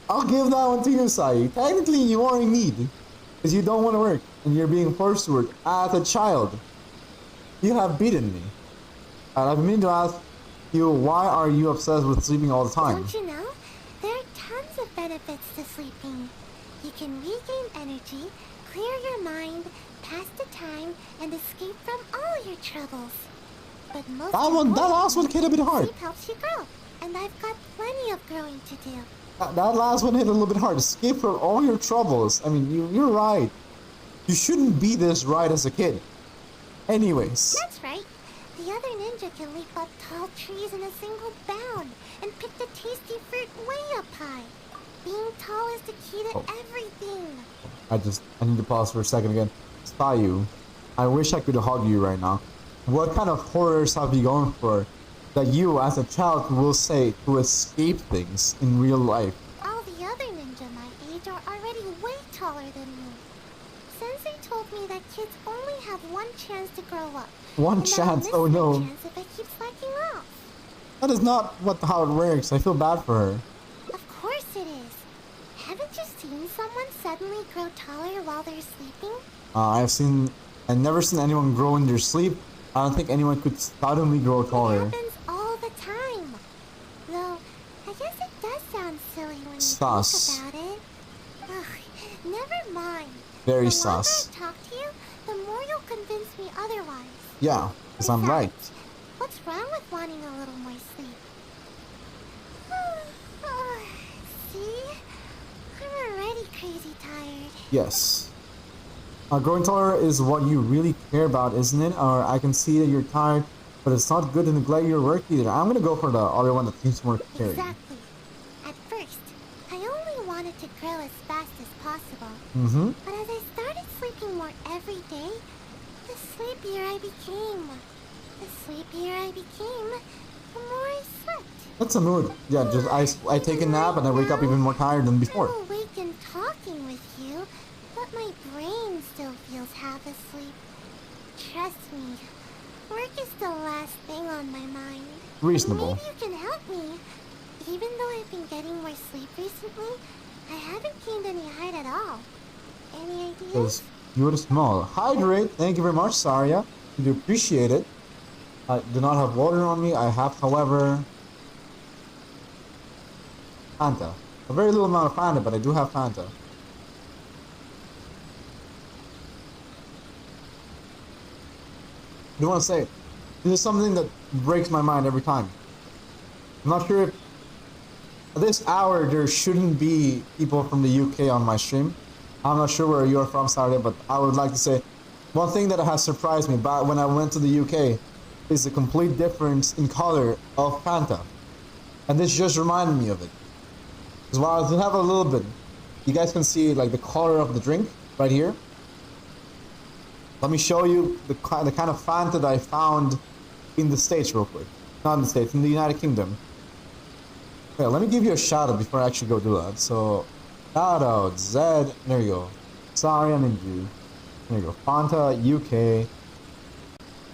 I'll give that one to you, Sayu. Technically, you are in need, because you don't want to work, and you're being forced to work as a child. You have beaten me. And I've meant to ask you, why are you obsessed with sleeping all the time? Don't you know? There are tons of benefits to sleeping. You can regain energy, clear your mind, pass the time, and escape from all your troubles. But most That last one hit a bit hard. sleep helps you grow, and I've got plenty of growing to do. That last one hit a little bit hard. Escape from all your troubles. I mean, you're right. You shouldn't be this right as a kid. Anyways. That's right. The other ninja can leap up tall trees in a single bound and pick the tasty fruit way up high. Being tall is the key to everything. I need to pause for a second again. Sayu, I wish I could hug you right now. What kind of horrors have you gone for that you as a child will say to escape things in real life? All the other ninja my age are already way taller than me. Sensei told me that kids only have one chance to grow up. One chance? Oh no. Chance if I keep slacking off. That is not how it works. I feel bad for her. Of course it is. Haven't you seen someone suddenly grow taller while they're sleeping? I've never seen anyone grow in their sleep. I don't think anyone could suddenly grow taller. It happens all the time. Though, I guess it does sound silly when you Sus. think about it. Ugh, never mind. Very the sus. The longer I talk to you, the more you'll convince me otherwise. Yeah, because I'm right. What's wrong with wanting a little more sleep? See? I'm already crazy tired. Yes. Growing taller is what you really care about, isn't it? Or I can see that you're tired, but it's not good to neglect your work either. I'm gonna go for the other one that seems more scary. Exactly. At first, I only wanted to grow as fast as possible. Mm-hmm. But as I started sleeping more every day, the sleepier I became. The sleepier I became, the more I slept. That's a mood. Yeah, just I take a nap and I wake up even more tired than before. I'm awake and talking with you, but my brain still feels half asleep. Trust me, work is the last thing on my mind. Reasonable. Maybe you can help me. Even though I've been getting more sleep recently, I haven't gained any height at all. Any ideas? Because you're small. Hydrate. Thank you very much, Saria. I do appreciate it. I do not have water on me. I have, however, Fanta. A very little amount of Fanta, but I do have Fanta. I do want to say, this is something that breaks my mind every time. I'm not sure if at this hour there shouldn't be people from the UK on my stream. I'm not sure where you're from, Saturday, but I would like to say one thing that has surprised me back when I went to the UK is the complete difference in color of Fanta. And this just reminded me of it. Because while I have a little bit, you guys can see like the color of the drink right here. Let me show you the kind of Fanta that I found in the States real quick. Not in the States, in the United Kingdom. Okay, let me give you a shout out before I actually go do that. So, shout out, Zed, there you go. Sorry, I'm in you. There you go. Fanta, UK.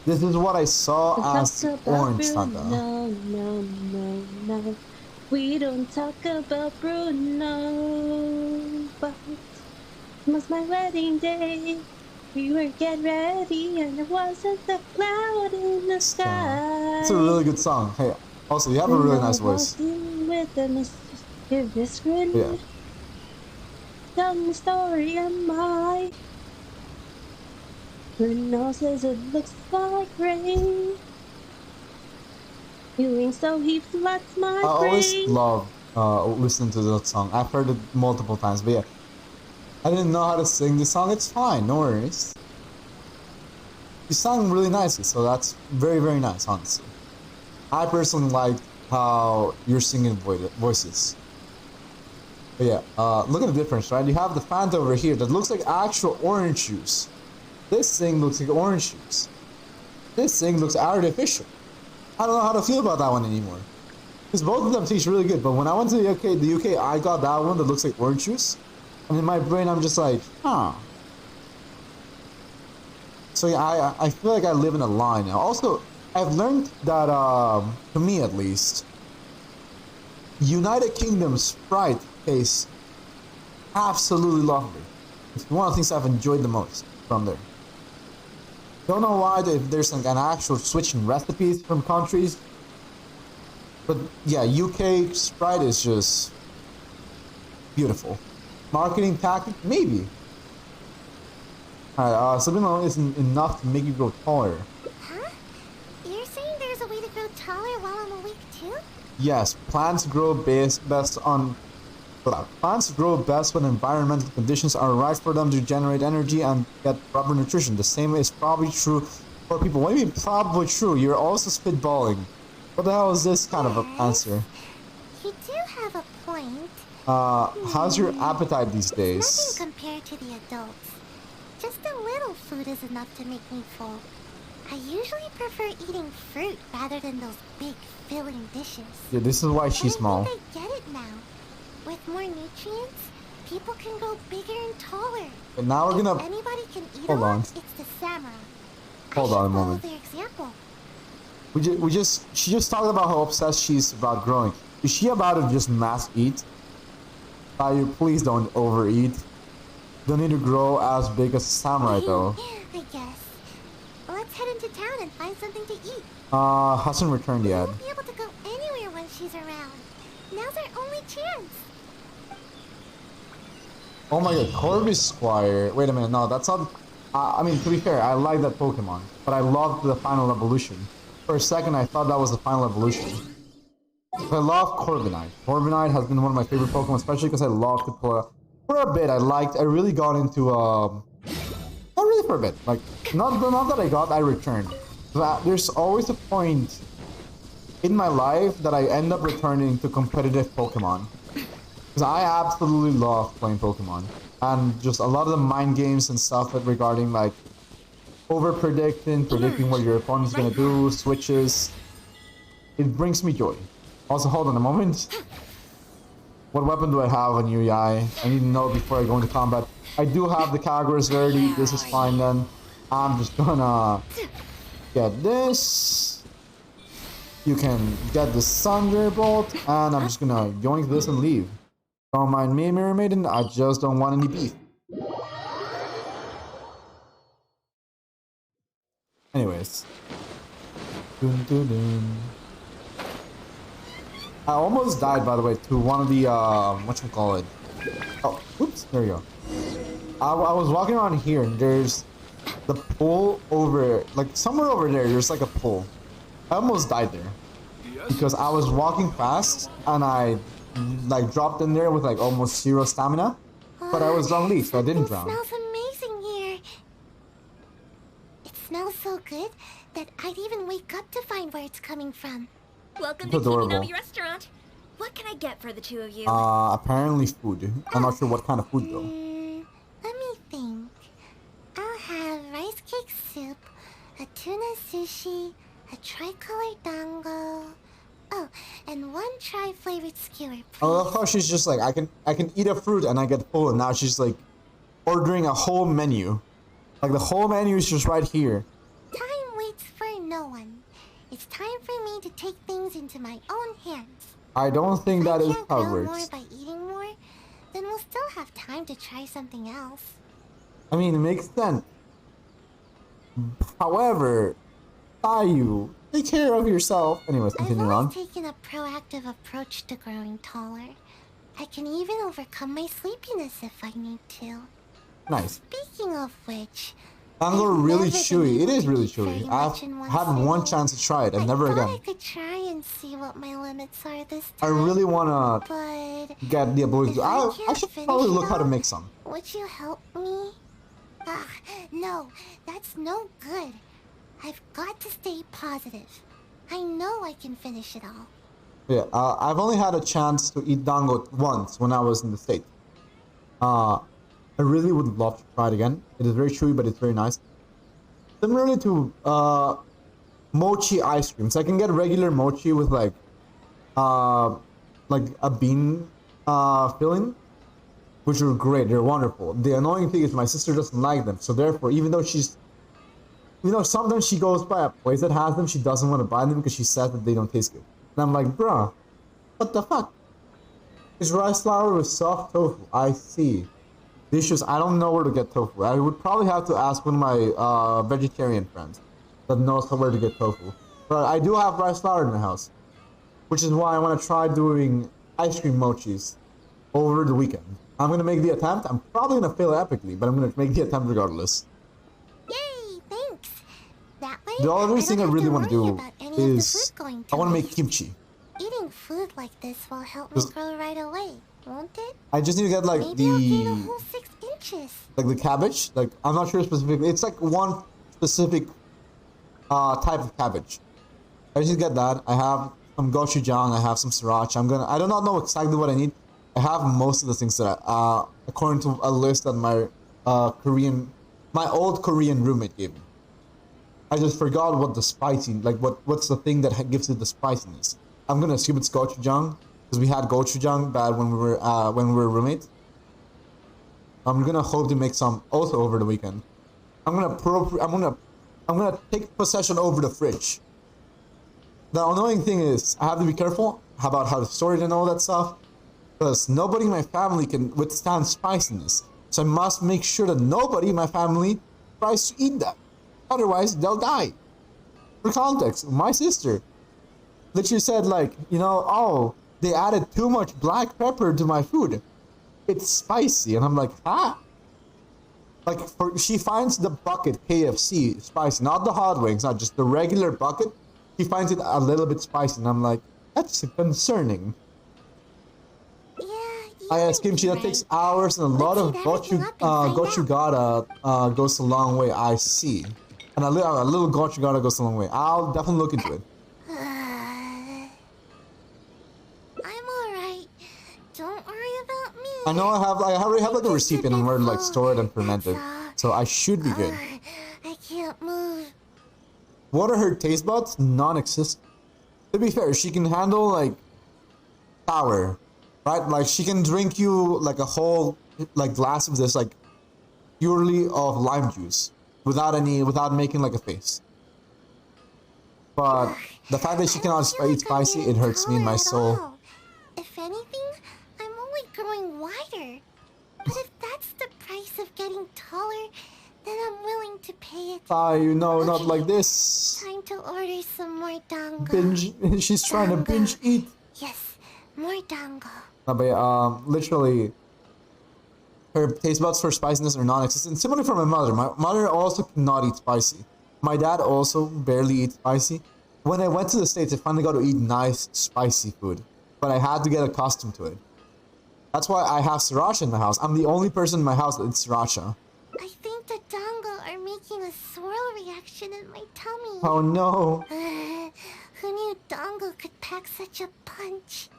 This is what I saw as the orange Fanta. No. We don't talk about Bruno, but it was my wedding day. We were getting ready, and there wasn't a cloud in the sky. It's a really good song. Hey, also, you have a really nice voice. With a mischievous grin. Yeah. Tell me the story of my Bruno says it looks like rain. Doing so he floods my brain. I always love listening to that song. I've heard it multiple times, but yeah. I didn't know how to sing this song. It's fine, no worries. You sang really nicely, so that's very, very nice, honestly. I personally like how you're singing voices. But yeah, look at the difference, right? You have the Fanta over here that looks like actual orange juice. This thing looks like orange juice. This thing looks artificial. I don't know how to feel about that one anymore. Because both of them taste really good, but when I went to the UK, I got that one that looks like orange juice. And in my brain, I'm just like, huh. So yeah, I feel like I live in a lie now. Also, I've learned that, to me at least, United Kingdom Sprite tastes absolutely lovely. It's one of the things I've enjoyed the most from there. Don't know why, if there's like an actual switch in recipes from countries. But yeah, UK Sprite is just beautiful. Marketing tactic? Maybe. Alright, subliminal isn't enough to make you grow taller. Huh? You're saying there's a way to grow taller while I'm awake too? Yes, plants grow best when environmental conditions are right for them to generate energy and get proper nutrition. The same is probably true for people. What do you mean probably true? You're also spitballing. What the hell is this kind of an answer? You do have a point. How's your appetite these days? Nothing compared to the adults. Just a little food is enough to make me full. I usually prefer eating fruit rather than those big filling dishes. Yeah, this is why she's small. I think I get it now. With more nutrients, people can grow bigger and taller. And now we're gonna... Anybody can eat Hold on. It's the samurai. Hold on a moment. Follow their example. She just talked about how obsessed she is about growing. Is she about to just mass eat? Sayu, please don't overeat. Don't need to grow as big as a samurai though. I guess. Let's head into town and find something to eat. Hasn't returned yet. We won't be able to go anywhere when she's around. Now's our only chance. Oh my god, Corby Squire. Wait a minute, no, that's not... I mean, to be fair, I like that Pokemon, but I loved the final evolution. For a second, I thought that was the final evolution. I love Corviknight. Corviknight has been one of my favorite Pokemon, especially because I love to play... For a bit, I really got into, not really for a bit, like, not that I returned. There's always a point in my life that I end up returning to competitive Pokemon. Because I absolutely love playing Pokemon. And just a lot of the mind games and stuff regarding, like, predicting what your opponent's gonna do, switches. It brings me joy. Also, hold on a moment. What weapon do I have on you, Yai? I need to know before I go into combat. I do have the Kagura's already. This is fine then. I'm just gonna get this. You can get the Thunderbolt, and I'm just gonna yoink this and leave. Don't mind me, Mirror Maiden. I just don't want any beef. Anyways. Dun, dun, dun. I almost died, by the way, to one of the, whatchamacallit. Oh, oops, there you go. I was walking around here, and there's the pool over, like, somewhere over there, there's like a pool. I almost died there. Because I was walking fast, and I, like, dropped in there with, like, almost 0 stamina. But I was wrong leaf, so I didn't drown. It smells amazing here. It smells so good that I'd even wake up to find where it's coming from. Welcome to Kiminami Restaurant. What can I get for the two of you? Apparently food. I'm not sure what kind of food though. Let me think. I'll have rice cake soup, a tuna sushi, a tricolor dango. Oh, and one try flavored skewer, please. I love how she's just like, I can eat a fruit and I get full, and now she's like ordering a whole menu. Like the whole menu is just right here. Time waits for no one. It's time for me to take things into my own hands. I don't think that is how it more works. by eating more, then we'll still have time to try something else. I mean, it makes sense. However, Sayu, take care of yourself. Anyways, continue on. I've always taken a proactive approach to growing taller. I can even overcome my sleepiness if I need to. Nice. Speaking of which, Mango really chewy. It is really chewy. I've had one chance to try it and never again. I could try and see what my limits are this time. I really wanna get the ability. I should probably look how to make some. Would you help me? No, that's no good. I've got to stay positive. I know I can finish it all. Yeah, I've only had a chance to eat dango once when I was in the States. I really would love to try it again. It is very chewy, but it's very nice. Similarly to mochi ice creams, I can get regular mochi with like a bean filling, which are great. They're wonderful. The annoying thing is my sister doesn't like them, so therefore, even though she's, sometimes she goes by a place that has them, she doesn't want to buy them because she says that they don't taste good. And I'm like, bruh, what the fuck? It's rice flour with soft tofu. I see. Dishes, I don't know where to get tofu. I would probably have to ask one of my vegetarian friends that knows where to get tofu. But I do have rice flour in the house, which is why I want to try doing ice cream mochis over the weekend. I'm going to make the attempt. I'm probably going to fail epically, but I'm going to make the attempt regardless. Yay, thanks. That way, the other thing I really want to do is I want to make kimchi. Eating food like this will help me grow right away, won't it? I just need to get like Maybe I'll gain a whole 6 inches. Like the cabbage. Like I'm not sure specifically. It's like one specific type of cabbage. I just get that. I have some gochujang. I have some sriracha. I do not know exactly what I need. I have most of the things that according to a list that my old Korean roommate gave me. I just forgot what the spicy, like what's the thing that gives it the spiciness. I'm gonna assume it's gochujang because we had gochujang bad when we were roommates. I'm gonna hope to make some also over the weekend. I'm gonna take possession over the fridge. The annoying thing is I have to be careful about how to store it and all that stuff, because nobody in my family can withstand spiciness. So I must make sure that nobody in my family tries to eat that. Otherwise, they'll die. For context, my sister literally said like, oh, they added too much black pepper to my food. It's spicy. And I'm like, huh? Like, she finds the bucket KFC spicy, not the hot wings, not just the regular bucket. She finds it a little bit spicy. And I'm like, that's concerning. I asked kimchi, that takes hours, and a lot of gochujang goes a long way, I see. And a little gochujang goes a long way. I'll definitely look into it. I'm alright. Don't worry about me. I know I already have like a receipt and where to like store it and ferment it. So I should be good. I can't move. What are her taste buds? Non-existent. To be fair, she can handle like sour. Right, like she can drink you like a whole like glass of this like purely of lime juice without making like a face. But the fact that she cannot eat spicy, it hurts me in my soul. If anything, I'm only growing wider. But if that's the price of getting taller, then I'm willing to pay it. Not like this. Time to order some more dango. Binge. She's trying to binge eat. Yes, more dango. But literally, her taste buds for spiciness are non-existent. Similar for my mother. My mother also cannot eat spicy. My dad also barely eats spicy. When I went to the States, I finally got to eat nice, spicy food. But I had to get accustomed to it. That's why I have sriracha in my house. I'm the only person in my house that eats sriracha. I think the dango are making a swirl reaction in my tummy. Oh no. Who knew dango could pack such a punch?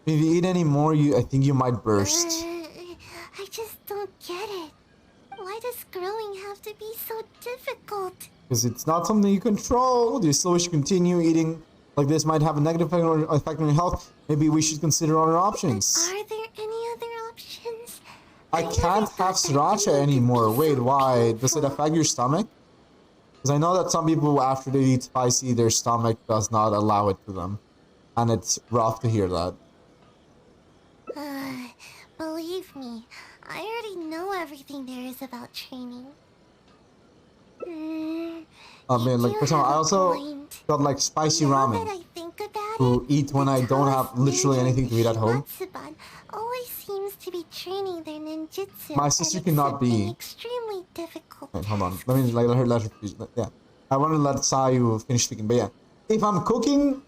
If you eat any more, I think you might burst. I just don't get it. Why does growing have to be so difficult? Because it's not something you control. You still wish to continue eating Like this might have a negative effect on your health. Maybe we should consider other options. Are there any other options? I can't have sriracha anymore. Wait, why? Does it affect your stomach? Because I know that some people, after they eat spicy, their stomach does not allow it to them. And it's rough to hear that. Believe me, I already know everything there is about training. I mean, like, for example, I also got like spicy ramen to eat when I don't have literally anything to eat at home. Always seems to be training their ninjutsu. My sister cannot be. Extremely difficult. Wait, hold on. Let me let her finish. Yeah, I want to let Sayu finish speaking. But yeah, if I'm cooking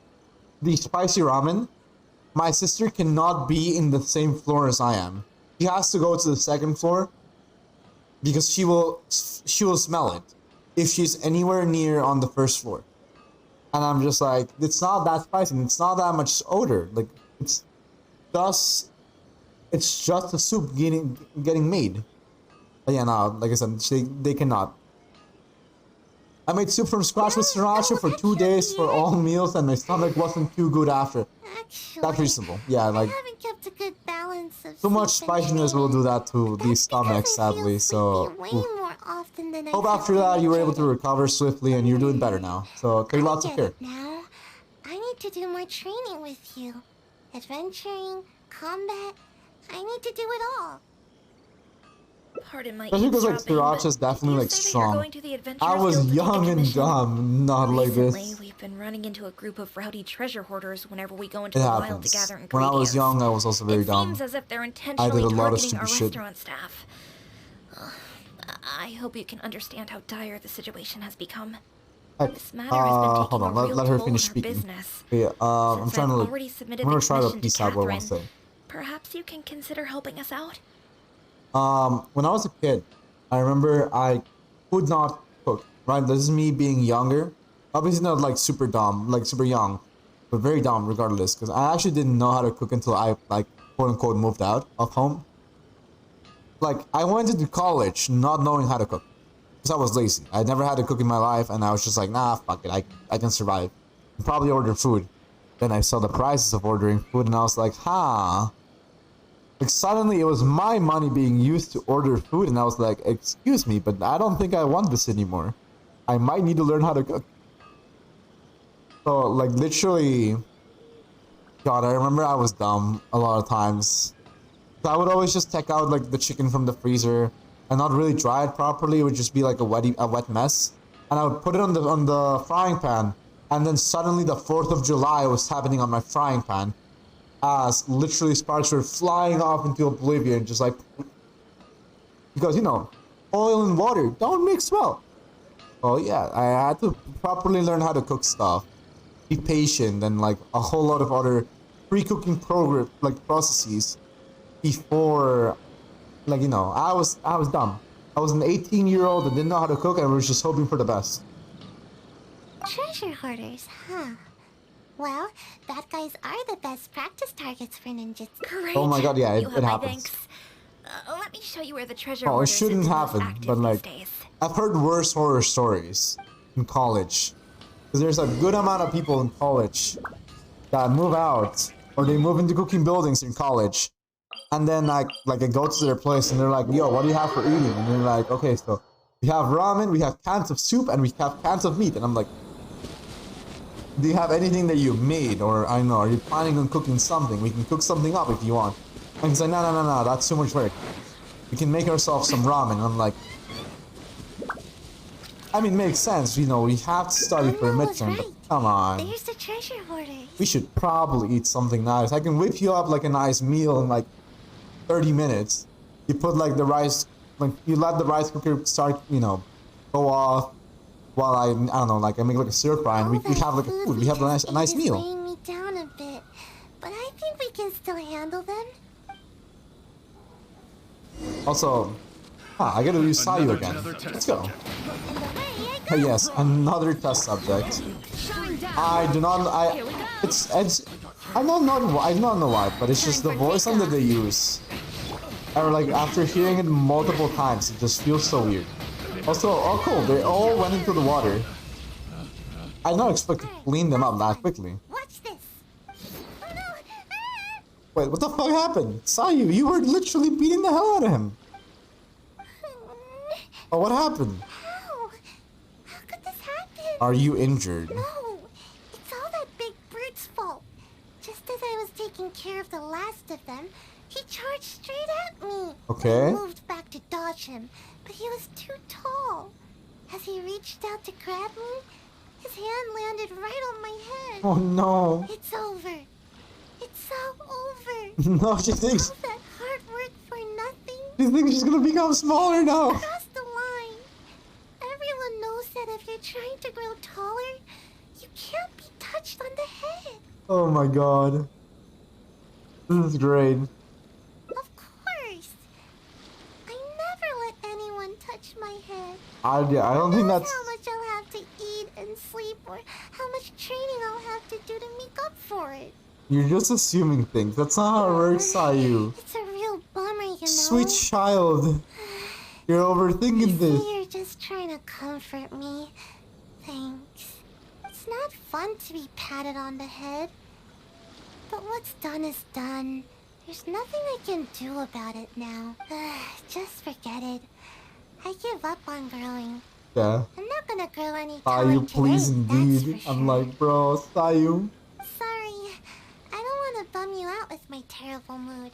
the spicy ramen, my sister cannot be in the same floor as I am. She has to go to the second floor because she will smell it if she's anywhere near on the first floor. And I'm just like, it's not that spicy. It's not that much odor. Like it's just a soup getting made. But yeah, no, like I said, they cannot. I made soup from scratch with sriracha for 2 days for all meals, and my stomach wasn't too good after. That's reasonable. Yeah, like I haven't kept a good balance of too much spiciness will do that to the stomach, sadly. So more often than hope after that you were able to recover swiftly, and you're doing better now. So take lots of care. Now, I need to do more training with you. Adventuring, combat. I need to do it all. Pardon my especially because like sriracha's definitely like strong. I was young and dumb, not like this. We've been running into a group of rowdy treasure hoarders whenever we go into It the wild happens. to gather ingredients. When I was young, I was also very dumb. Seems as if they're I intentionally did a lot of targeting our stupid shit. restaurant staff. I hope you can understand how dire the situation has become. This matter has been taking hold on, a real let her toll finish on our speaking. business. Yeah, I'm Since trying I've to already submitted I'm gonna the try to commission piece to out what I want to Catherine, say. perhaps you can consider helping us out? When I was a kid, I remember I could not cook, right? This is me being younger. Obviously not like super dumb, like super young, but very dumb regardless, because I actually didn't know how to cook until I like quote unquote moved out of home. Like I went into college not knowing how to cook, because I was lazy. I never had to cook in my life, and I was just like, nah, fuck it, I can survive. And probably order food. Then I saw the prices of ordering food, and I was like, huh. Like suddenly it was my money being used to order food, and I was like, excuse me, but I don't think I want this anymore. I might need to learn how to cook. So like literally, God, I remember I was dumb a lot of times. So I would always just take out like the chicken from the freezer and not really dry it properly. It would just be like a wet mess. And I would put it on the frying pan, and then suddenly the 4th of July was happening on my frying pan. As literally sparks were flying off into oblivion, just like, because you know, oil and water don't mix well. Oh yeah, I had to properly learn how to cook stuff, be patient, and like a whole lot of other pre-cooking processes before, like you know, I was dumb. I was an 18-year-old that didn't know how to cook and was just hoping for the best. Treasure hoarders, huh? Well, bad guys are the best practice targets for ninjutsu. Great. Oh my god, yeah, You it have my happens. thanks. Let me show you where the treasure Oh, it hoarders shouldn't is most happen, active but like, these days. I've heard worse horror stories in college. Because there's a good amount of people in college that move out, or they move into cooking buildings in college, and then I go to their place and they're like, yo, what do you have for eating? And they're like, okay, so we have ramen, we have cans of soup, and we have cans of meat. And I'm like, do you have anything that you made? Or I don't know, are you planning on cooking something? We can cook something up if you want. And he's like, no, that's too much work. We can make ourselves some ramen. And I'm like, I mean, makes sense, you know, we have to study for a midterm, but come on. There's the treasure hoarders. We should probably eat something nice. I can whip you up like a nice meal in like 30 minutes. You put like the rice, like you let the rice cooker start, you know, go off while I don't know, like I make like a stir fry, and we have like a food. We have a nice meal. Weighing me down a bit, but I think we can still handle them. Also, I gotta use Sayu again. Let's go. Hey, yes, another test subject. I do not. It's. I don't know why, but it's just the voice line that they use. Or like after hearing it multiple times, it just feels so weird. Also, oh cool, they all went into the water. I don't expect to clean them up that quickly. Watch this. Oh no! Wait, what the fuck happened? Sayu, you were literally beating the hell out of him. Oh, what happened? How? How could this happen? Are you injured? No, it's all that big brute's fault. Just as I was taking care of the last of them, he charged straight at me. Okay. I moved back to dodge him, but he was too tall. As he reached out to grab me, his hand landed right on my head. Oh no. It's over. It's so over. No, she thinks. All that hard work for nothing. She thinks she's gonna become smaller now. Cross the line. Everyone knows that if you're trying to grow taller, you can't be touched on the head. Oh my god. This is great. Of course. I never let anyone touch my head. I don't think that's. How much I'll have to eat and sleep, or how much training I'll have to do to make up for it. You're just assuming things. That's not how it works, Sayu. It's a real bummer, you know. Sweet child. You're overthinking this. You're just trying to comfort me. Thanks. It's not fun to be patted on the head. But what's done is done. There's nothing I can do about it now. Just forget it. I give up on growing. Yeah. I'm not gonna grow any taller Sayu, please today, indeed. that's for I'm sure. like, bro, Sayu. Sorry. I don't want to bum you out with my terrible mood.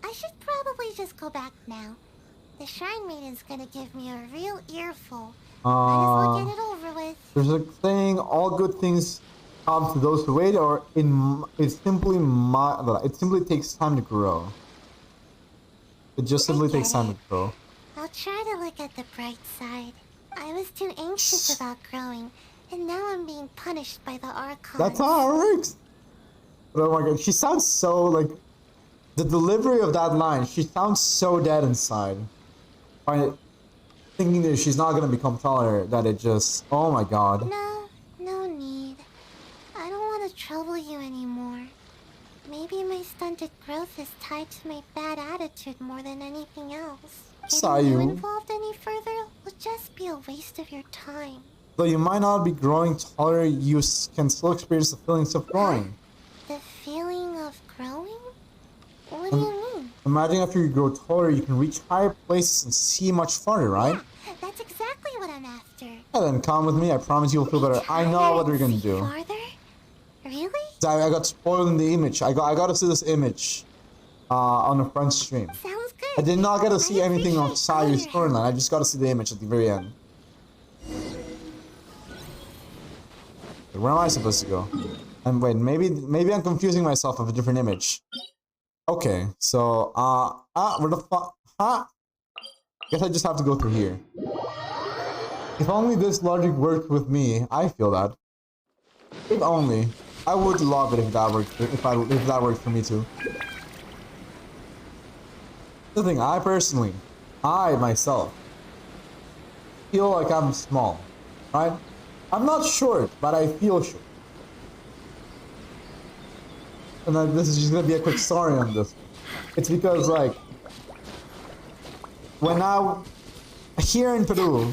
I should probably just go back now. The Shrine Maiden's gonna give me a real earful. Might as well get it over with. There's a saying, all good things come to those who wait, or it simply takes time to grow. It just simply takes time to grow. I'll try to look at the bright side. I was too anxious about growing, and now I'm being punished by the Archons. That's how it works. But oh my god, she sounds so like the delivery of that line. She sounds so dead inside. By thinking that she's not gonna become taller, that it just oh my god. No need. I don't want to trouble you anymore. Maybe my stunted growth is tied to my bad attitude more than anything else. Getting you Sayu. involved any further will just be a waste of your time. Though you might not be growing taller, you can still experience the feelings of growing. The feeling of growing? What do you mean? Imagine after you grow taller, you can reach higher places and see much farther, right? Yeah, that's exactly what I'm after. Yeah, then come with me. I promise you'll feel better. I know what we're gonna do. Farther? Really? I got spoiled in the image. I got to see this image on a front stream. Sounds good. I did not get to see anything on Sayu's storyline. I just got to see the image at the very end. Where am I supposed to go? And wait, maybe I'm confusing myself with a different image. Okay, so where the fuck? Guess I just have to go through here. If only this logic worked with me. I feel that. If only. I would love it if that worked. If that worked for me too. The thing, I myself feel like I'm small, right? I'm not short, but I feel short. And then this is just gonna be a quick story on this. It's because like when here in Peru,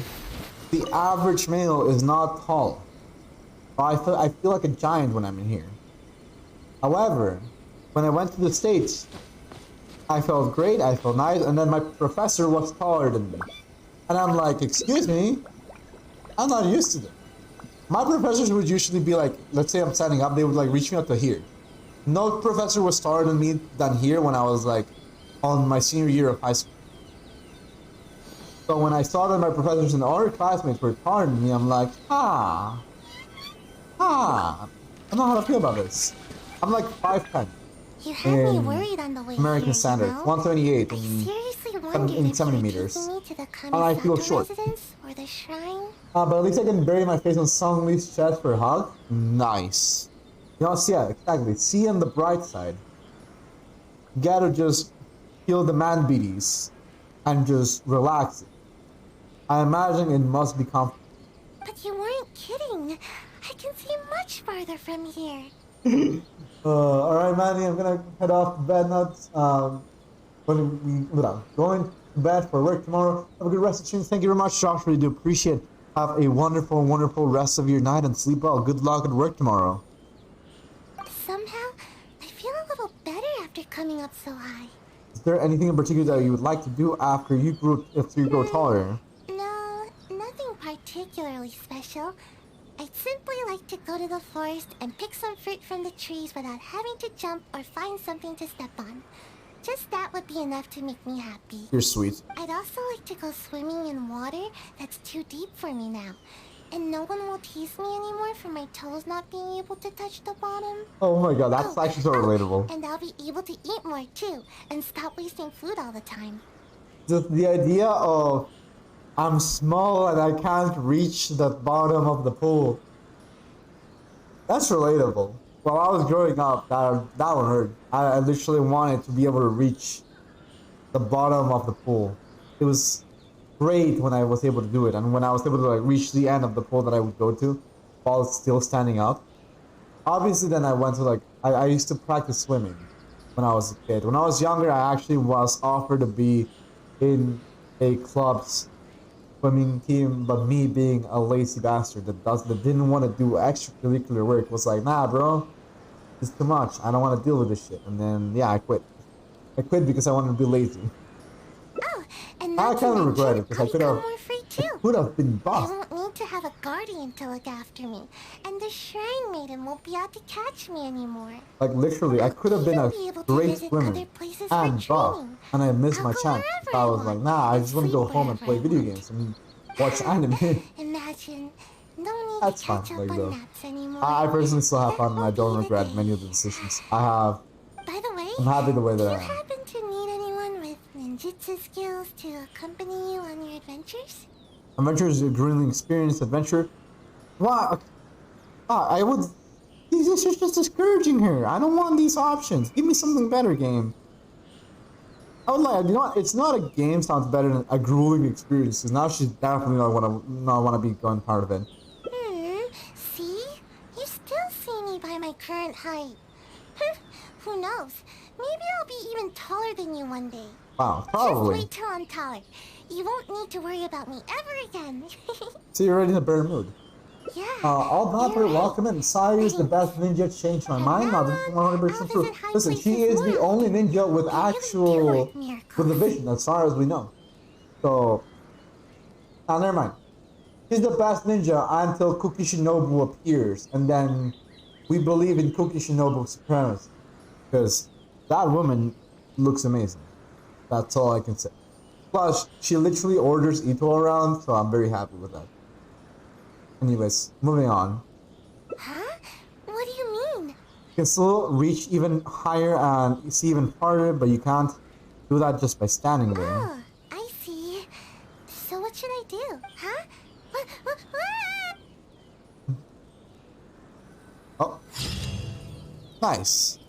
the average male is not tall. I feel like a giant when I'm in here. However, when I went to the States, I felt great, I felt nice, and then my professor was taller than me. And I'm like, excuse me, I'm not used to this. My professors would usually be like, let's say I'm standing up, they would like reach me up to here. No professor was taller than me than here when I was like on my senior year of high school. So when I saw that my professors and other classmates were taller than me, I'm like, I don't know how to feel about this. I'm like 5'10". You had me worried on the way American here, standard, you know? 178 Seriously wondered in if 70 you were meters. taking me to the And I feel Kamisaka short. residence or the shrine. But at least I can bury my face on Sunglee's chest for a hug. Nice. You know, see, yeah, exactly. See on the bright side. You gotta just feel the man beaties and just relax it. I imagine it must be comfortable. But you weren't kidding. I can see much farther from here. Alright, Manny, I'm gonna head off to bed now. Going to bed for work tomorrow. Have a good rest of the stream. Thank you very much, Josh. Really do appreciate Have a wonderful, wonderful rest of your night and sleep well. Good luck at work tomorrow. Somehow, I feel a little better after coming up so high. Is there anything in particular that you would like to do after you grow taller? No, nothing particularly special. I'd simply like to go to the forest and pick some fruit from the trees without having to jump or find something to step on. Just that would be enough to make me happy. You're sweet. I'd also like to go swimming in water that's too deep for me now. And no one will tease me anymore for my toes not being able to touch the bottom. Oh my god, that's actually so relatable. And I'll be able to eat more too, and stop wasting food all the time. The idea of I'm small and I can't reach the bottom of the pool. That's relatable. While I was growing up, that one hurt. I literally wanted to be able to reach the bottom of the pool. It was great when I was able to do it, and when I was able to like reach the end of the pool that I would go to while still standing up. Obviously, then I went to like I used to practice swimming when I was a kid. When I was younger, I actually was offered to be in a club's swimming team, but me being a lazy bastard that didn't want to do extracurricular work was like, nah, bro, it's too much. I don't want to deal with this shit. And then yeah, I quit. I quit because I wanted to be lazy. Oh, and I kind of regret it because I could have been boss. I won't need to have a guardian to look after me, and the shrine maiden won't be out to catch me anymore. Like literally, I could have been a great swimmer and buff, and I missed my chance. So I was like, nah, I just want to go home and play video games and watch anime. Imagine, no need That's to catch fine, up like, on though. naps anymore. I personally still have fun, and I don't regret many of the decisions I have. By the way, I'm happy the way that do I you am. happen to need anyone with ninjutsu skills to accompany you on your adventures? Adventure is a grueling experience. Adventure. Wow. I would. This is just discouraging her. I don't want these options. Give me something better, game. I would like. You know what? It's not a game sounds better than a grueling experience. Because now she's definitely not want to be going part of it. See? You still see me by my current height. Who knows? Maybe I'll be even taller than you one day. Wow, probably. Just wait till I'm taller. You won't need to worry about me ever again. So you're already in a better mood. Yeah. All that for welcome in. Sayu is the best ninja. Changed my mind. Now this is 100% true. Listen, she is the only ninja with with a vision, as far as we know. So, never mind. She's the best ninja until Cookie Shinobu appears, and then we believe in Cookie Shinobu's supremacy, because that woman looks amazing. That's all I can say. Plus, she literally orders Ito around, so I'm very happy with that. Anyways, moving on. Huh? What do you mean? You can still reach even higher and see even farther, but you can't do that just by standing there. Oh, I see. So what should I do? Huh? What? Oh. Nice.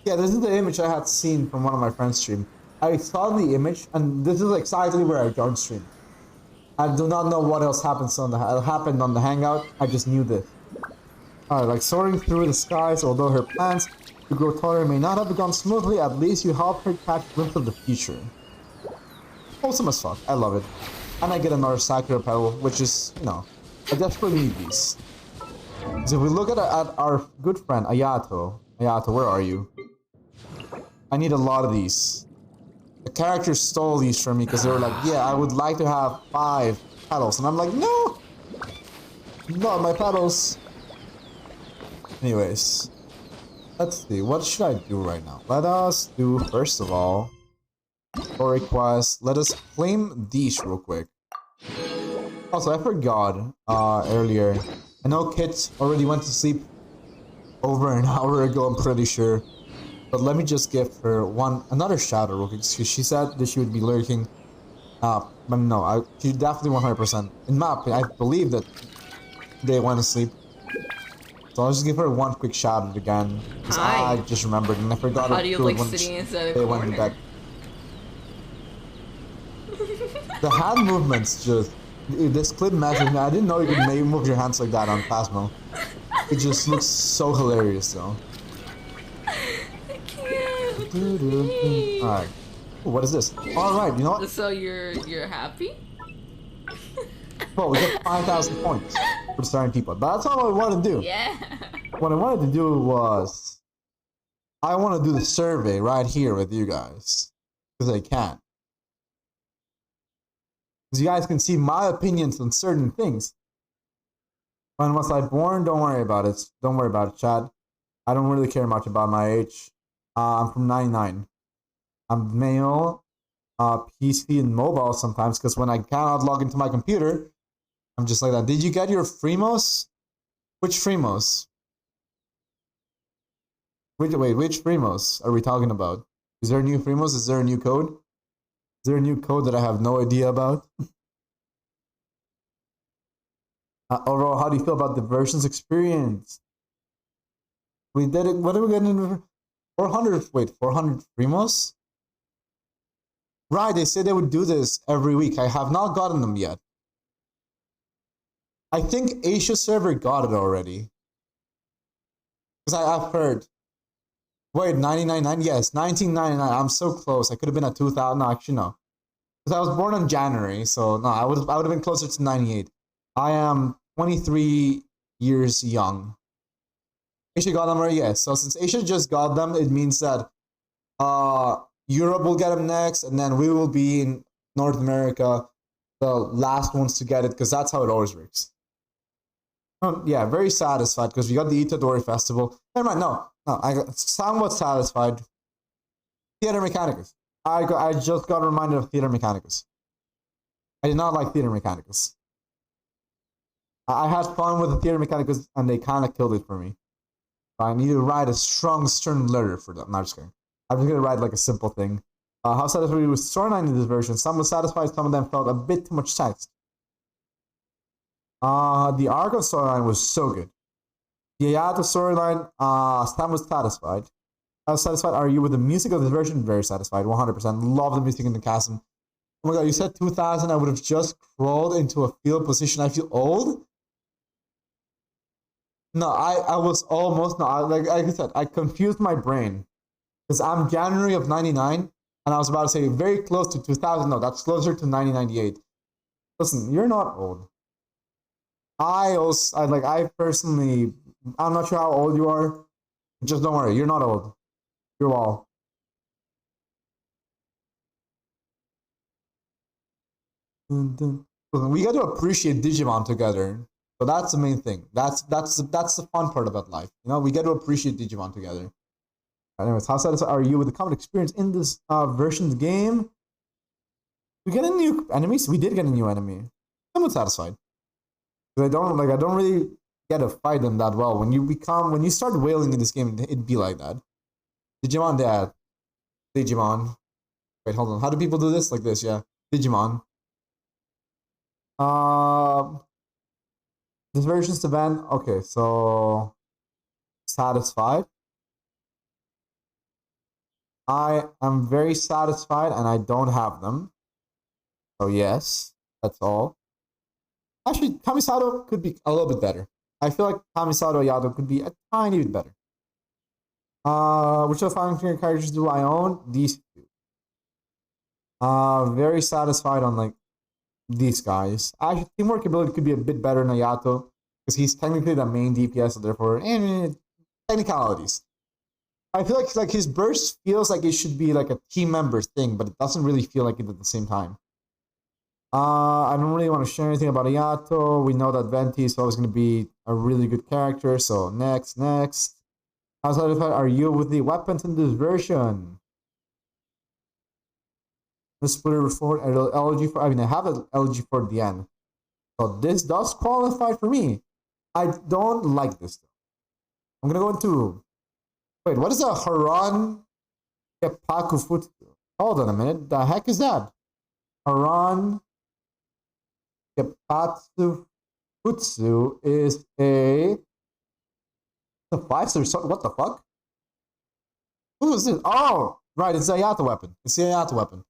Yeah, this is the image I had seen from one of my friends' stream. I saw the image, and this is exactly where I joined stream. I do not know what else happened on the hangout. I just knew this. Alright, like soaring through the skies, although her plans to grow taller may not have gone smoothly, at least you helped her catch a glimpse of the future. Wholesome as fuck. I love it. And I get another Sakura petal, which is, you know, I desperately need these. So if we look at our good friend Ayato. Ayato, where are you? I need a lot of these. The characters stole these from me because they were like, yeah, I would like to have 5 petals. And I'm like, no! Not my petals. Anyways. Let's see, what should I do right now? Let us do, first of all, story quest. Let us claim these real quick. Also, I forgot earlier. I know Kit already went to sleep over an hour ago, I'm pretty sure. But let me just give her another shout out real quick, because she said that she would be lurking. But no, she definitely 100%. In my opinion, I believe that they went to sleep. So I'll just give her one quick shout out again, because I just remembered and I forgot. How do you like sitting inside a corner? Went to bed. The hand movements just... This clip matches me. I didn't know you could maybe move your hands like that on Phasmo. It just looks so hilarious though. Alright. What is this? Alright, you know what? So you're happy? Well, we get 5,000 points for starting people. But that's not what I wanted to do. Yeah. What I wanted to do was, I want to do the survey right here with you guys. Because I can. Because you guys can see my opinions on certain things. When was I born? Don't worry about it. Don't worry about it, Chad. I don't really care much about my age. I'm from 99. I'm male, PC and mobile sometimes, because when I cannot log into my computer, I'm just like that. Did you get your Fremos? Which Fremos? Which Fremos are we talking about? Is there a new Fremos? Is there a new code? Is there a new code that I have no idea about? Overall, how do you feel about the version's experience? We did it. What are we getting? 400. Wait, 400 Fremos? Right, they said they would do this every week. I have not gotten them yet. I think Asia server got it already. Because I've heard. Wait, 99.9? Yes, 1999. I'm so close. I could have been at 2000. No, actually, no. Because I was born in January, so no, I would have been closer to 98. I am 23 years young. Asia got them already, yes. So since Asia just got them, it means that Europe will get them next, and then we will be in North America, the last ones to get it, because that's how it always works. Yeah, very satisfied, because we got the Itadori Festival. Never mind, no, I got somewhat satisfied. Theater Mechanicus. I just got reminded of Theater Mechanicus. I did not like Theater Mechanicus. I had fun with the Theater Mechanicus, and they kind of killed it for me. I need to write a strong, stern letter for them. No, I'm just kidding. I'm just going to write like a simple thing. How satisfied were you with storyline in this version? Some were satisfied, some of them felt a bit too much text. The Argo storyline was so good. The Ayato storyline, Sam was satisfied. How satisfied are you with the music of this version? Very satisfied, 100%. Love the music in the chasm. Oh my god, you said 2000, I would have just crawled into a field position. I feel old? No, I was almost, no, like I said, I confused my brain. Because I'm January of 99, and I was about to say very close to 2000. No, that's closer to 1998. Listen, you're not old. I personally, I'm not sure how old you are. Just don't worry, you're not old. You're all. Listen, we got to appreciate Digimon together. So that's the main thing. That's the fun part about life. You know, we get to appreciate Digimon together. Anyways, how satisfied are you with the common experience in this version of the game? We get a new enemies. We did get a new enemy. I'm satisfied. I don't really get to fight them that well. When you start wailing in this game, it'd be like that. Digimon Dad. Digimon. Wait, hold on. How do people do this? Like this, yeah. Digimon. This version's event. Okay, so satisfied. I am very satisfied, and I don't have them. So yes, that's all. Actually, Kamisato could be a little bit better. I feel like Kamisato Yado could be a tiny bit better. Which of the following characters do I own? These two. Very satisfied on like these guys. Actually, teamwork ability could be a bit better than Ayato, because he's technically the main DPS, so therefore, technicalities. I feel like his burst feels like it should be like a team member thing, but it doesn't really feel like it at the same time. I don't really want to share anything about Ayato. We know that Venti is always going to be a really good character, so next. How satisfied are you with the weapons in this version? The splitter forward, LG for, I have an LG for the end. So this does qualify for me. I don't like this though. I'm going to go into... Wait, what is a Haran Kepaku Futsu? Hold on a minute. The heck is that? Haran Kepatsu Futsu is a... The 5-star... What the fuck? Who is this? Oh! Right, it's the Ayato weapon. It's the Ayato weapon.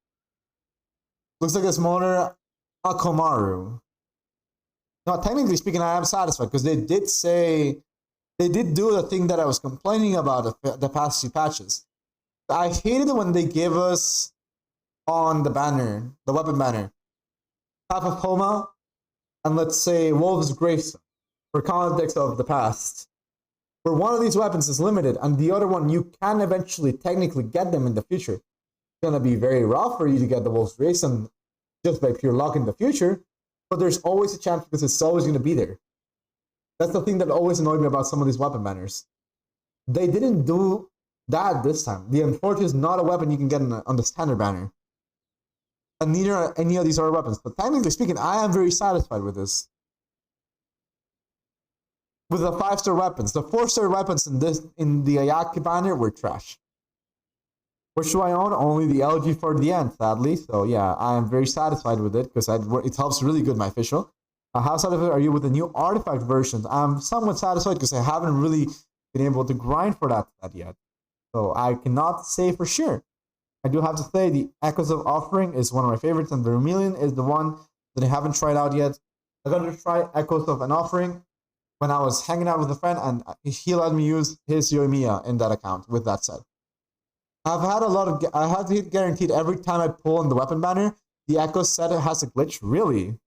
Looks like it's Motor Akomaru. Now, technically speaking, I am satisfied because they did say... They did do the thing that I was complaining about the past few patches. I hated it when they gave us on the banner, the weapon banner, half of Homa and let's say Wolf's Gravestone, for context of the past, where one of these weapons is limited and the other one you can eventually technically get them in the future. It's going to be very rough for you to get the Wolf's Gravestone just by pure luck in the future, but there's always a chance because it's always going to be there. That's the thing that always annoyed me about some of these weapon banners. They didn't do that this time. The Unfortunate is not a weapon you can get on the standard banner. And neither are any of these other weapons. But technically speaking, I am very satisfied with this. With the 5-star weapons. The 4-star weapons in the Ayaka banner were trash. Which do I own? Only the LG for the end, sadly. So yeah, I am very satisfied with it because it helps really good my official. How satisfied are you with the new artifact versions? I'm somewhat satisfied because I haven't really been able to grind for that yet. So I cannot say for sure. I do have to say the Echoes of Offering is one of my favorites, and the Vermilion is the one that I haven't tried out yet. I got to try Echoes of an Offering when I was hanging out with a friend, and he let me use his Yoimiya in that account with that set. I have hit guaranteed every time I pull on the weapon banner, the Echo set has a glitch. Really?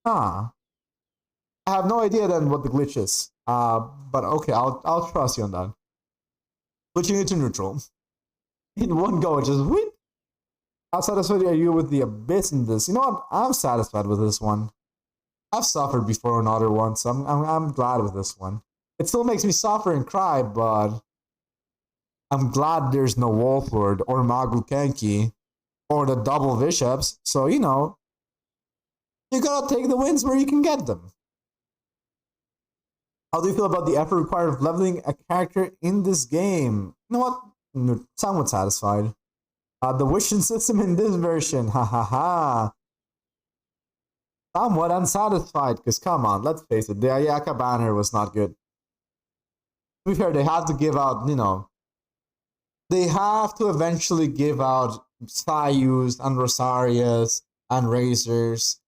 I have no idea then what the glitch is. But okay, I'll trust you on that. Switching it to neutral. In one go, just whoop. How satisfied are you with the Abyss in this? You know what? I'm satisfied with this one. I've suffered before on other ones, so I'm glad with this one. It still makes me suffer and cry, but I'm glad there's no Wolf Lord or Magu Kenki or the double bishops. So, you know, you gotta take the wins where you can get them. How do you feel about the effort required of leveling a character in this game? You know what? Somewhat satisfied. The wishing system in this version, somewhat unsatisfied, because come on, let's face it, the Ayaka banner was not good. To be fair, they have to give out, you know, they have to eventually give out Sayus and Rosarias and Razors.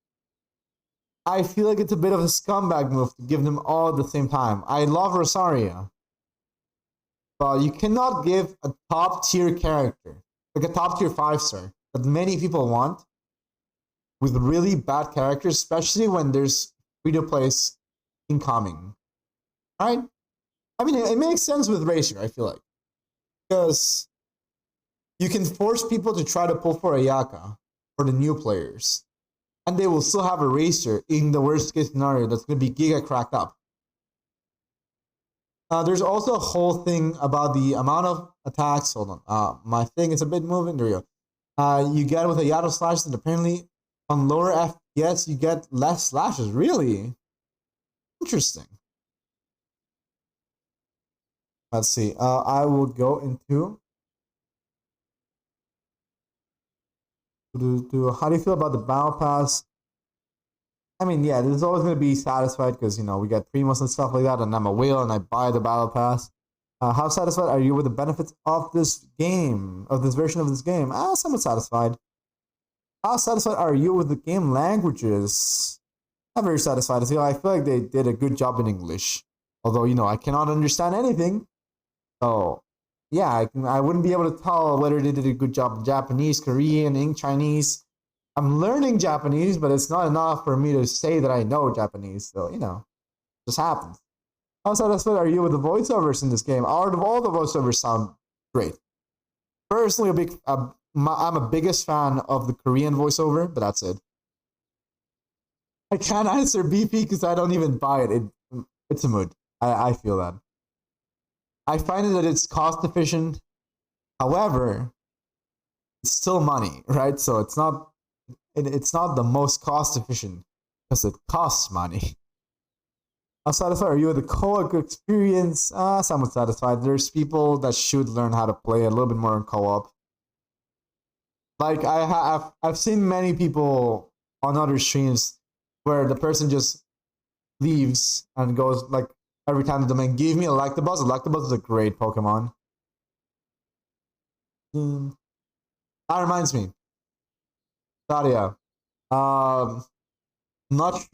I feel like it's a bit of a scumbag move to give them all at the same time. I love Rosaria, but you cannot give a top tier character, like a top tier 5-star, that many people want, with really bad characters, especially when there's free-to-plays incoming. Right? I mean, it makes sense with Razor, I feel like. Because you can force people to try to pull for Ayaka for the new players. And they will still have a Racer in the worst case scenario that's going to be giga cracked up. There's also a whole thing about the amount of attacks. Hold on. My thing is a bit moving. There you go. You get with a Yato slash, and apparently on lower FPS you get less slashes. Really? Interesting. Let's see. I will go into... How do you feel about the battle pass? I mean, yeah, this is always going to be satisfied because, you know, we get primos and stuff like that, and I'm a whale and I buy the battle pass. How satisfied are you with the benefits of this game, of this version of this game? Somewhat satisfied. How satisfied are you with the game languages? I'm very satisfied. I feel like they did a good job in English. Although, you know, I cannot understand anything. So, yeah, I wouldn't be able to tell whether they did a good job in Japanese, Korean, Chinese. I'm learning Japanese, but it's not enough for me to say that I know Japanese. So, you know, it just happens. How satisfied are you with the voiceovers in this game? All the voiceovers sound great. Personally, I'm a biggest fan of the Korean voiceover, but that's it. I can't answer BP because I don't even buy it. It's a mood. I feel that. I find that it's cost efficient. However, it's still money, right? So it's not the most cost efficient because it costs money. How satisfied are you with the co-op experience? Somewhat satisfied. There's people that should learn how to play a little bit more in co-op. Like I've seen many people on other streams where the person just leaves and goes like every time the domain give me a Electabuzz. Electabuzz is a great Pokemon. That reminds me. Sadia. Not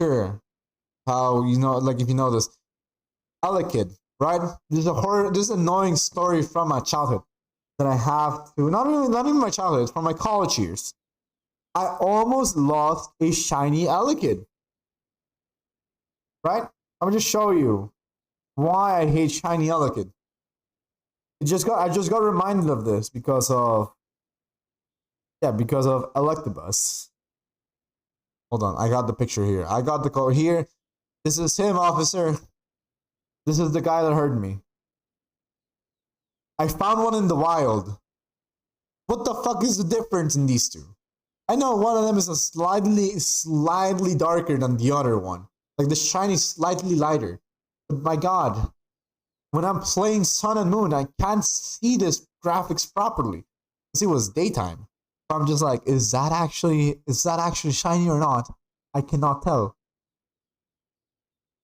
sure how you know, like if you know this. Alakid, right? There's an annoying story from my childhood that I have to not even my childhood, it's from my college years. I almost lost a shiny Elekid. Right? I'm gonna just show you why I hate shiny Elekid. I just got reminded of this because of Electabuzz. Hold on, I got the picture here. I got the code here. This is him, officer. This is the guy that hurt me. I found one in the wild. What the fuck is the difference in these two? I know one of them is a slightly darker than the other one. Like the shiny slightly lighter. But my god, when I'm playing Sun and Moon, I can't see this graphics properly. Because it was daytime. So I'm just like, is that actually shiny or not? I cannot tell.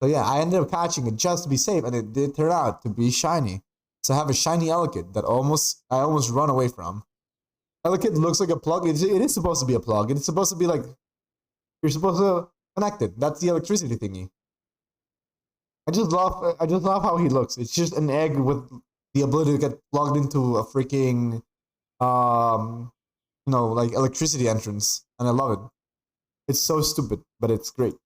So yeah, I ended up catching it just to be safe, and it did turn out to be shiny. So I have a shiny Elekid that I almost run away from. Elekid looks like a plug. It is supposed to be a plug. It's supposed to be like, you're supposed to connect it. That's the electricity thingy. I just love how he looks. It's just an egg with the ability to get plugged into a freaking, like electricity entrance, and I love it. It's so stupid, but it's great.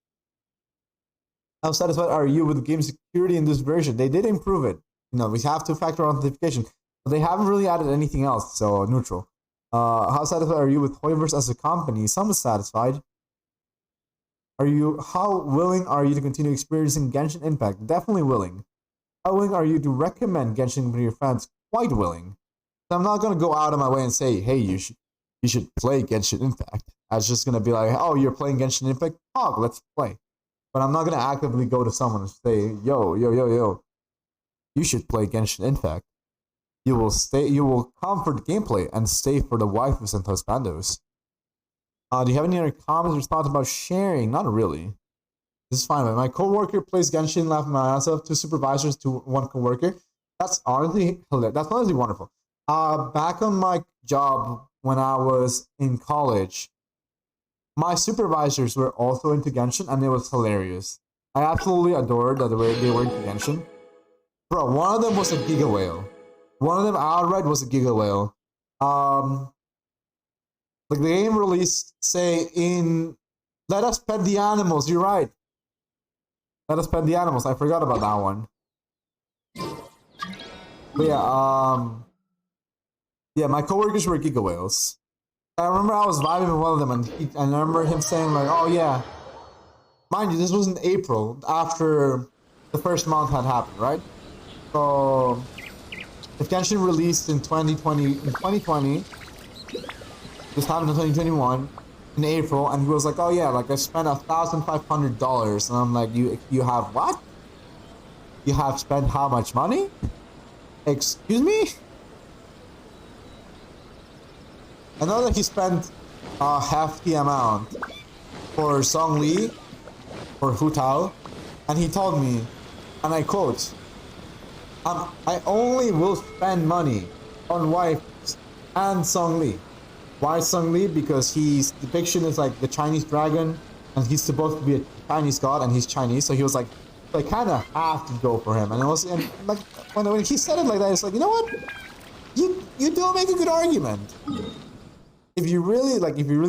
How satisfied are you with the game security in this version? They did improve it. We have two-factor authentication, but they haven't really added anything else, so neutral. How satisfied are you with Hoyoverse as a company? Somewhat satisfied. How willing are you to continue experiencing Genshin Impact? Definitely willing. How willing are you to recommend Genshin to your fans? Quite willing. So I'm not gonna go out of my way and say, hey, you should play Genshin Impact. I was just gonna be like, oh, you're playing Genshin Impact? Oh, let's play. But I'm not gonna actively go to someone and say, yo, you should play Genshin Impact. You will come for the gameplay and stay for the waifus and husbandos. Do you have any other comments or thoughts about sharing? Not really. This is fine. My coworker plays Genshin, laughing my ass off. 2 supervisors to 1 coworker. That's honestly hilarious. That's honestly wonderful. Back on my job when I was in college, my supervisors were also into Genshin, and it was hilarious. I absolutely adored that they were into Genshin. Bro, one of them was a Giga Whale. One of them outright was a Giga Whale. Like the game released, say, in Let Us Pet the Animals. You're right. Let Us Pet the Animals. I forgot about that one. But yeah, my coworkers were Giga Whales. I remember I was vibing with one of them, and I remember him saying like, "Oh yeah." Mind you, this was in April, after the first month had happened, right? So, if Genshin released in 2020, this happened in 2021, in April, and he was like, "Oh yeah, like I spent $1,500," and I'm like, "You have what? You have spent how much money? Excuse me?" I know that he spent a hefty amount for Zhongli, for Hu Tao, and he told me, and I quote, I only will spend money on wives and Zhongli. Why Zhongli? Because his depiction is like the Chinese dragon, and he's supposed to be a Chinese god, and he's Chinese, so he was like, I kind of have to go for him. And it was, and like when he said it like that, it's like, you know what? You do make a good argument. If you really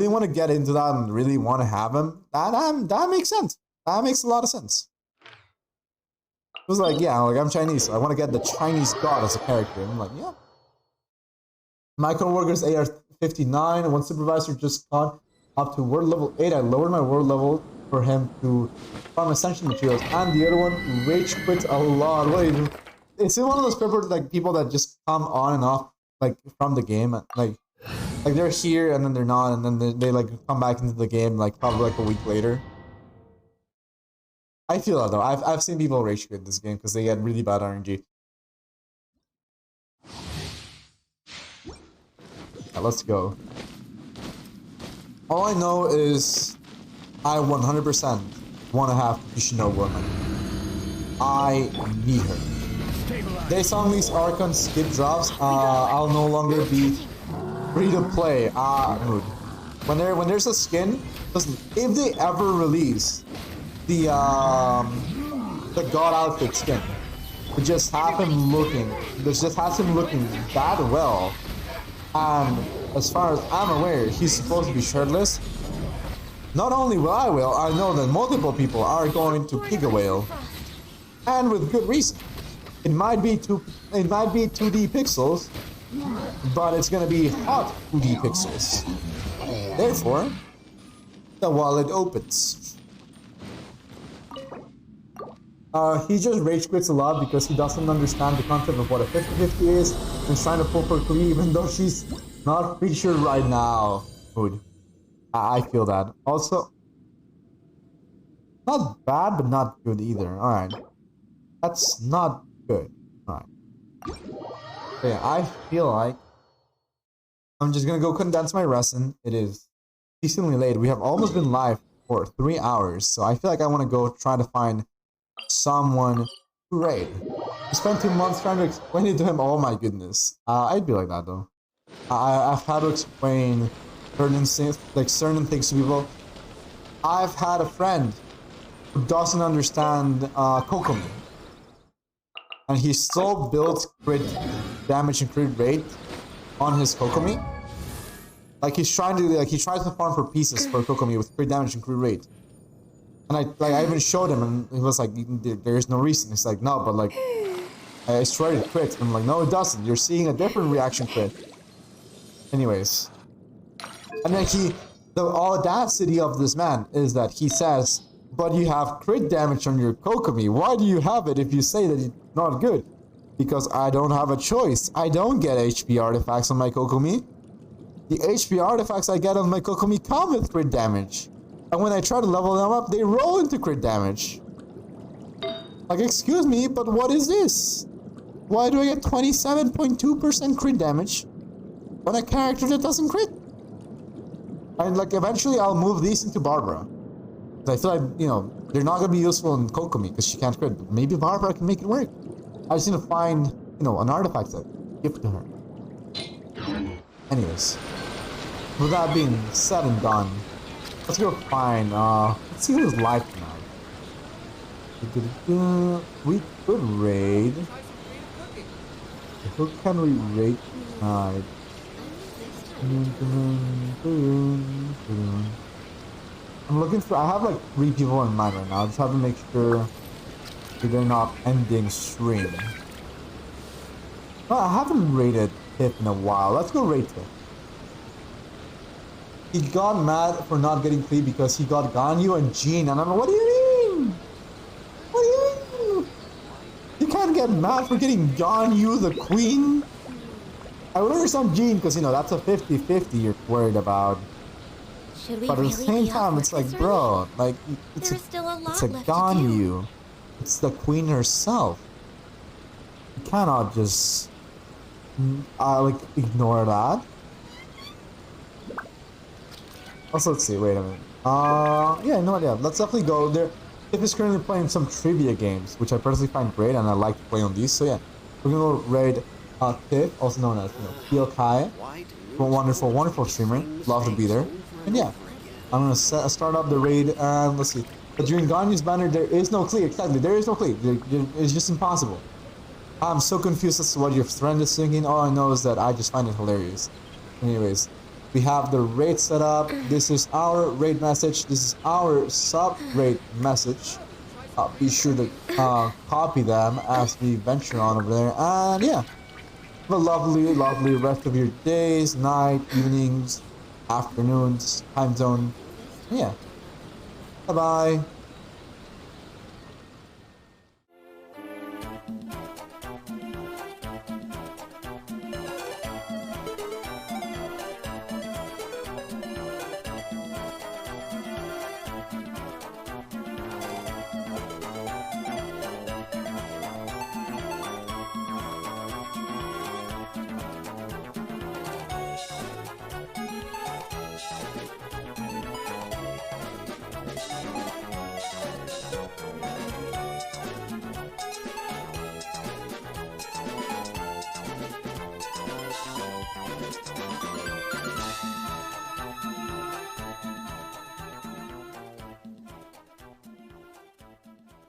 want to get into that and really want to have him, that makes sense. That makes a lot of sense. It was like, yeah, like I'm Chinese, so I want to get the Chinese god as a character. And I'm like, yeah. My coworker's AR-59, one supervisor just got up to world level 8. I lowered my world level for him to farm essential materials, and the other one rage quits a lot. Is it one of those people that just come on and off like from the game, like they're here and then they're not, and then they like come back into the game like probably like a week later. I feel that though. I've seen people rage quit this game because they had really bad RNG. Right, let's go. All I know is I 100% want to have Yoshinobu on my team. I need her. They song these Archon skip drops. I'll no longer be free to play. Mood. When there's a skin, listen, if they ever release the god outfit skin, it just has him looking that well, and as far as I'm aware, he's supposed to be shirtless. Not only I know that multiple people are going to pick a whale. And with good reason. It might be 2D pixels, but it's gonna be hot 2D pixels. Therefore, the wallet opens. He just rage quits a lot because he doesn't understand the concept of what a 50-50 is and is trying to pull for Klee even though she's not featured right now. Good. I feel that. Also, not bad, but not good either. Alright. That's not good. Alright. Yeah, I feel like I'm just gonna go condense my lesson. It is decently late. We have almost been live for 3 hours, so I feel like I want to go try to find someone to raid. I spent 2 months trying to explain it to him. Oh my goodness. I'd be like that though. I've had to explain certain things to people. I've had a friend who doesn't understand Kokomi. And he still built crit damage and crit rate on his Kokomi. Like he's trying to he tries to farm for pieces for Kokomi with crit damage and crit rate. And I even showed him and he was like, there's no reason. It's like, no, but like I tried to crit. I'm like, no, it doesn't. You're seeing a different reaction crit. Anyways. And then the audacity of this man is that he says, but you have crit damage on your Kokomi. Why do you have it if you say that it's not good? Because I don't have a choice. I don't get HP artifacts on my Kokomi. The HP artifacts I get on my Kokomi come with crit damage. And when I try to level them up, they roll into crit damage. Like, excuse me, but what is this? Why do I get 27.2% crit damage on a character that doesn't crit? And like, eventually I'll move these into Barbara. I feel like, you know, they're not going to be useful in Kokomi because she can't crit. But maybe Barbara can make it work. I just need to find, you know, an artifact to give to her. Anyways. With that being said and done, let's go find, let's see who's live tonight. We could raid. Who can we raid tonight? I'm looking for, I have like 3 people in mind right now. I just have to make sure they're not ending stream. Well, I haven't raided Tiff in a while. Let's go raid Tiff. He got mad for not getting Klee because he got Ganyu and Jean. And I'm like, what do you mean? What do you mean? You can't get mad for getting Ganyu the queen? I would understand Jean because, you know, that's a 50-50 you're worried about. But at the same time, it's like, bro, like, it's a Ganyu. It's the queen herself. You cannot just, like, ignore that. Also, let's see, wait a minute. Yeah, no idea. Let's definitely go there. Tiff is currently playing some trivia games, which I personally find great, and I like to play on these. So yeah, we're gonna go raid Tiff, also known as, you know, Kai. Wonderful, wonderful streamer. Love to be there. And yeah, I'm gonna start up the raid, and let's see. But during Ganyu's banner, there is no Klee. Exactly, there is no Klee. It's just impossible. I'm so confused as to what your friend is thinking. All I know is that I just find it hilarious. Anyways. We have the raid set up. This is our raid message. This is our sub-raid message. Be sure to copy them as we venture on over there. And yeah, have a lovely, lovely rest of your days, night, evenings, afternoons, time zone. Yeah. Bye-bye.